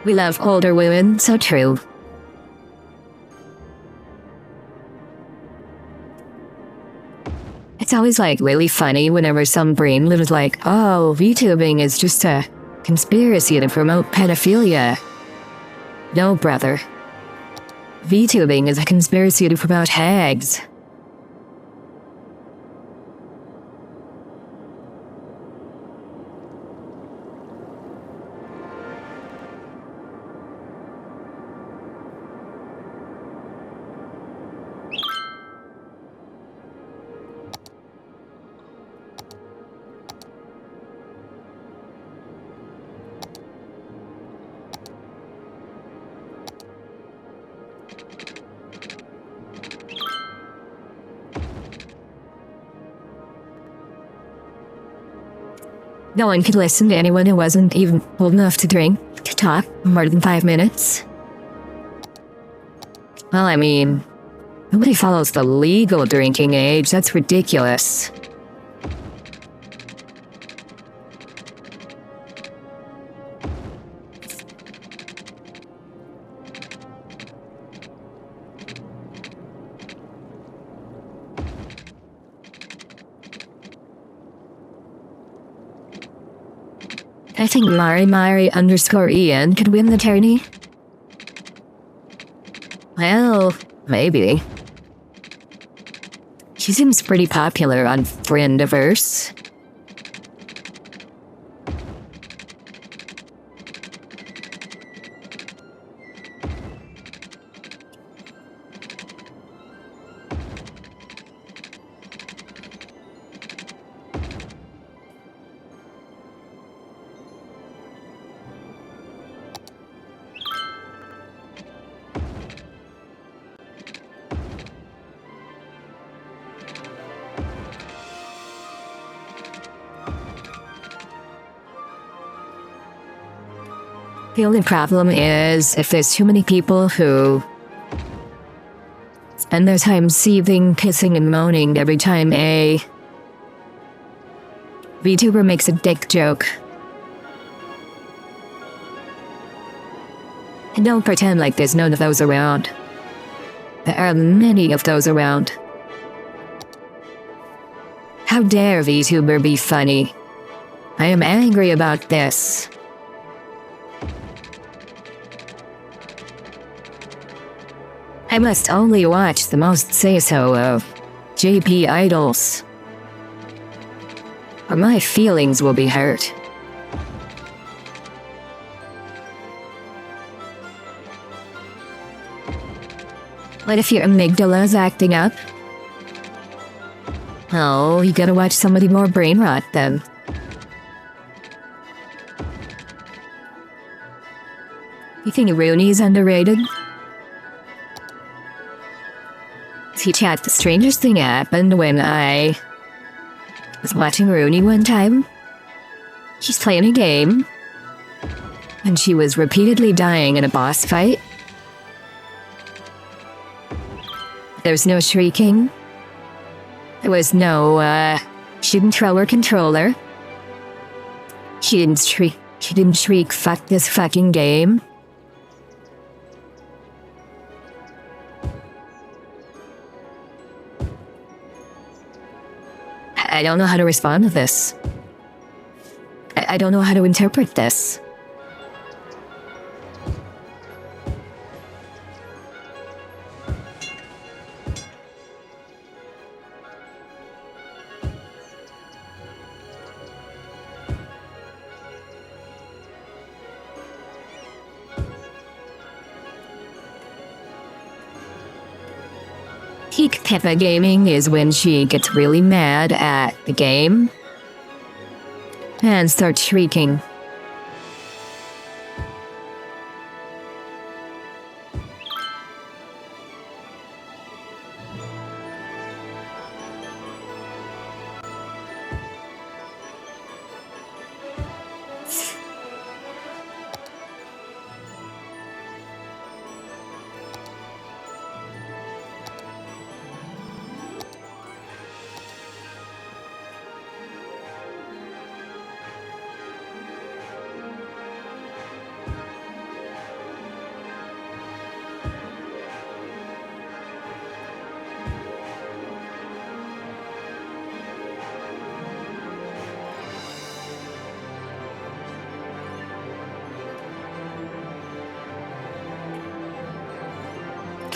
A: We love older women, so true. It's always like really funny whenever some brain is like, oh, VTubing is just a conspiracy to promote pedophilia. No, brother. VTubing is a conspiracy to promote hags. No one could listen to anyone who wasn't even old enough to drink, to talk, more than 5 minutes. Well, I mean, nobody follows the legal drinking age. That's ridiculous. I think Mari_Ian could win the tourney. Well, maybe. She seems pretty popular on Friendiverse. The only problem is if there's too many people who spend their time seething, kissing, and moaning every time a VTuber makes a dick joke. And don't pretend like there's none of those around. There are many of those around. How dare VTuber be funny? I am angry about this. I must only watch the most say-so of JP idols, or my feelings will be hurt. What if your amygdala's acting up? Oh, you gotta watch somebody more brain rot then. You think Rooney's underrated? See, chat, the strangest thing happened when I was watching Rooney one time. She's playing a game, and she was repeatedly dying in a boss fight. There was no shrieking. There was no, she didn't throw her controller. She didn't shriek, fuck this fucking game. I don't know how to respond to this. I don't know how to interpret this. Peak Peppa gaming is when she gets really mad at the game and starts shrieking.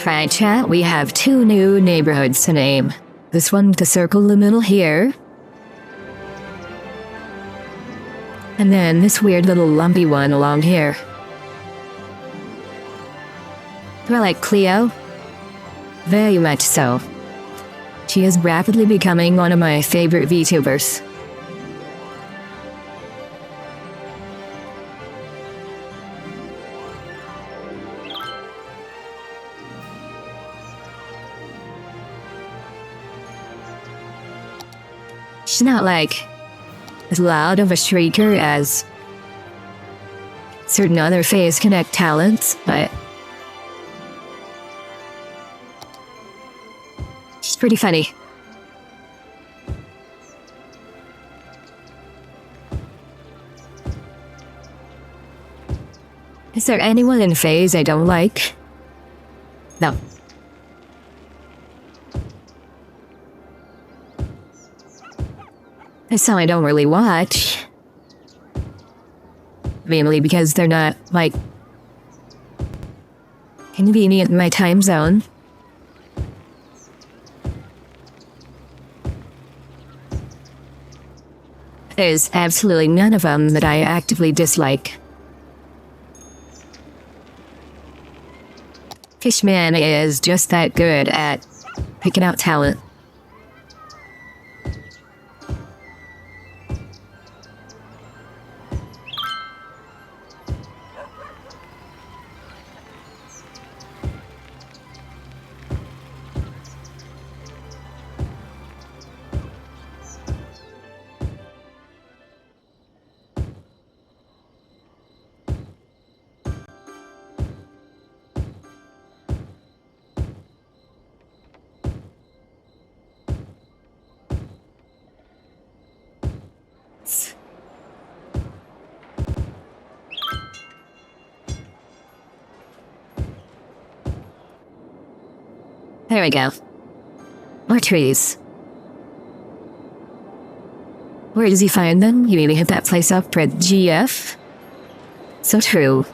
A: Right, chat, we have 2 new neighborhoods to name. This one to circle the middle here. And then this weird little lumpy one along here. Do I like Cleo? Very much so. She is rapidly becoming one of my favorite VTubers. She's not like as loud of a shrieker as certain other Phase Connect talents, but she's pretty funny. Is there anyone in Phase I don't like? No. That's how I don't really watch. Mainly because they're not, like, convenient in my time zone. There's absolutely none of them that I actively dislike. Fishman is just that good at picking out talent. There we go. More trees. Where does he find them? You mean he hit that place up for GF? So true.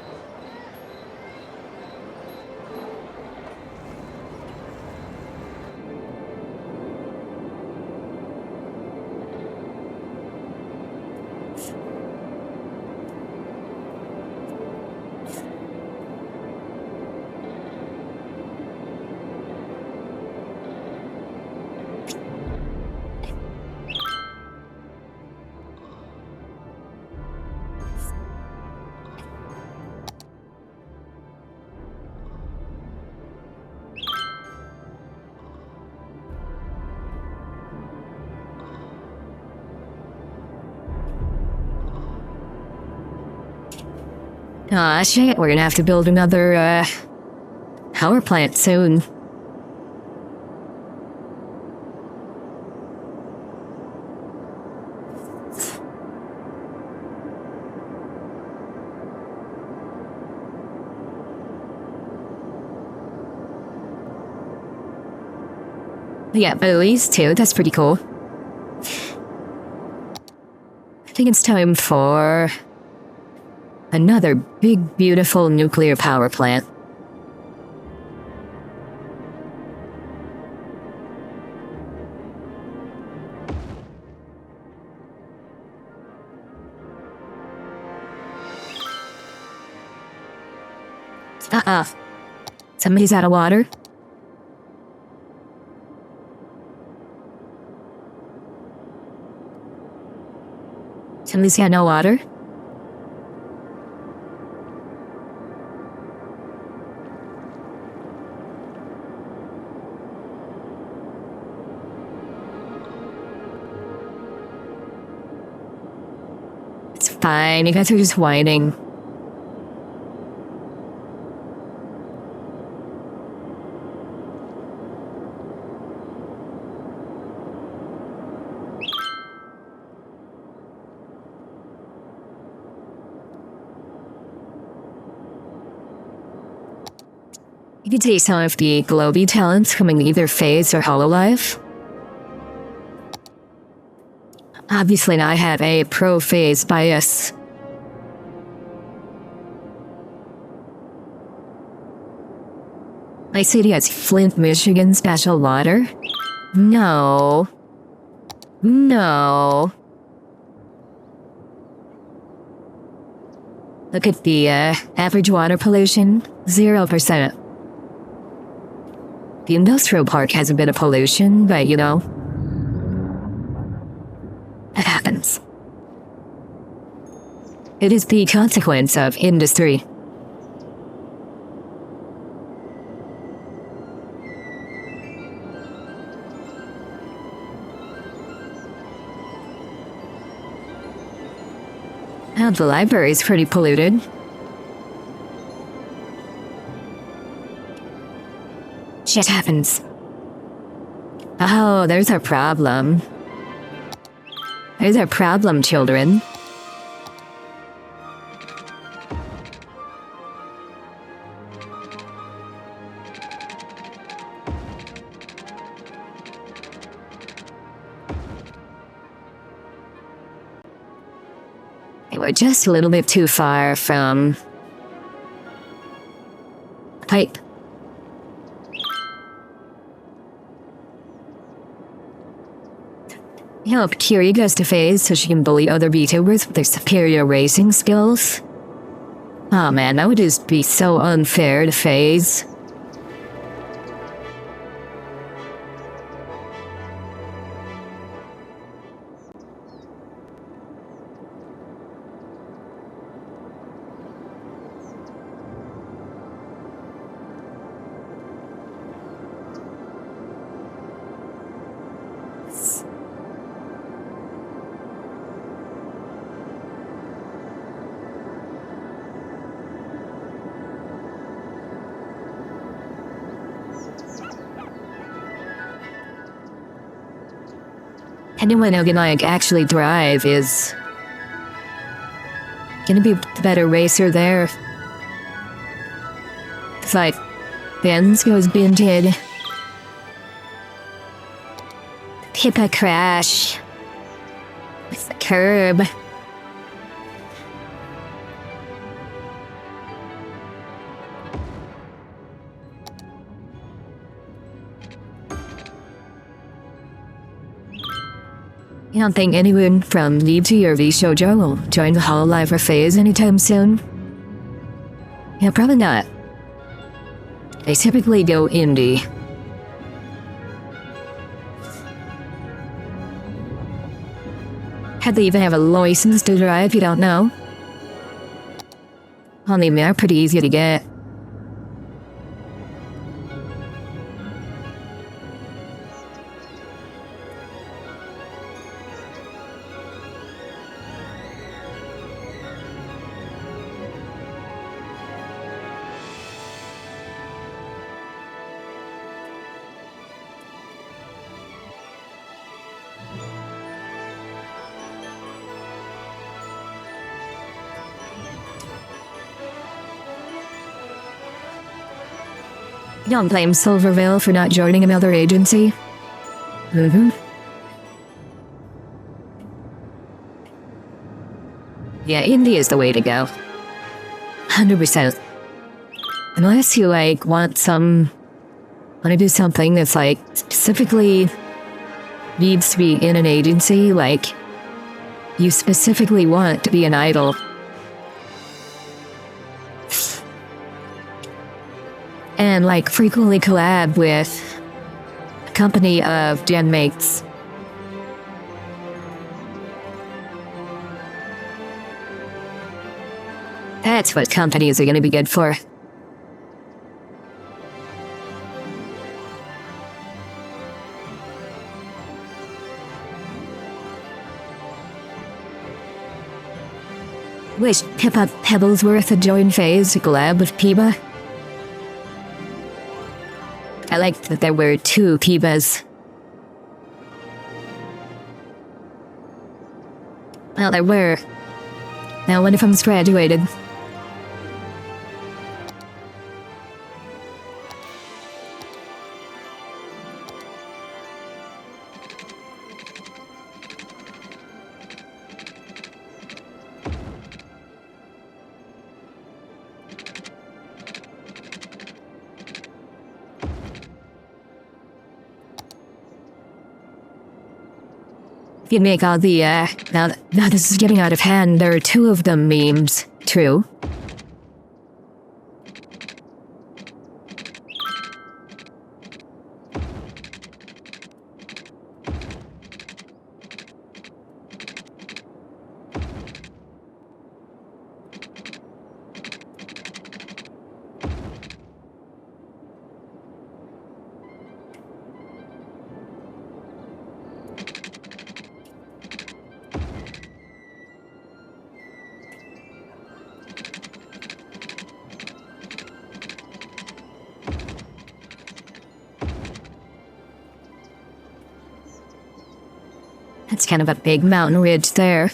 A: Aw, shit, we're gonna have to build another, power plant soon. Yeah, buoys too, that's pretty cool. I think it's time for another big, beautiful nuclear power plant. Somebody's out of water. Somebody's got no water. It's fine, you guys are just whining. You can see some of the globy talents coming either phase or hololive. Obviously, I have a pro-phase bias. My city has Flint, Michigan special water? No. No. Look at the average water pollution, 0%. The industrial park has a bit of pollution, but you know, it happens. It is the consequence of industry. Well, the library is pretty polluted. Shit happens. Oh, there's our problem. There's our problem, children. We're just a little bit too far from pipe. Help Kiri goes to phase so she can bully other VTubers with their superior racing skills. Oh man, that would just be so unfair to phase. Anyone who can actually drive is gonna be the better racer there. It's like Benz goes binted. Hit a crash with the curb. You don't think anyone from Leipzig or V-Shoujo will join the Hololive phase anytime soon? Yeah, probably not. They typically go indie. Had they even have a license to drive, you don't know? Only they're pretty easy to get. You don't blame Silverville for not joining another agency. Yeah, indie is the way to go. 100%. Unless you want to do something that's specifically needs to be in an agency, you specifically want to be an idol. And frequently collab with a company of gen mates. That's what companies are going to be good for. Wish Hip-Hop Pebblesworth had joined phase to collab with Piba. I liked that there were 2 Pibas. Well, there were. Now one of them's graduated. You make all the, now this is getting out of hand. There are 2 of them memes. True. That's kind of a big mountain ridge there.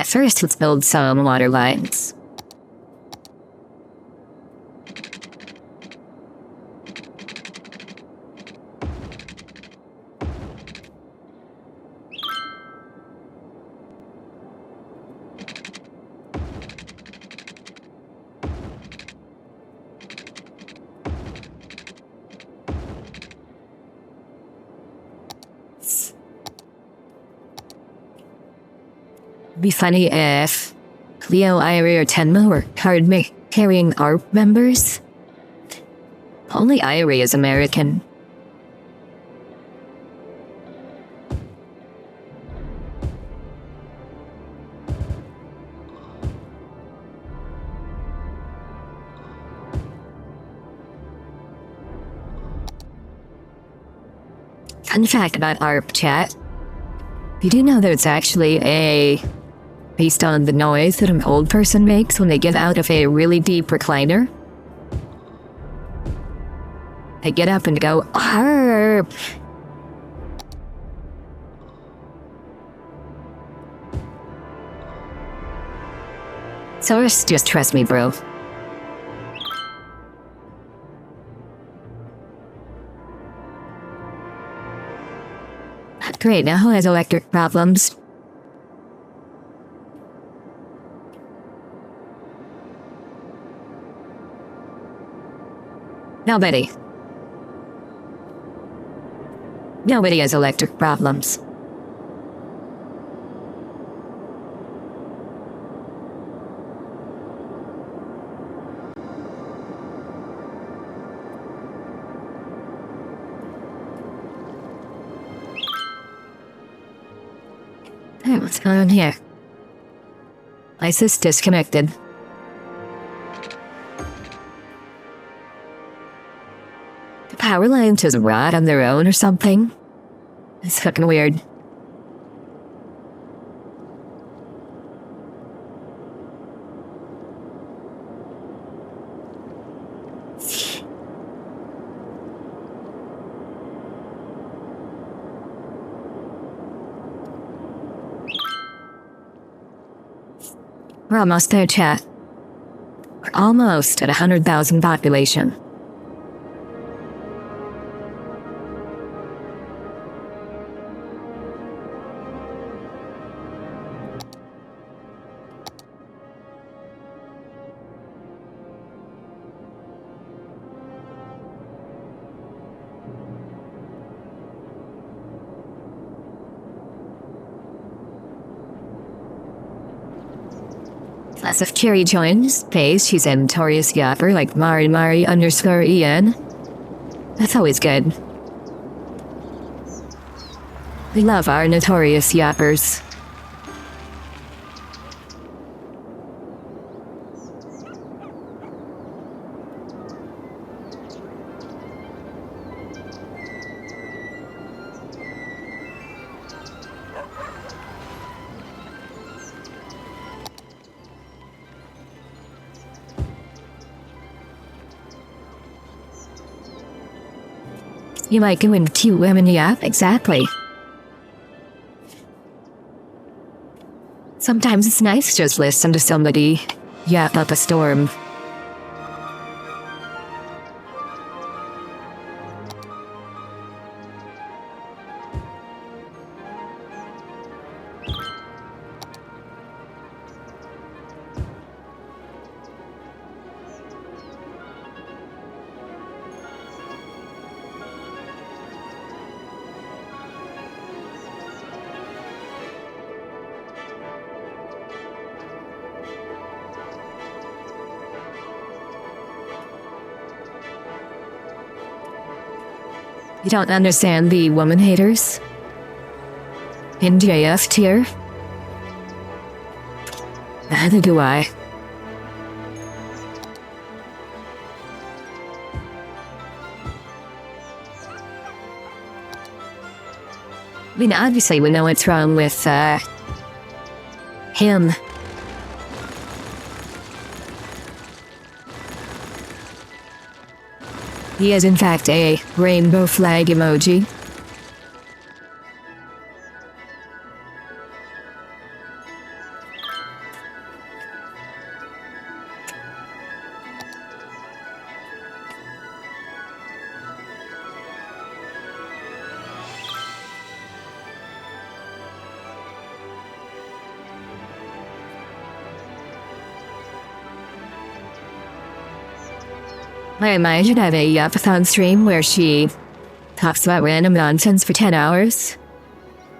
A: First, let's build some water lines. Be funny if Leo, Irie, or Tenma were card carrying ARP members. Only Irie is American. Fun fact about ARP, chat. You do know there's actually based on the noise that an old person makes when they get out of a really deep recliner. They get up and go, ARP! So just trust me, bro. Great, now who has electric problems? Nobody. Nobody has electric problems. Hey, what's going on here? ISIS disconnected. The power lines just rot on their own or something. It's fucking weird. We're almost there, chat. We're almost at 100,000 population. Plus, if Carrie joins Pace, she's a notorious yapper like Mari_EN. That's always good. We love our notorious yappers. You might go into cute women yap, exactly. Sometimes it's nice to just listen to somebody yap up a storm. You don't understand the woman haters? In JF tier? Neither do I. I mean, obviously we know what's wrong with, him. He is in fact a rainbow flag emoji. I imagine have a Yapathon stream where she talks about random nonsense for 10 hours.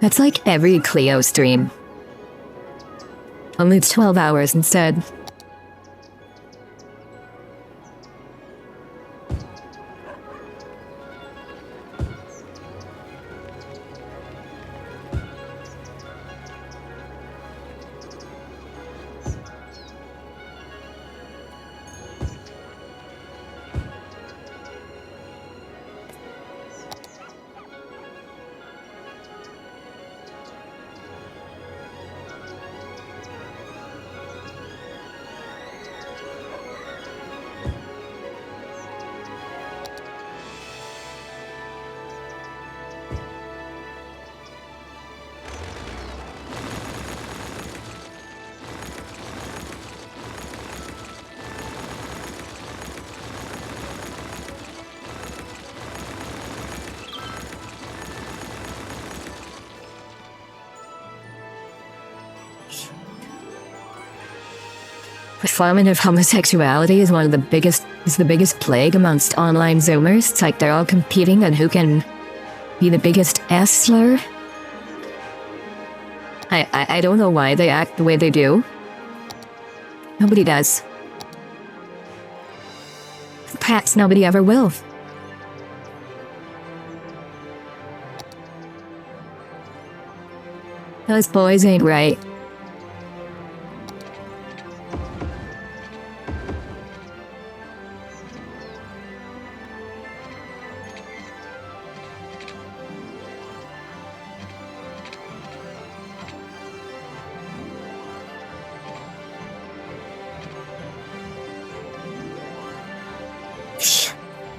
A: That's like every Cleo stream. Only it's 12 hours instead. Performative homosexuality is the biggest plague amongst online Zoomers. It's like they're all competing on who can be the biggest S-slur. I don't know why they act the way they do. Nobody does. Perhaps nobody ever will. Those boys ain't right.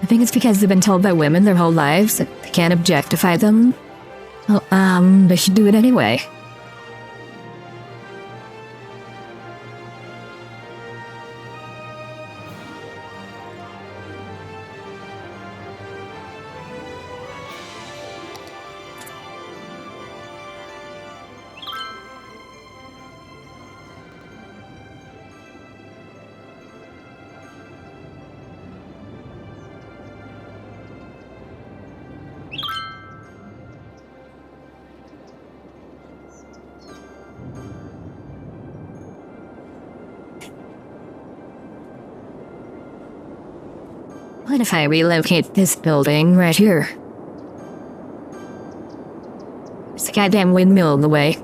A: I think it's because they've been told by women their whole lives that they can't objectify them. Well, they should do it anyway. What if I relocate this building right here? There's a goddamn windmill in the way.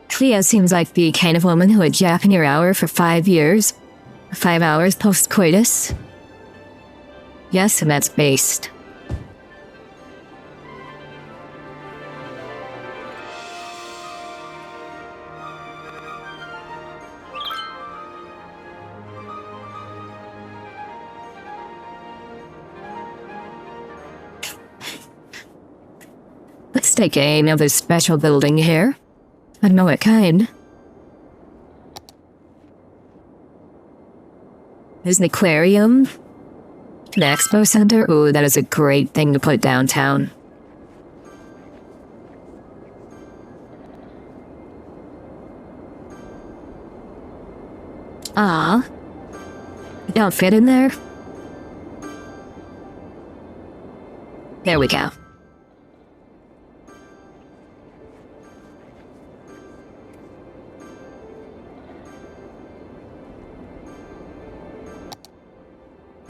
A: Cleo seems like the kind of woman who would jap in your hour for 5 years. 5 hours post-coitus. Yes, and that's based. Let's take another special building here. I don't know what kind. There's an aquarium. An expo center. Ooh, that is a great thing to put downtown. Ah, it don't fit in there. There we go.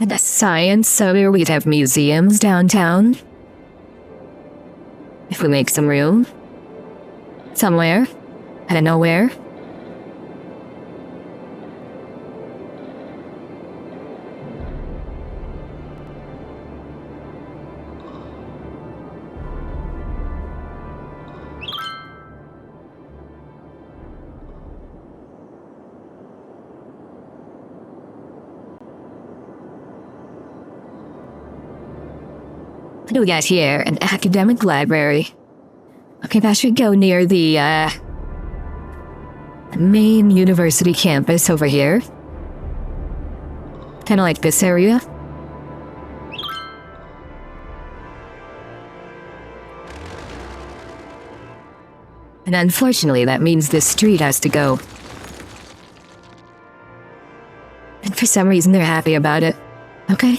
A: And a science center, we'd have museums downtown. If we make some room. Somewhere. I don't know where. What do we got here? An academic library. Okay, that should go near the main university campus over here. Kind of like this area. And unfortunately, that means this street has to go. And for some reason, they're happy about it. Okay.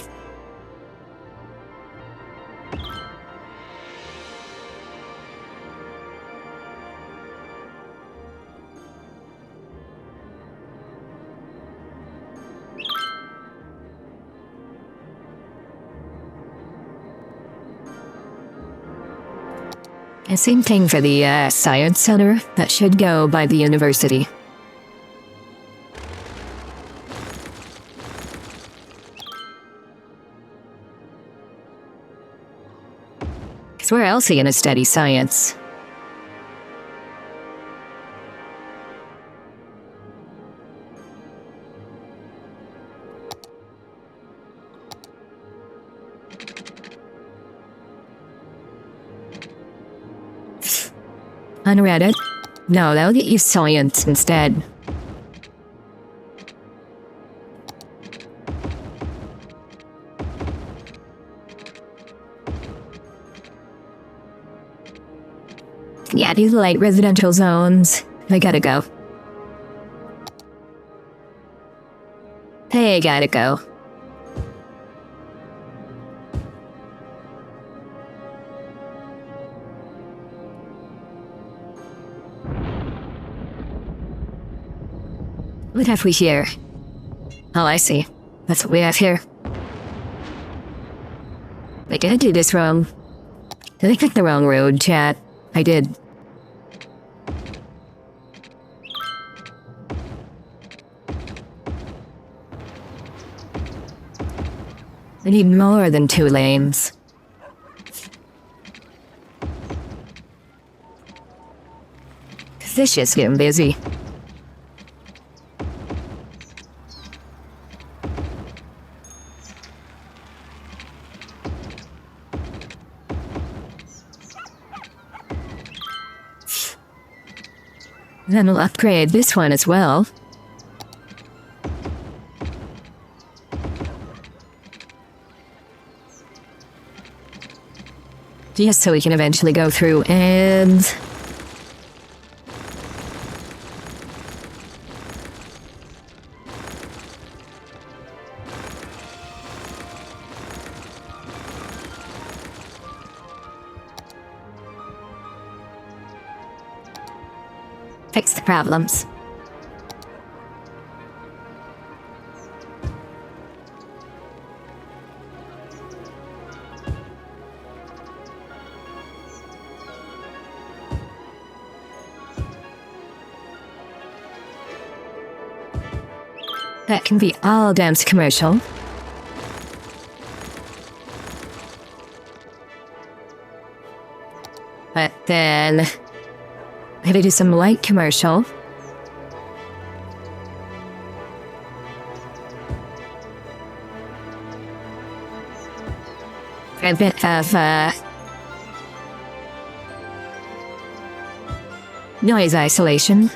A: And same thing for the science center. That should go by the university. Because where else are you gonna study science? On Reddit? No, that'll get you science instead. Yeah, these light residential zones. I gotta go. Hey, gotta go. What have we here? Oh, I see. That's what we have here. Wait, did I do this wrong? Did I pick the wrong road, chat? I did. I need more than 2 lanes. This shit's getting busy. Then we'll upgrade this one as well. Just so we can eventually go through and... fix the problems. That can be all Dam's commercial. But then... maybe do some light commercial. A bit of, noise isolation.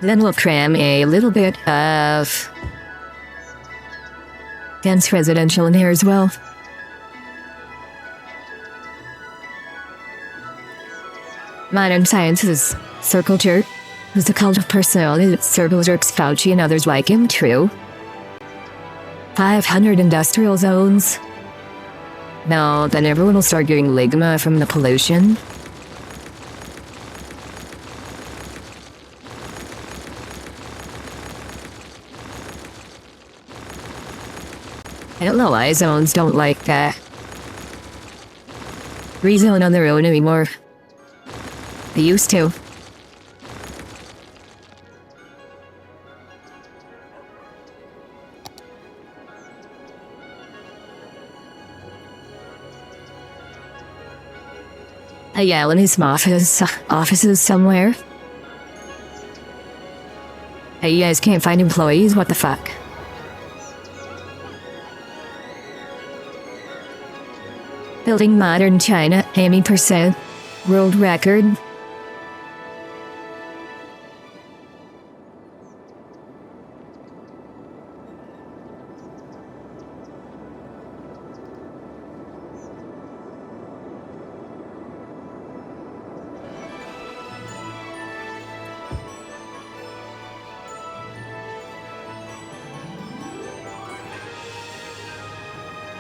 A: Then we'll cram a little bit of dense residential in here as well. Modern science is circle jerk. Is the cult of personality that circle jerks Fauci and others like him true? 500 industrial zones? No, then everyone will start getting ligma from the pollution. I don't know why zones don't like that. Rezone on their own anymore. They used to. I yell in his offices somewhere. Hey, you guys can't find employees? What the fuck? Building modern China, 80%. World record.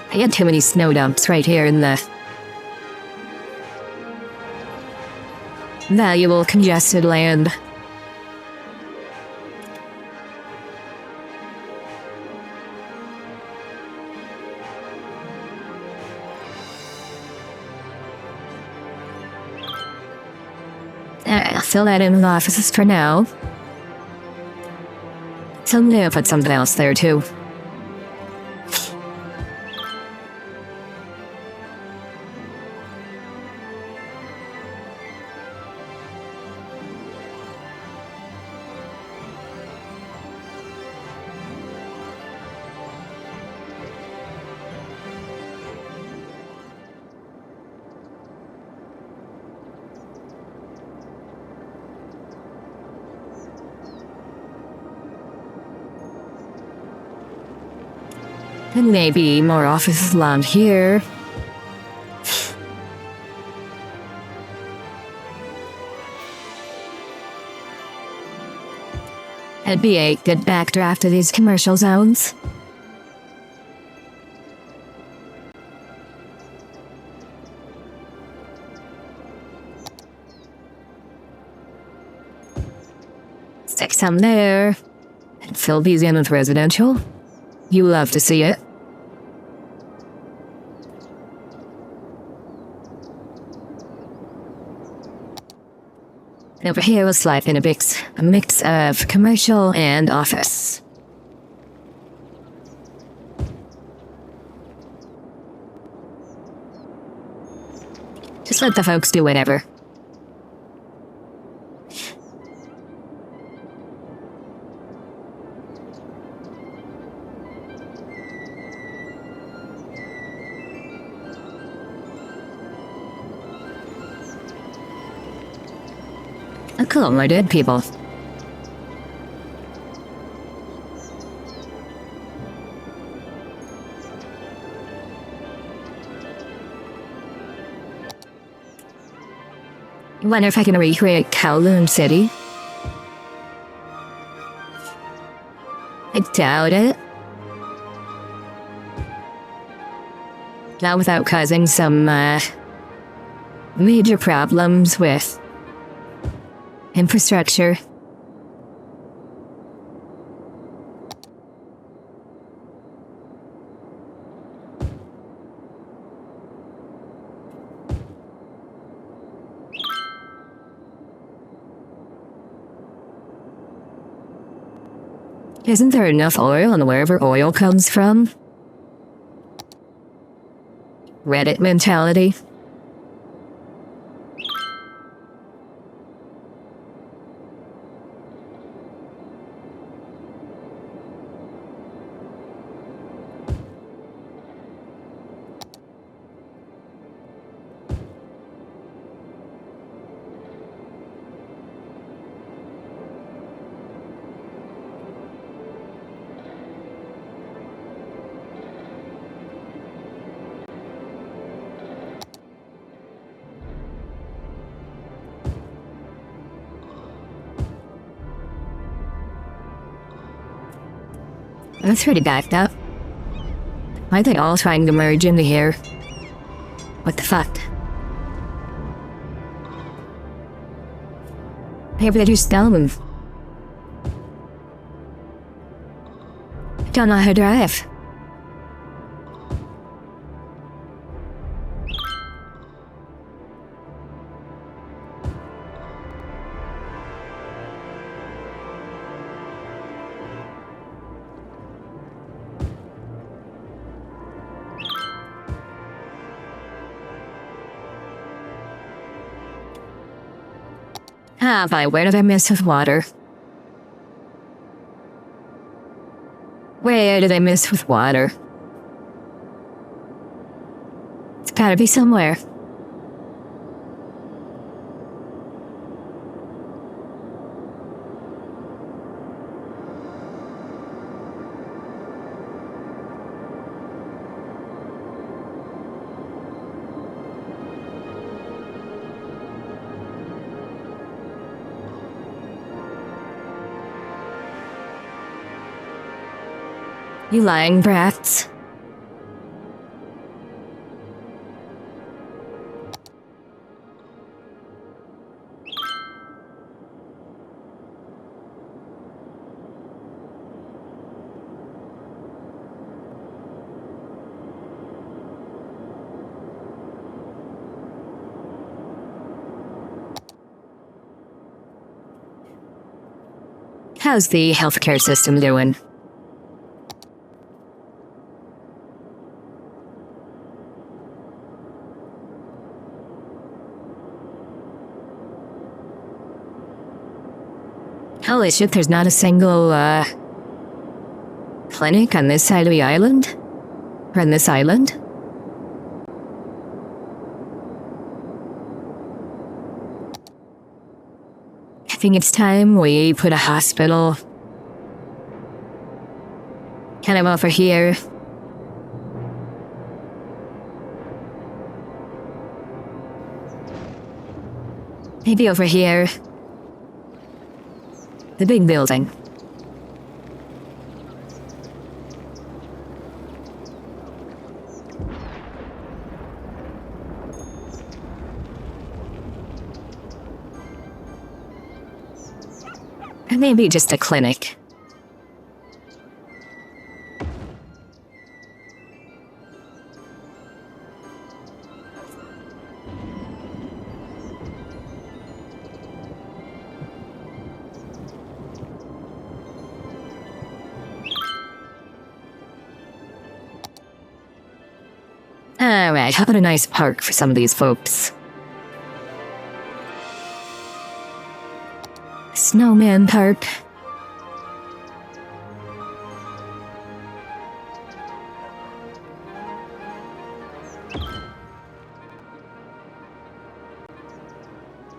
A: I had too many snow dumps right here in the valuable congested land. I'll fill that in the offices for now. Someday I'll put something else there too. And maybe more offices land here. It'd be a good backdraft to these commercial zones. Stick some there. And fill these in with residential. You love to see it. Over here we'll slide in a mix of commercial and office. Just let the folks do whatever. Oh, cool, more dead people. Wonder if I can recreate Kowloon City. I doubt it. Not without causing some major problems with infrastructure. Isn't there enough oil in wherever oil comes from? Reddit mentality. That's pretty backed up. Why are they all trying to merge into here? What the fuck? Maybe they just dumb. I don't know how to drive. Ah, fine, where did I miss with water? Where did I miss with water? It's gotta be somewhere. You lying brats. How's the healthcare system doing? Holy shit, there's not a single, clinic on this side of the island? Or on this island? I think it's time we put a hospital kind of over here. Maybe over here. The big building. And maybe just a clinic. Alright, how about a nice park for some of these folks? Snowman Park.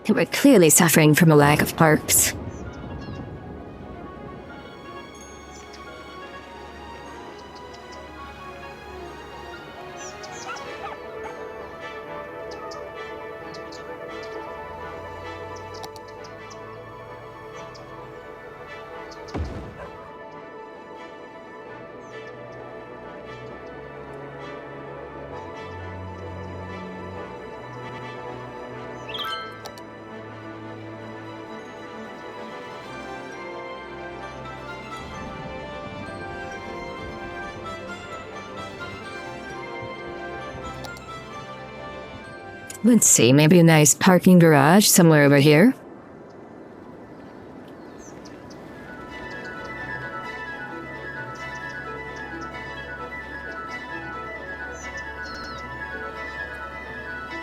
A: We're clearly suffering from a lack of parks. Let's see, maybe a nice parking garage somewhere over here.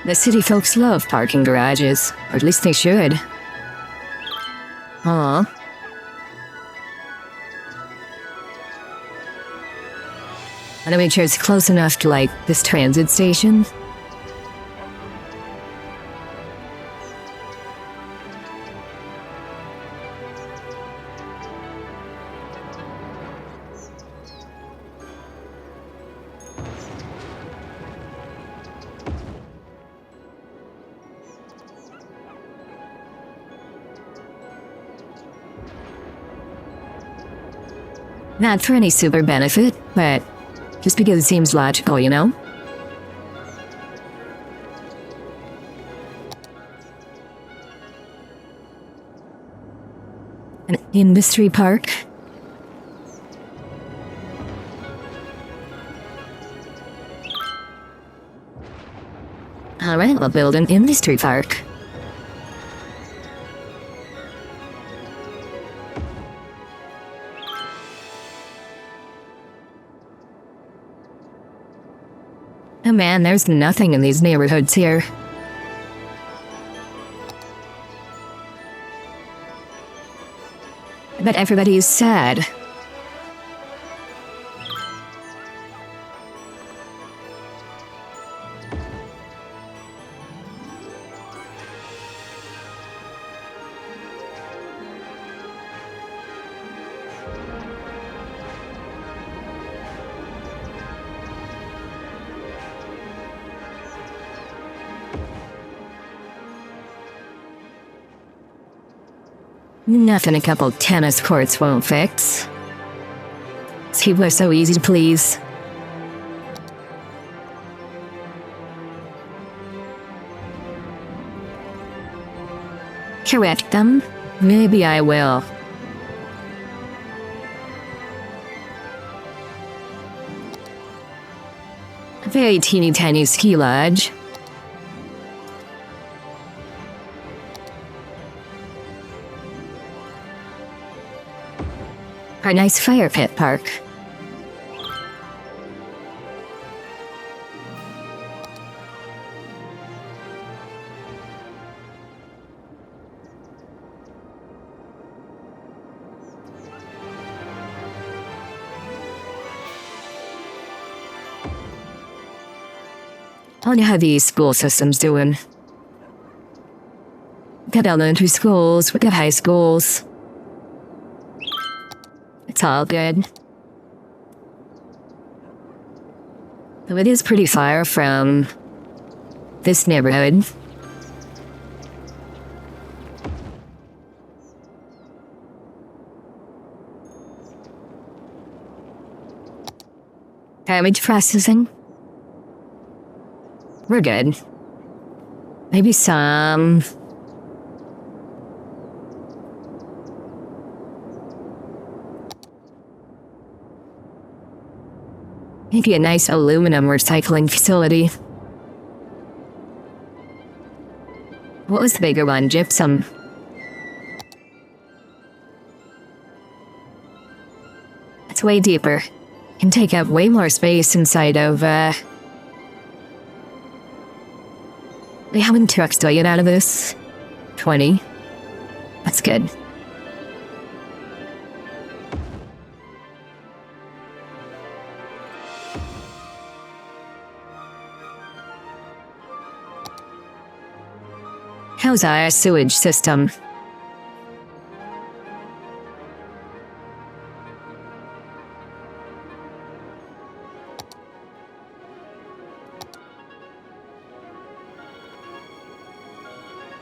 A: The city folks love parking garages, or at least they should. Aw. I want to make sure it's close enough to, like, this transit station. Not for any super benefit, but just because it seems logical, you know? An industry park. Alright, we'll build an industry park. Oh man, there's nothing in these neighborhoods here. But everybody is sad. Nothing a couple tennis courts won't fix. People are so easy to please. Correct them? Maybe I will. A very teeny tiny ski lodge. A nice fire pit park. I wonder how these school systems doing. We got elementary schools, we got high schools. It's all good. Though it is pretty far from this neighborhood. Image processing. We're good. Maybe some... maybe a nice aluminum recycling facility. What was the bigger one? Gypsum. It's way deeper. Can take up way more space inside of, Wait, how many trucks do I get out of this? 20. That's good. How's our sewage system?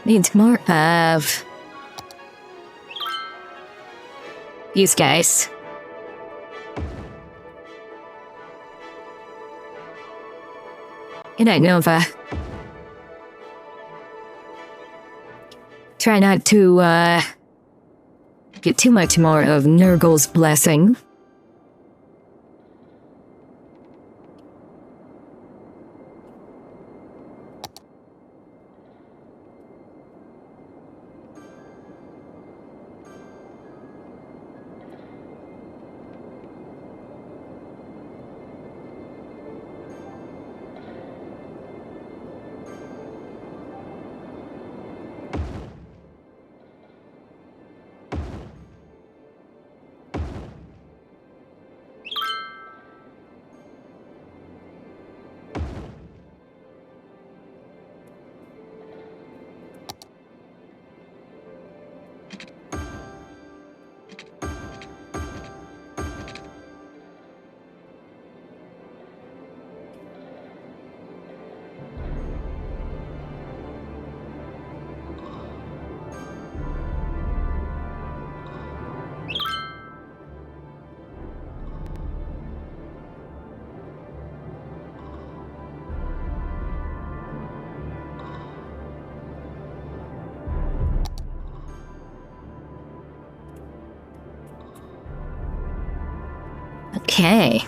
A: Needs more of these guys. Good night, Nova. Try not to, get too much more of Nurgle's blessing. Okay,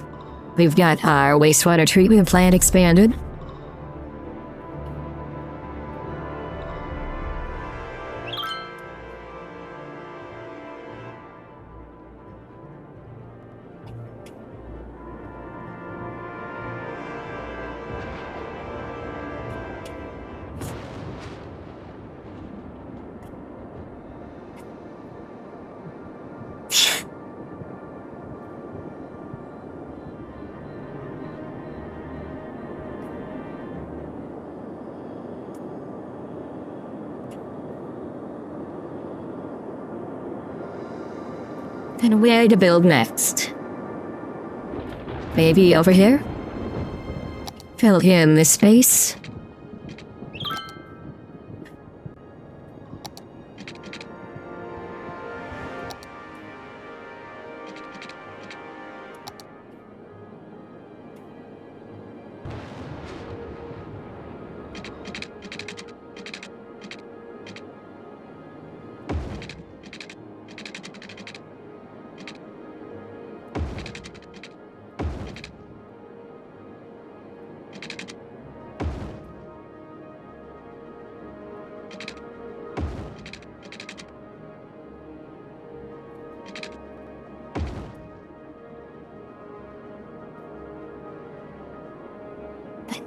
A: we've got our wastewater treatment plant expanded. And where to build next? Maybe over here? Fill in this space.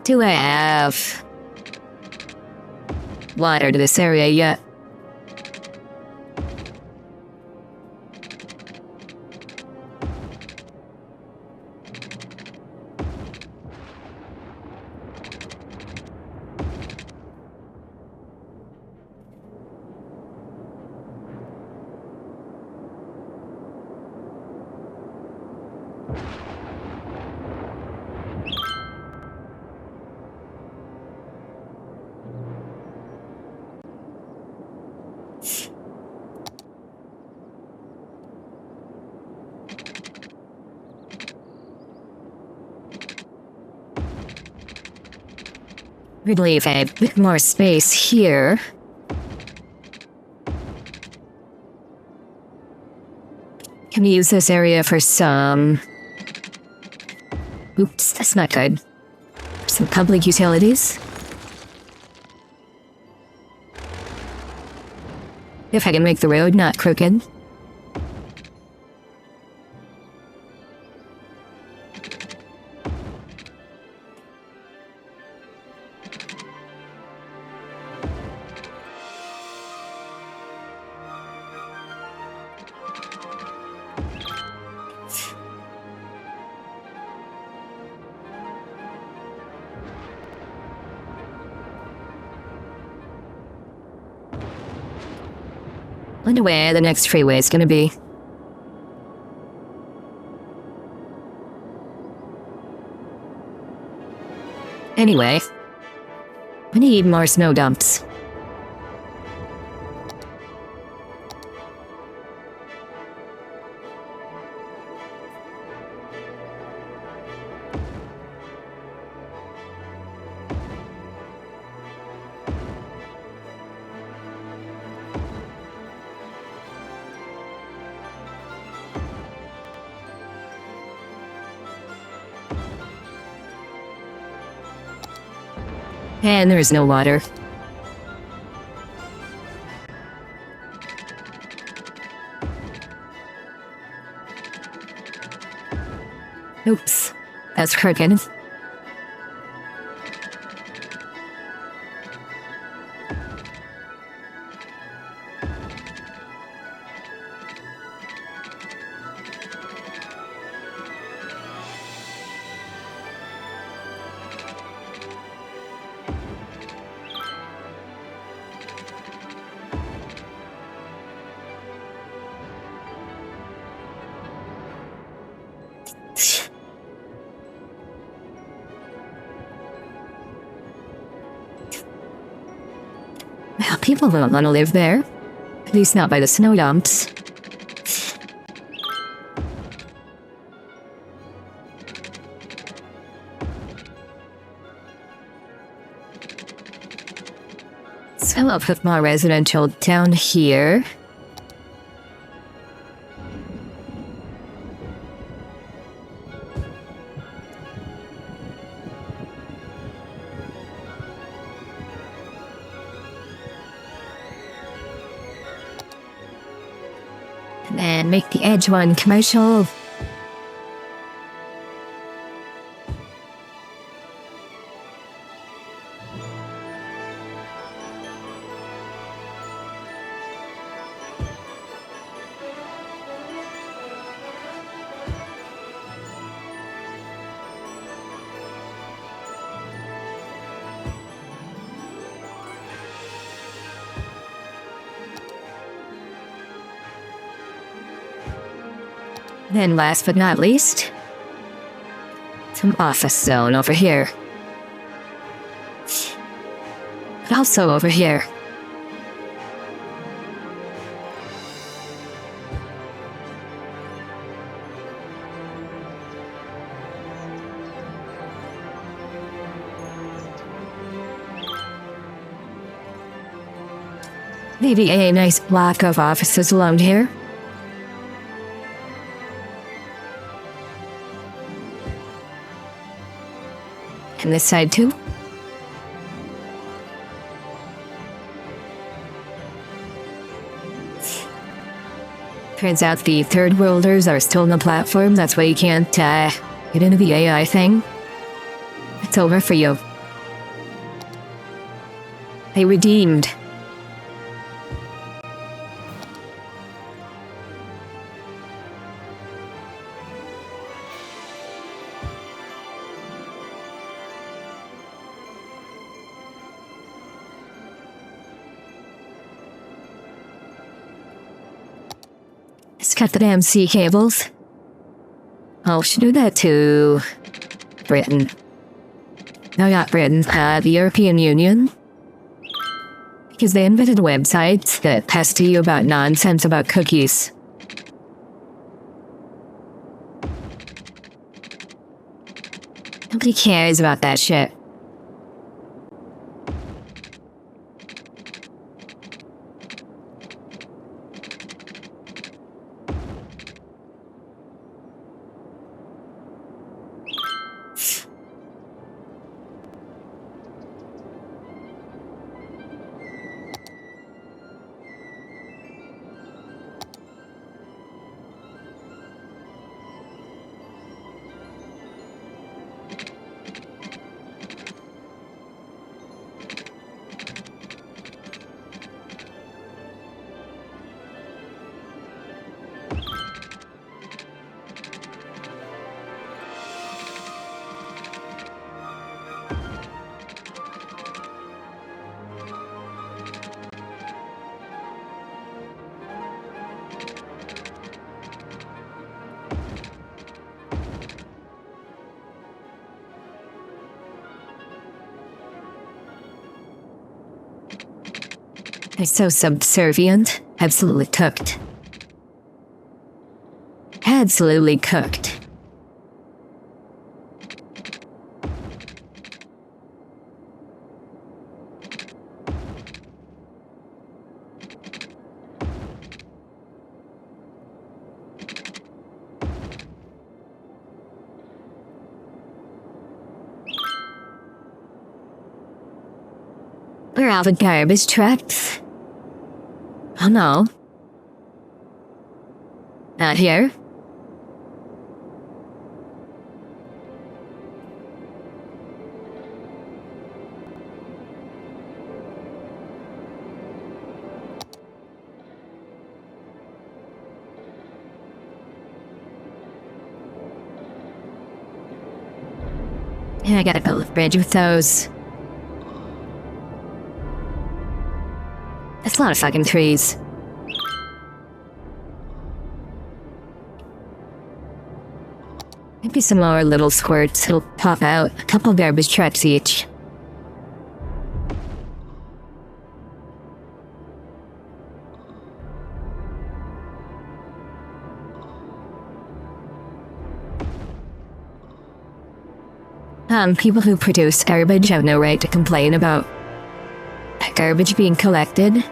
A: Do I have water to this area yet? We'd leave a bit more space here. Can we use this area for some... Oops, that's not good. Some public utilities. If I can make the road not crooked. Wonder where the next freeway is gonna be. Anyway, we need more snow dumps. And there is no water. Oops, that's crooked. Well, people don't want to live there. At least not by the snow dumps. So I'll put more residential down here. And then make the edge one commercial. Then last but not least, some office zone over here. But also over here. Maybe a nice block of offices along here. And this side too. Turns out the third worlders are still on the platform. That's why you can't get into the AI thing. It's over for you. They redeemed. Let's cut the damn sea cables. Oh, should do that to Britain. No, not Britain, the European Union. Because they invented websites that pester you about nonsense about cookies. Nobody cares about that shit. They're so subservient. Absolutely cooked. Absolutely cooked. Where are the garbage trucks? Oh no. Not here. Yeah, I gotta build a bridge with those. That's a lot of fucking trees. Maybe some more little squirts. It'll pop out. A couple garbage trucks each. People who produce garbage have no right to complain about garbage being collected.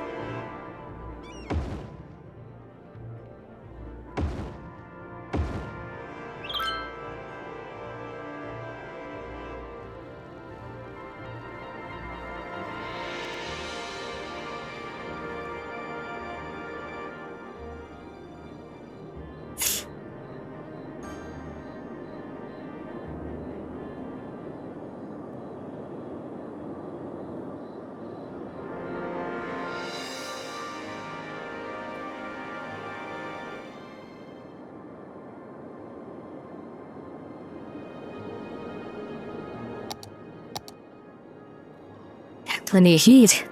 A: Plenty of heat.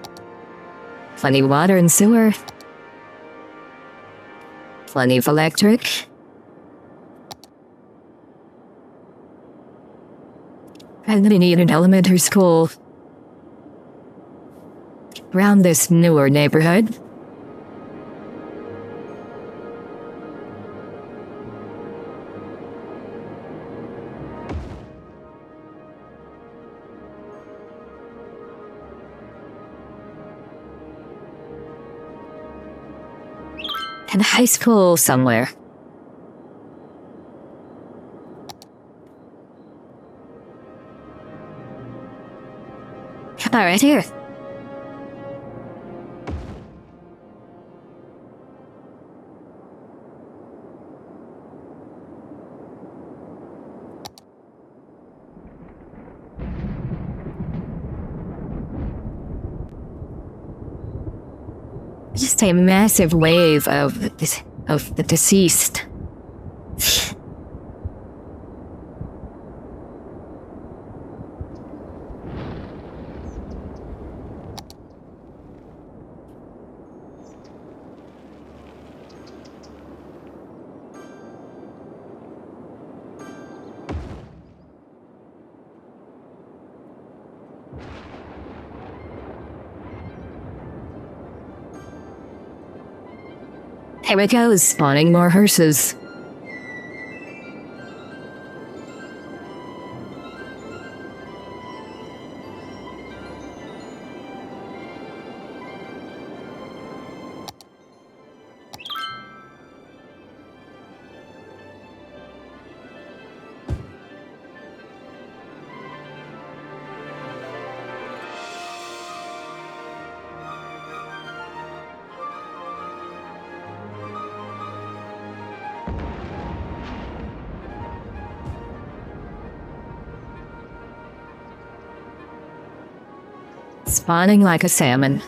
A: Plenty of water and sewer. Plenty of electric. and they need an elementary school around this newer neighborhood. And a high school somewhere. How about right here? Just a massive wave of the deceased. Here it goes, spawning more hearses. Spawning like a salmon.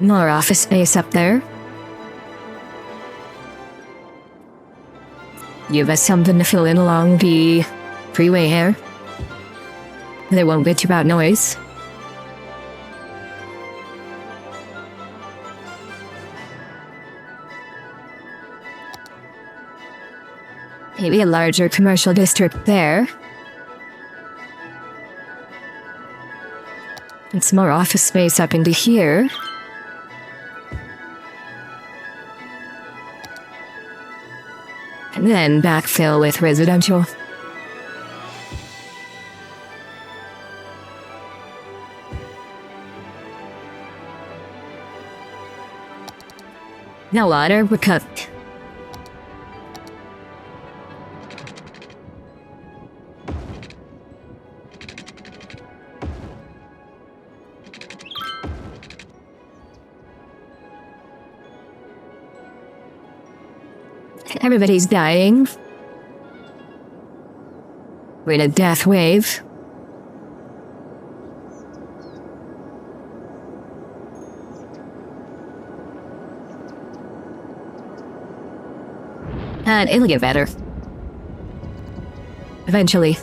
A: More office space up there. Give us something to fill in along the freeway here. They won't bitch about noise. Maybe a larger commercial district there. And some more office space up into here. And then backfill with residential. No water, we're cooked. Everybody's dying. We're in a death wave. And it'll get better. Eventually.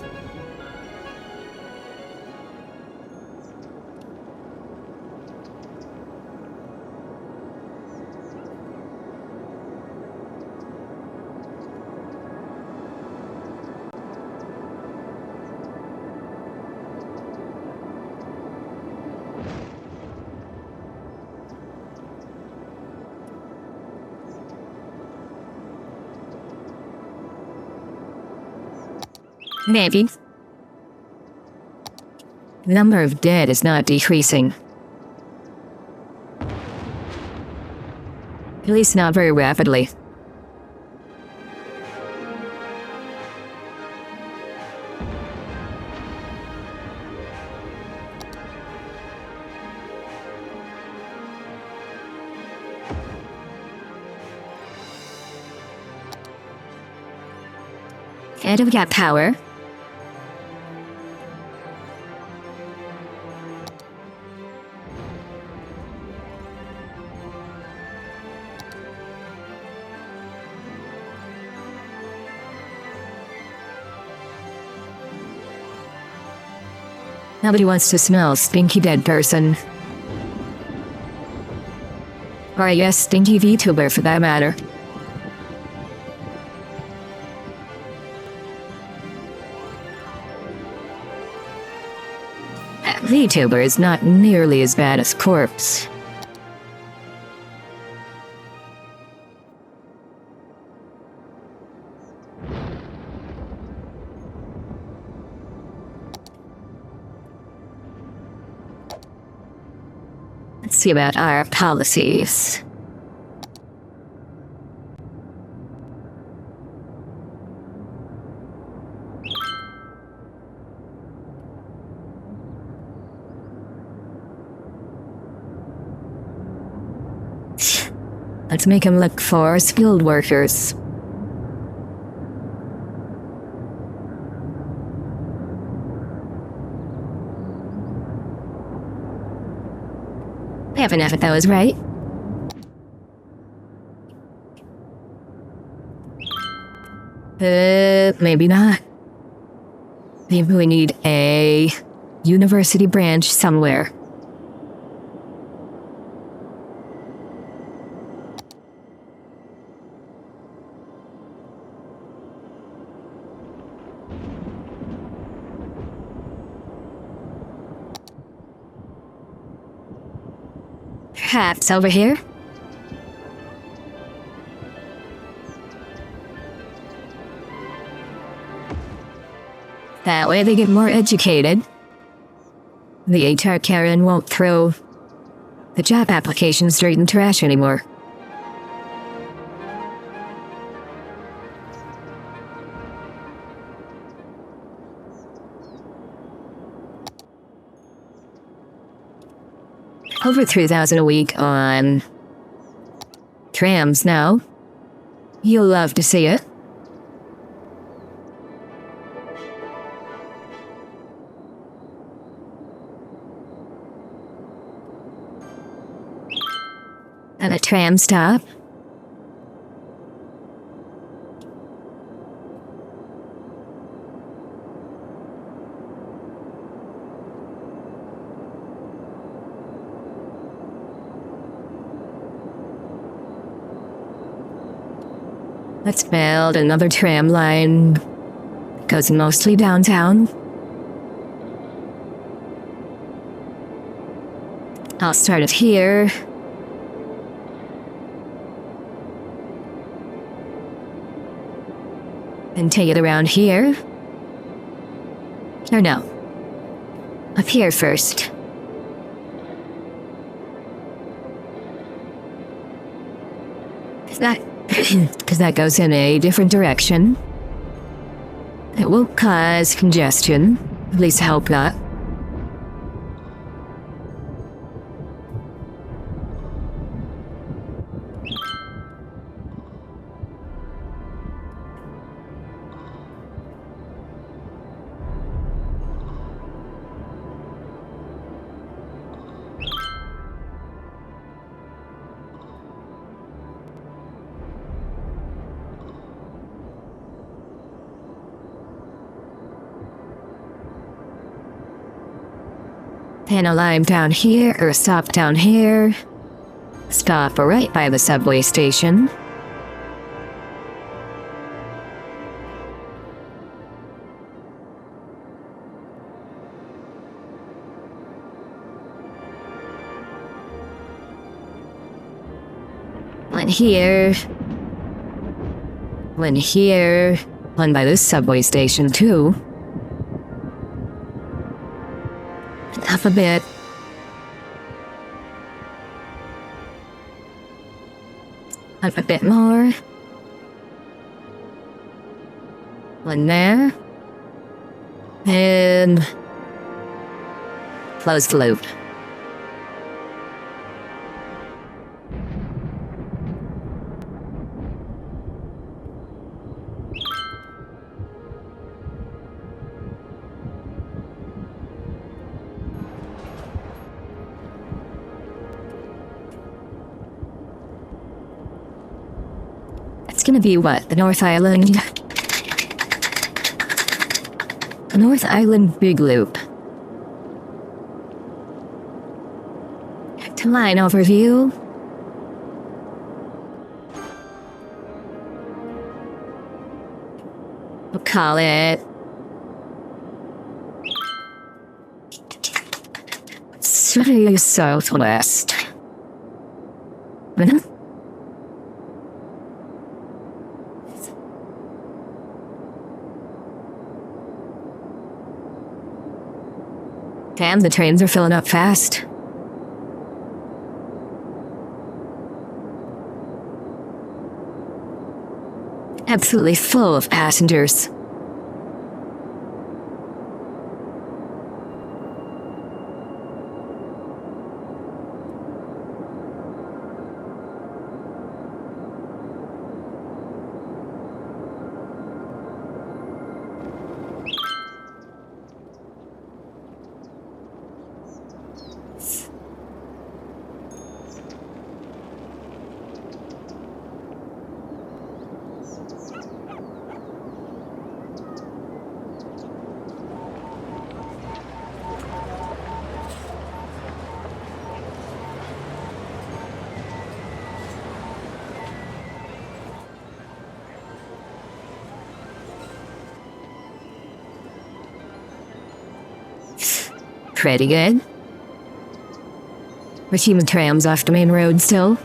A: Maybe. The number of dead is not decreasing. At least not very rapidly. And we got power. Nobody wants to smell stinky dead person. Or I guess stinky VTuber for that matter. VTuber is not nearly as bad as corpse. Let's see about our policies. Let's make him look for skilled workers. I have enough of those, right? Maybe not. Maybe we need a university branch somewhere. Perhaps over here? That way they get more educated. The HR Karen won't throw the job application straight in the trash anymore. Over 3,000 a week on trams now. You'll love to see it. At a tram stop. Let's build another tram line. Goes mostly downtown. I'll start it here. And take it around here. Or no. Up here first. Because that goes in a different direction. It will cause congestion. At least I hope not. And a line down here, or a stop down here. Stop right by the subway station. One here. One here. One by this subway station, too. Up a bit. Up a bit more. One there. And close the loop. It's gonna be what? The North Island? The North Island Big Loop. Line overview. We'll call it Southwest. Damn, the trains are filling up fast. Absolutely full of passengers. Pretty good. With human trams off the main road still.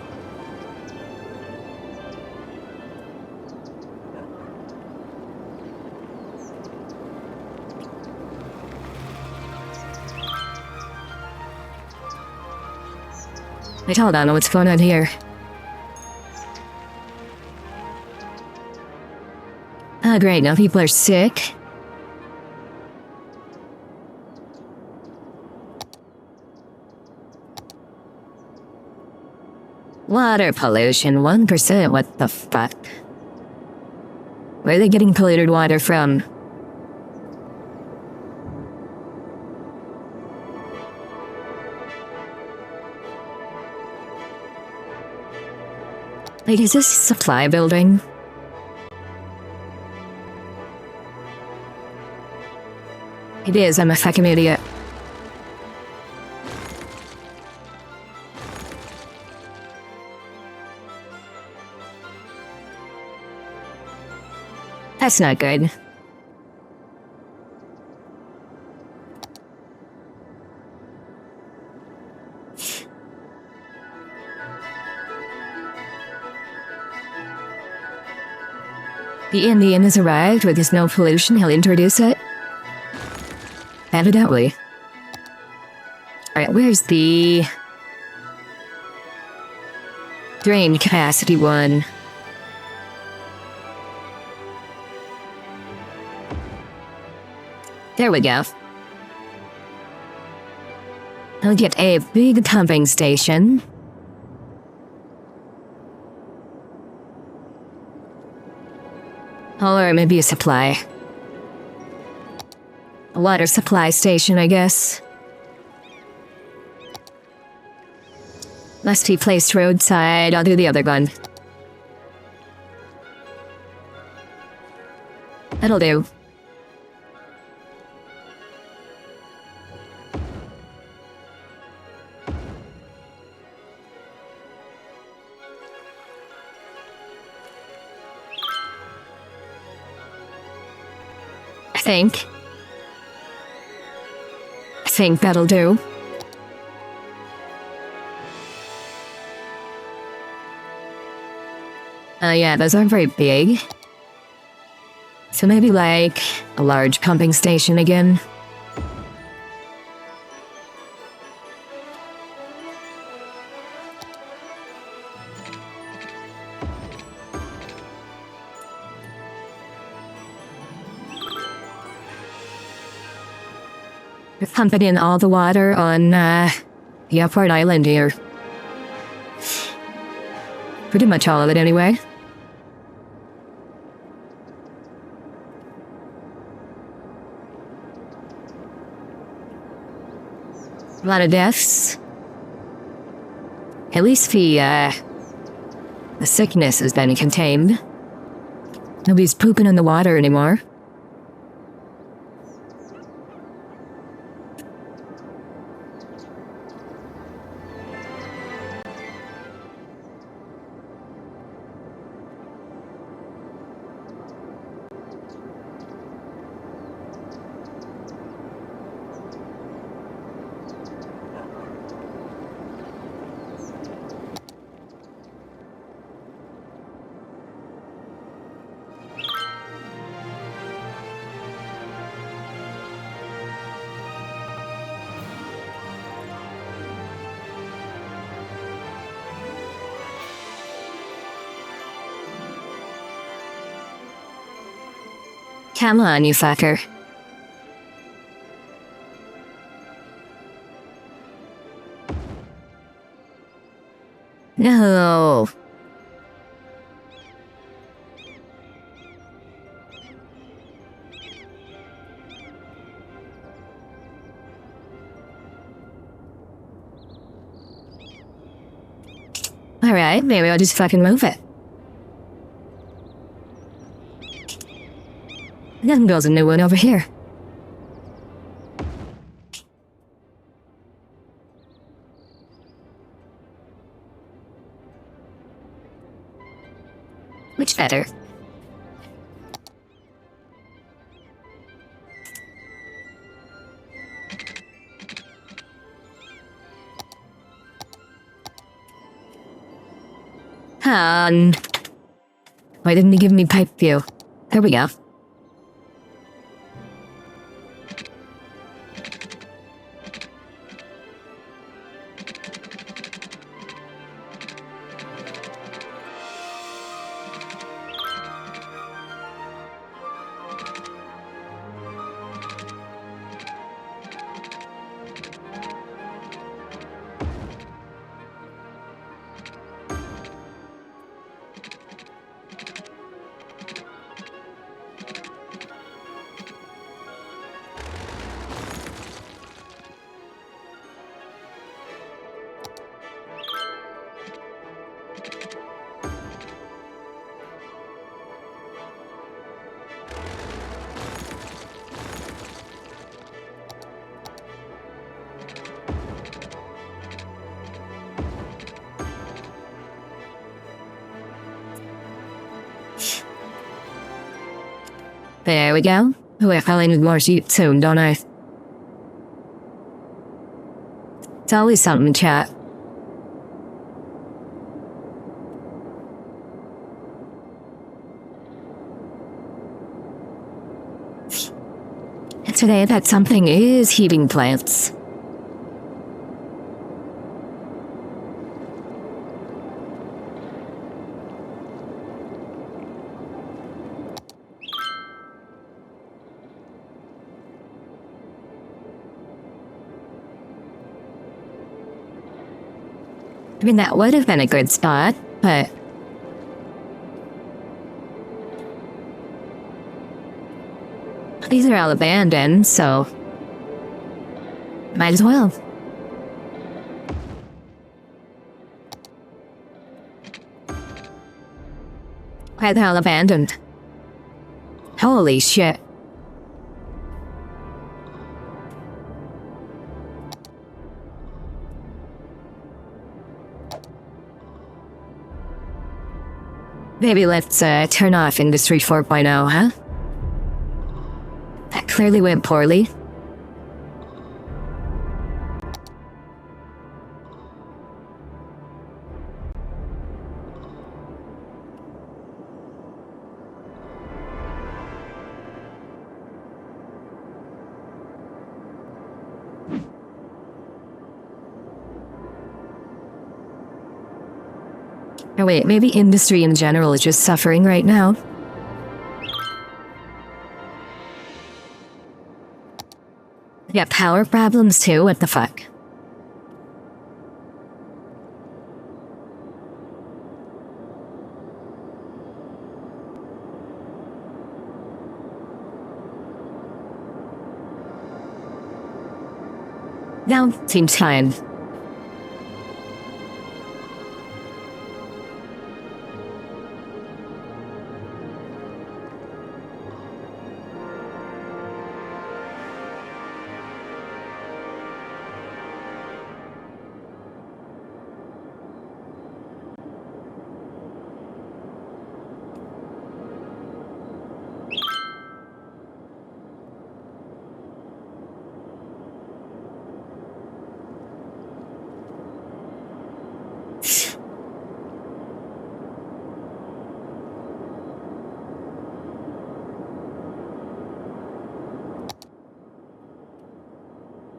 A: Wait, hold on, what's going on here? Oh great, now people are sick. Water pollution, 1%, what the fuck? Where are they getting polluted water from? Wait, is this a supply building? It is, I'm a fucking idiot. That's not good. The Indian has arrived. Where there's no pollution, he'll introduce it. Evidently. Alright, where's the drain capacity one? There we go. I'll get a big pumping station. Or maybe a supply. A water supply station, I guess. Must be placed roadside. I'll do the other one. That'll do. I think that'll do. Yeah, those aren't very big. So maybe like a large pumping station again. We're pumping in all the water on the upward island here. Pretty much all of it anyway. A lot of deaths. At least the sickness has been contained. Nobody's pooping in the water anymore. Come on, you fucker. No. Alright, maybe I'll just fucking move it. Then goes a new one over here. Which better? Why didn't he give me pipe view? There we go. There we go. Oh, I probably need more sheep soon, don't I? It's always something, chat. And today that something is heating plants. I mean, that would have been a good spot, but... these are all abandoned, so... might as well. Why are they all abandoned? Holy shit. Maybe let's turn off Industry 4.0, huh? That clearly went poorly. Oh wait, maybe industry in general is just suffering right now. Yeah, power problems too, what the fuck? Now, seems fine.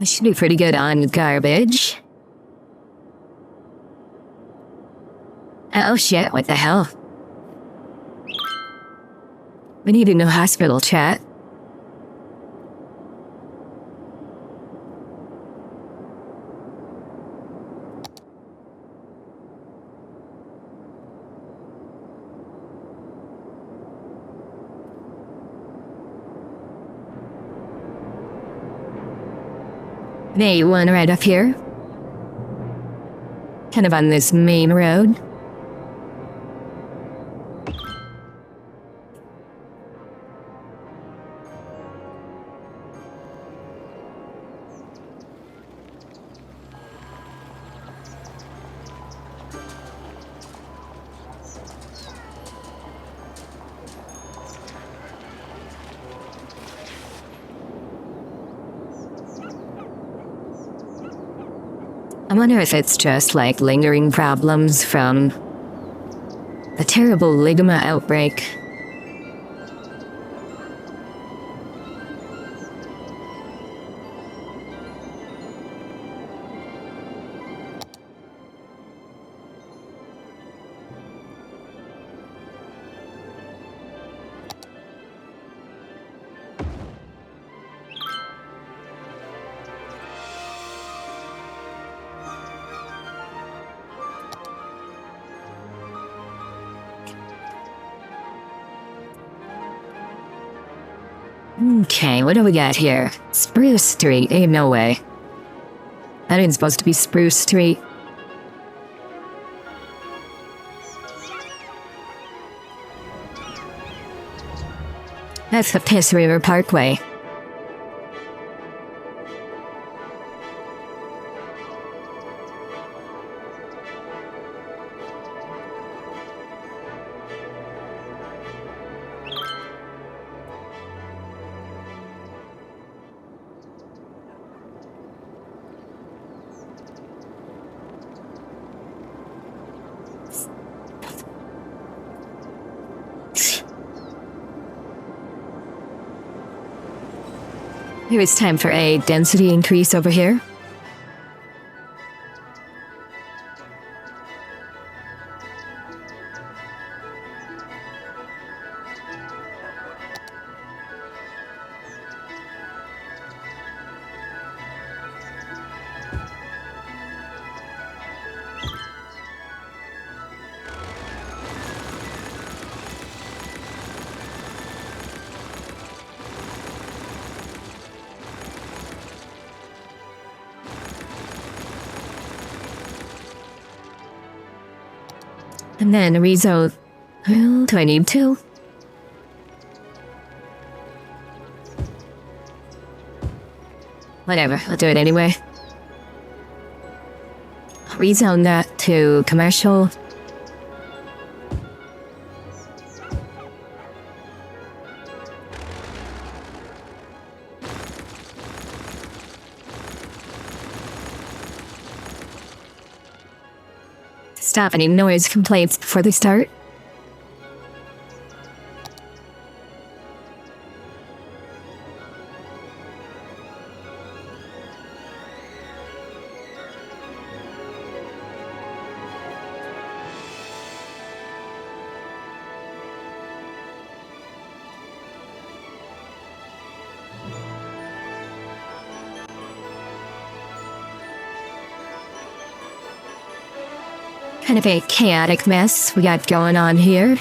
A: I should be pretty good on garbage. Oh shit, what the hell? We need a new hospital, chat. Hey, one right up here. Kind of on this main road. I wonder if it's just like lingering problems from the terrible ligma outbreak. Okay, what do we got here? Spruce Street, ain't no way. That ain't supposed to be Spruce Street. That's the Piss River Parkway. Maybe it's time for a density increase over here. And then rezone. Well, do I need to? Whatever, I'll do it anyway. Rezone that to commercial. Stop any noise complaints before they start. Kind of a chaotic mess we got going on here.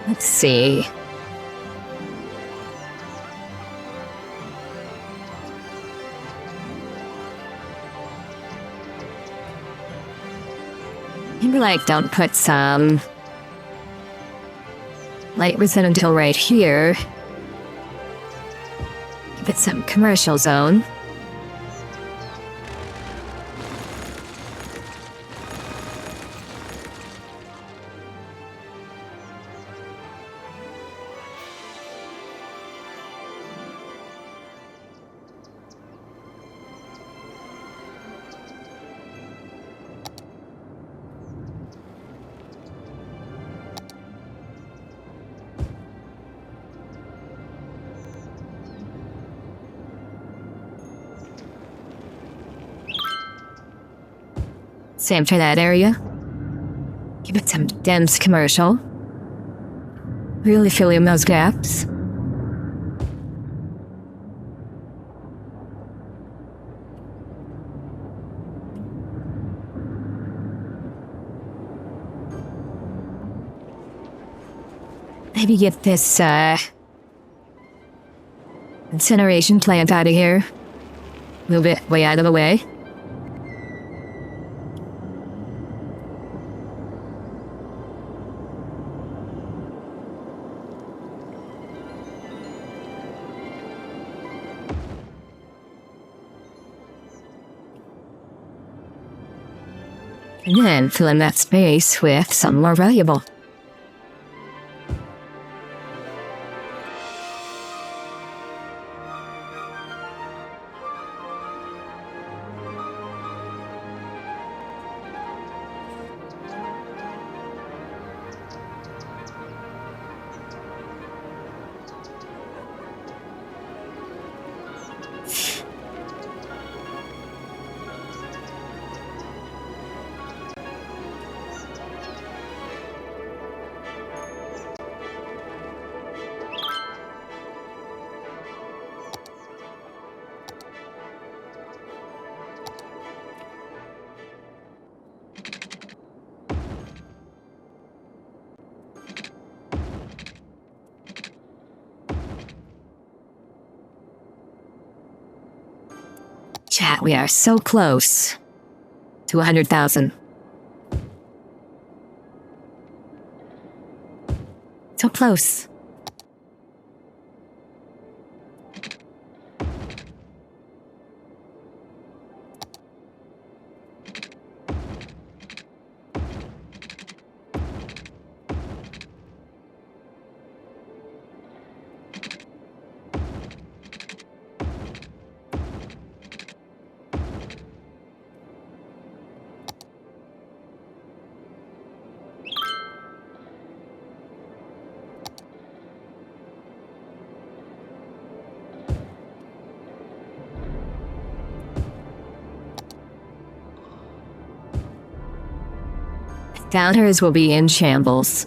A: Let's see. Maybe like don't put some light residential right here. Give it some commercial zone. Same for that area. Give it some dense commercial. Really fill in those gaps. Maybe get this, incineration plant out of here. Move it way out of the way. And then fill in that space with something more valuable. Chat, we are so close to 100,000. So close. Doubters will be in shambles.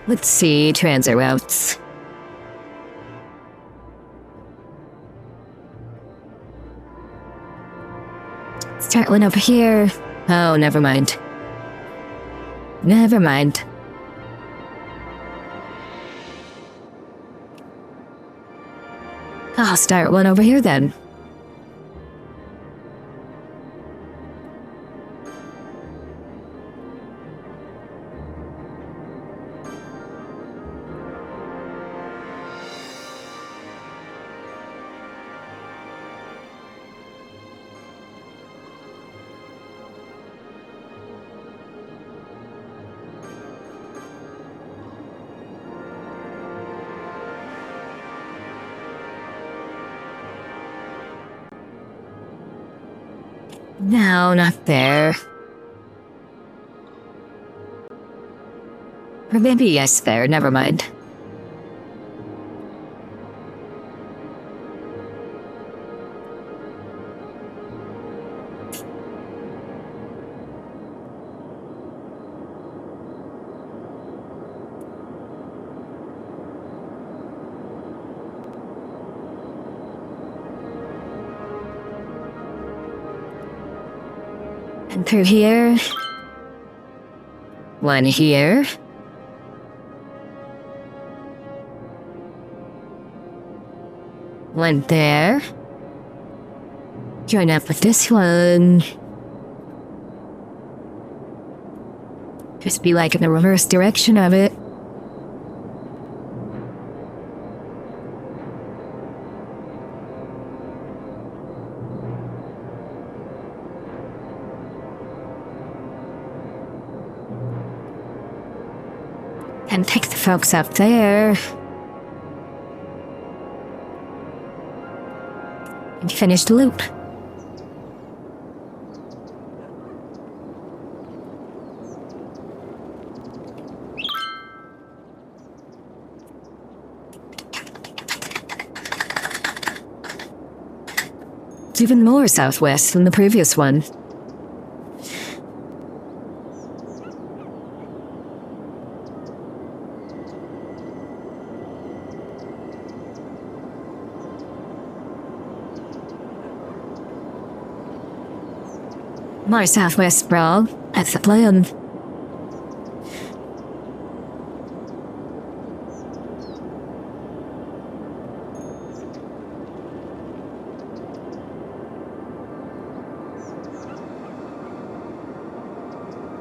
A: Let's see transit routes. Start one over here. Oh, never mind. Never mind. I'll start one over here then. No, not there. Or maybe yes there, never mind. And through here. One here. One there. Join up with this one. Just be like in the reverse direction of it. And take the folks up there. And finish the loop. It's even more southwest than the previous one. More southwest sprawl. That's the plan.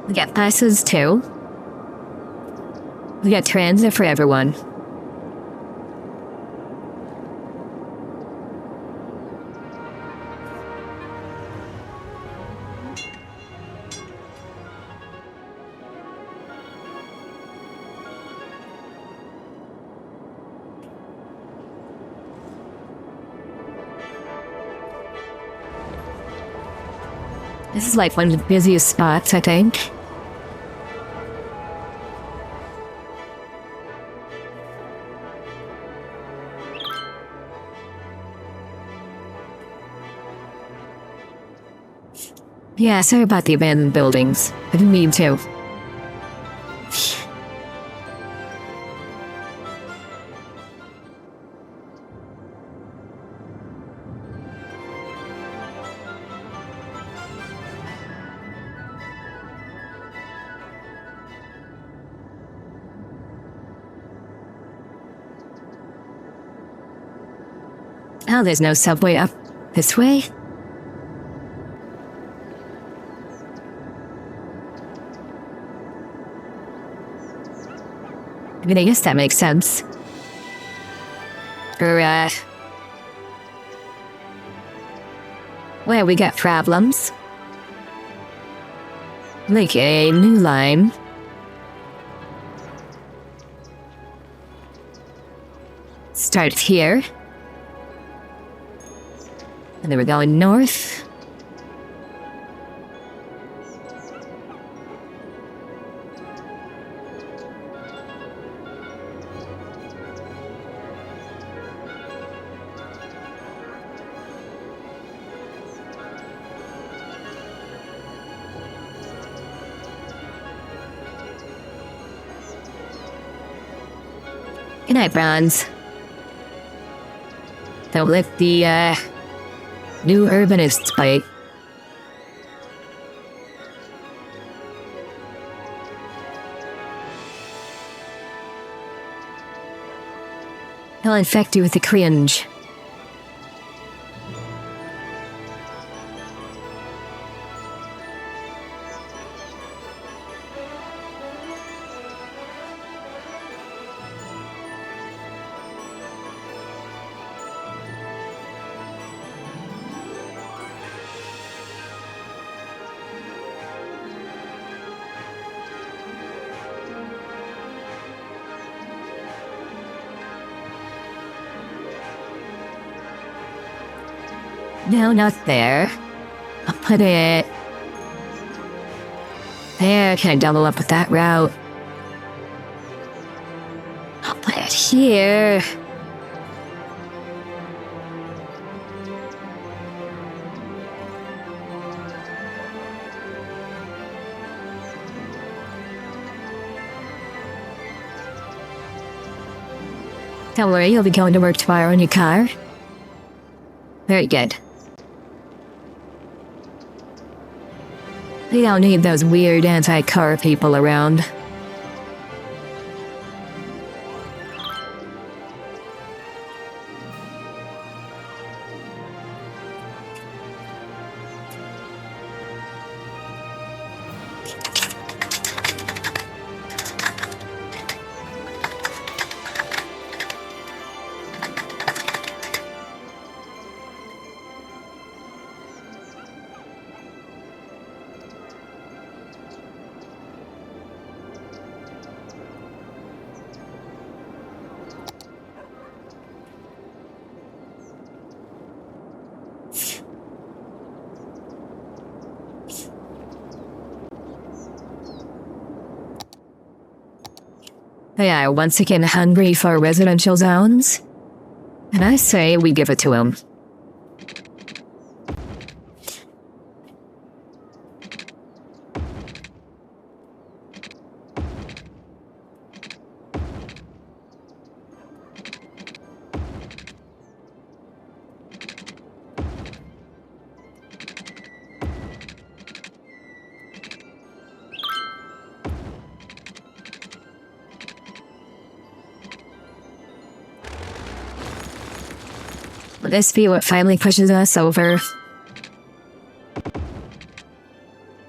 A: We got buses too. We got transit for everyone. This is like one of the busiest spots, I think. Yeah, sorry about the abandoned buildings. I didn't mean to. Oh, there's no subway up this way? I mean, I guess that makes sense. Well, we got problems. Like a new line. Start here. And then we're going north. Good night, Bronze. Don't let the, new urbanists bite. They'll infect you with the cringe. No, not there. I'll put it... there, can I double up with that route? I'll put it here. Don't worry, you'll be going to work tomorrow in your car. Very good. We don't need those weird anti-car people around. Yeah, once again hungry for residential zones. And I say we give it to him. Will this be what finally pushes us over?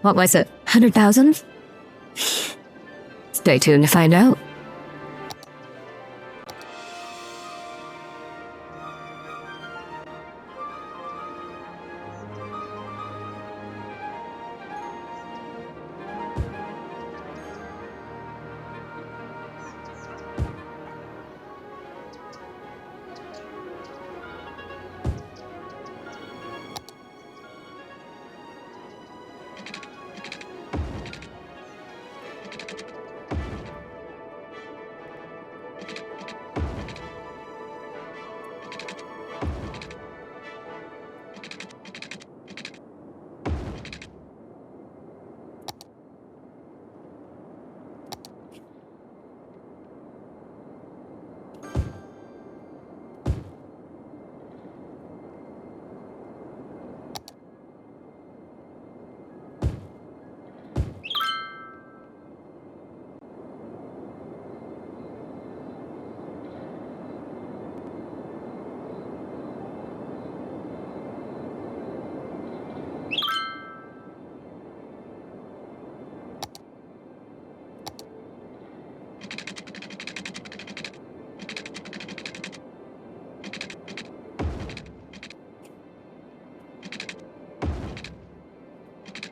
A: What was it? 100,000? Stay tuned to find out.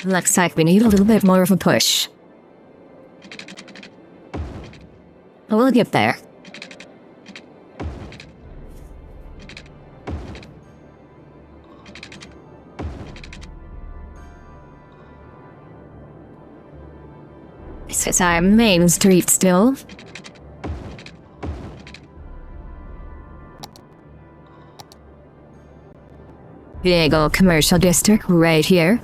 A: Looks like we need a little bit more of a push. But we'll get there. This is our main street still. Big old commercial district right here.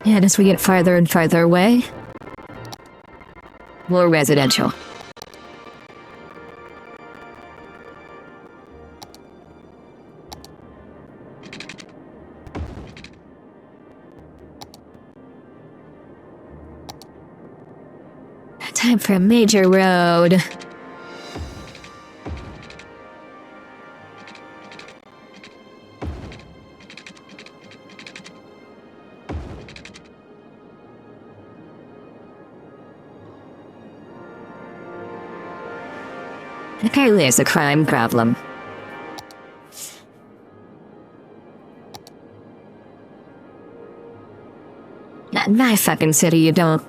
A: And as we get farther and farther away, more residential. Time for a major road. Apparently there's a crime problem. Not in my fucking city, you don't.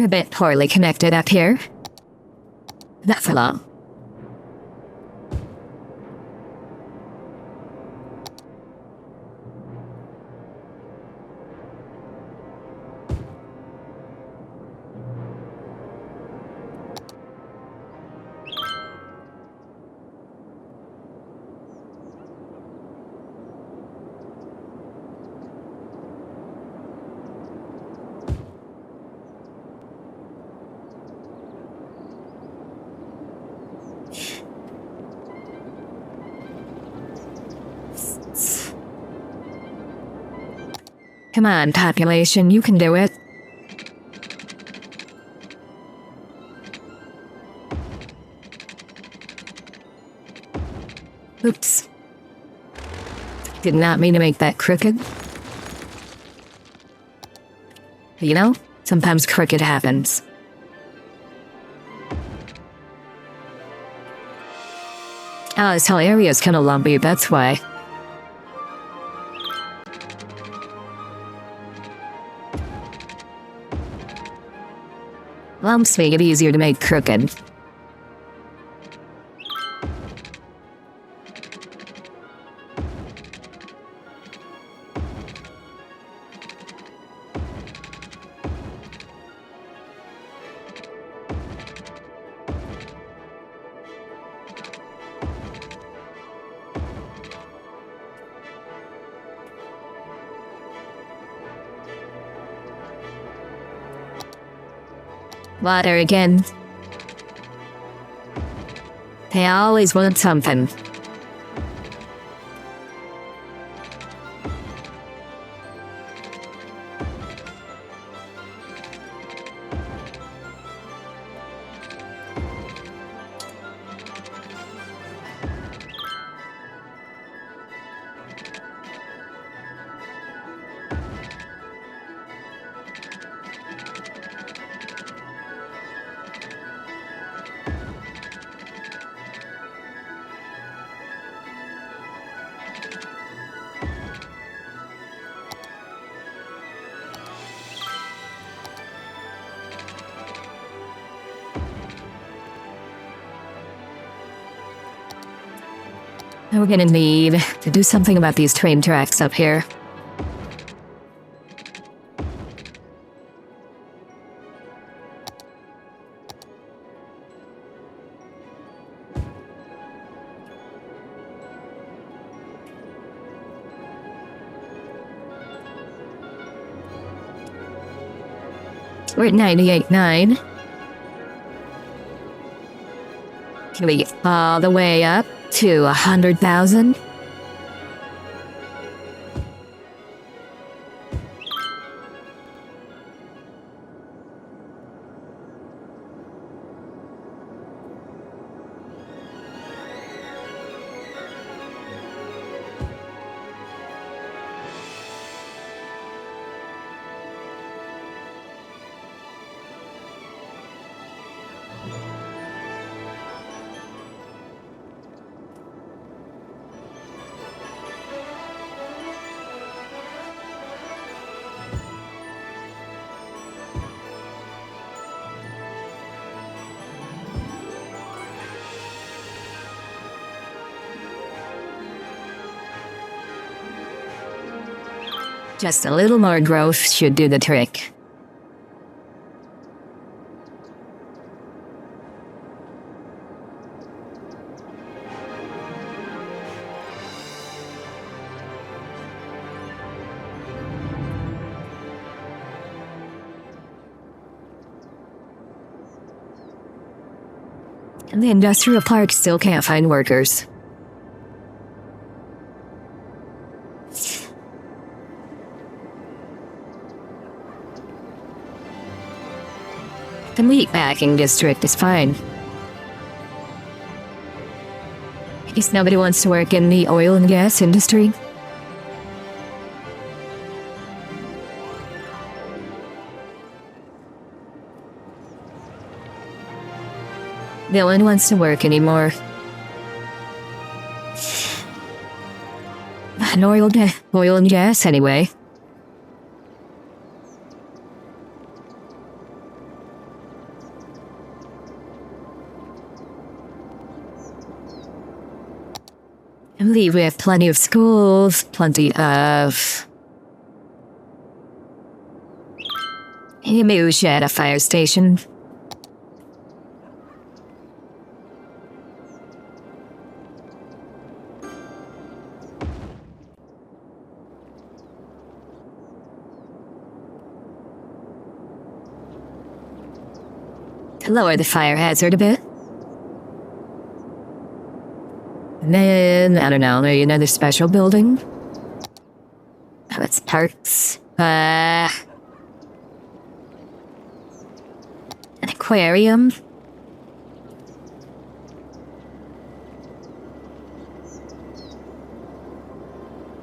A: A bit poorly connected up here. Not for long. Come on, population, you can do it. Oops. Did not mean to make that crooked. You know, sometimes crooked happens. Oh, this whole area is kind of lumpy, that's why. Lumps make it easier to make crooked. Water again. They always want something. We're gonna need to do something about these train tracks up here. We're at 98.9. Can we get all the way up to 100,000? Just a little more growth should do the trick. And the industrial park still can't find workers. The meatpacking district is fine. I guess nobody wants to work in the oil and gas industry. No one wants to work anymore. An oil and gas, anyway. I believe we have plenty of schools, plenty of... Maybe we should add a fire station. To lower the fire hazard a bit. And then, I don't know, maybe another special building. Oh, it's parks. An aquarium?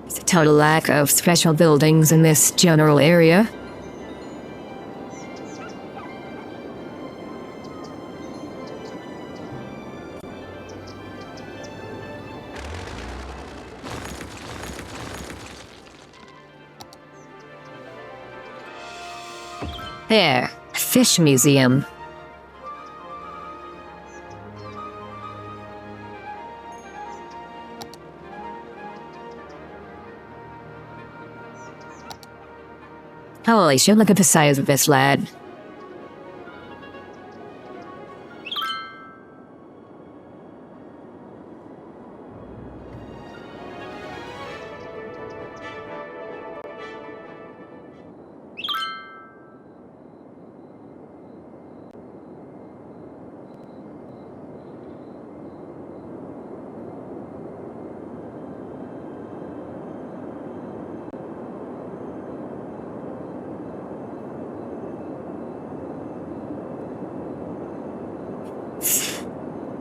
A: There's a total lack of special buildings in this general area. There, a fish museum. Holy shit, look at the size of this lad.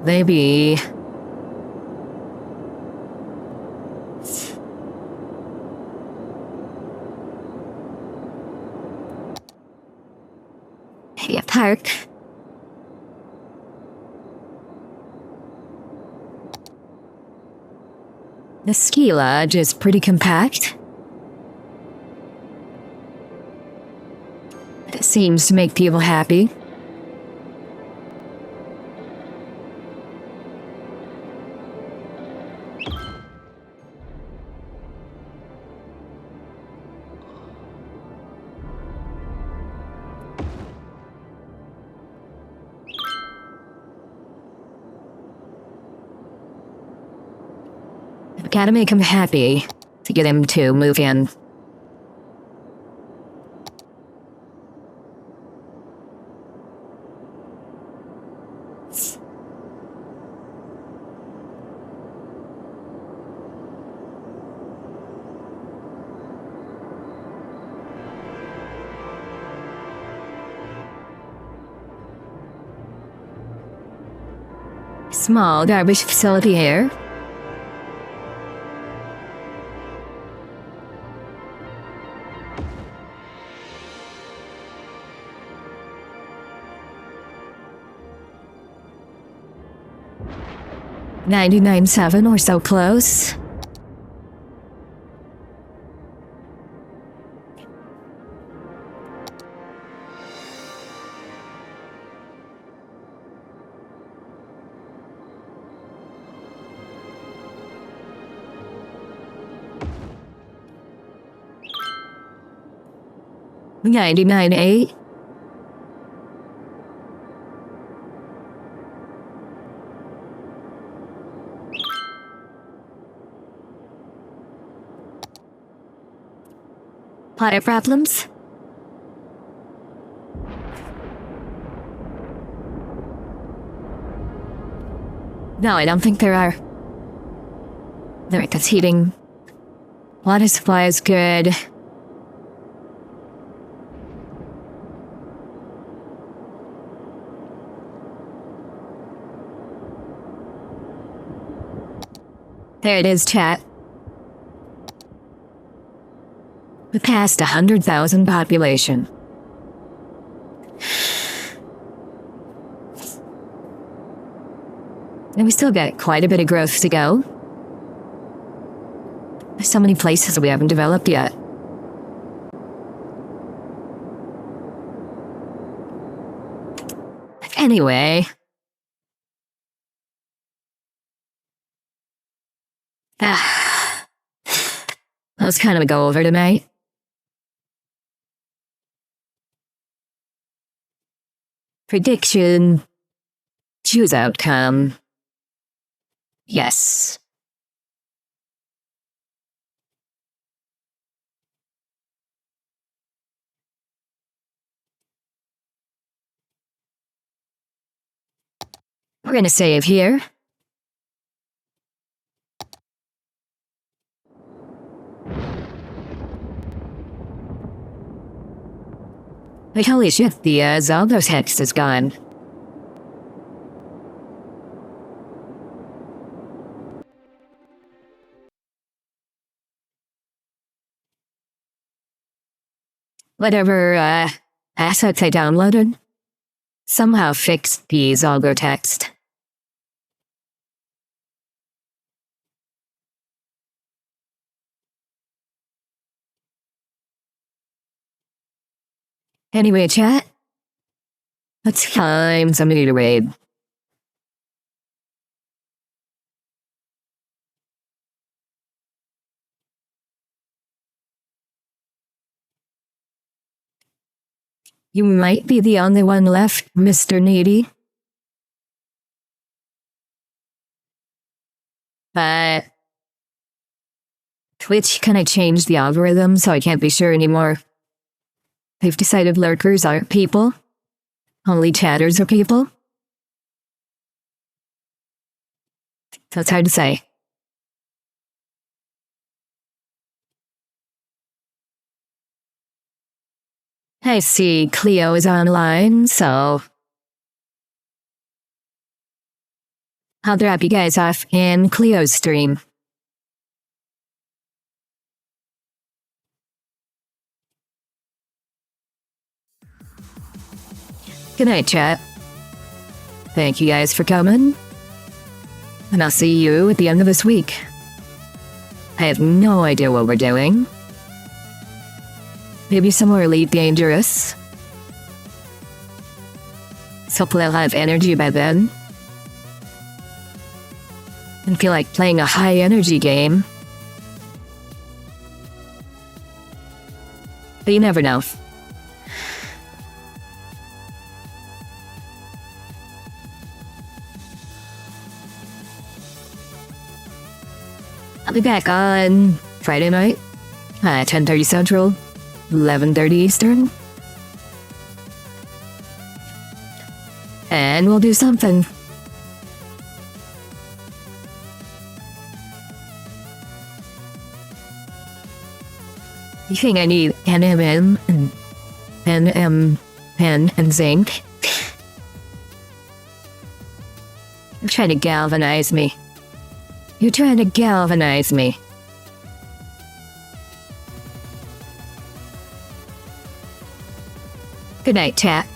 A: Maybe. Maybe a park. The ski lodge is pretty compact. It seems to make people happy. I've gotta make him happy to get him to move in. Small garbage facility here. $99.7 or so close. $99.8. Water problems? No, I don't think there are. There, that's heating. Water supply is good. There it is, chat. We passed 100,000 population. And we still got quite a bit of growth to go. There's so many places we haven't developed yet. Anyway. That was kind of a go over tonight. Prediction. Choose outcome. Yes. We're gonna save here. Like, holy shit, the Zelda text is gone. Whatever assets I downloaded somehow fixed the Zelda text. Anyway, chat, let's find somebody to raid. You might be the only one left, Mr. Needy. But Twitch kind of changed the algorithm, so I can't be sure anymore. They've decided lurkers aren't people. Only chatters are people. So it's hard to say. I see Cleo is online, so I'll drop you guys off in Cleo's stream. Good night, chat. Thank you guys for coming. And I'll see you at the end of this week. I have no idea what we're doing. Maybe somewhere elite dangerous. So hopefully I'll have energy by then. And feel like playing a high energy game. But you never know. I'll be back on Friday night at 10:30 Central, 11:30 Eastern. And we'll do something. You think I need NMN and NM pen and zinc? You're trying to galvanize me. You're trying to galvanize me. Good night, chat.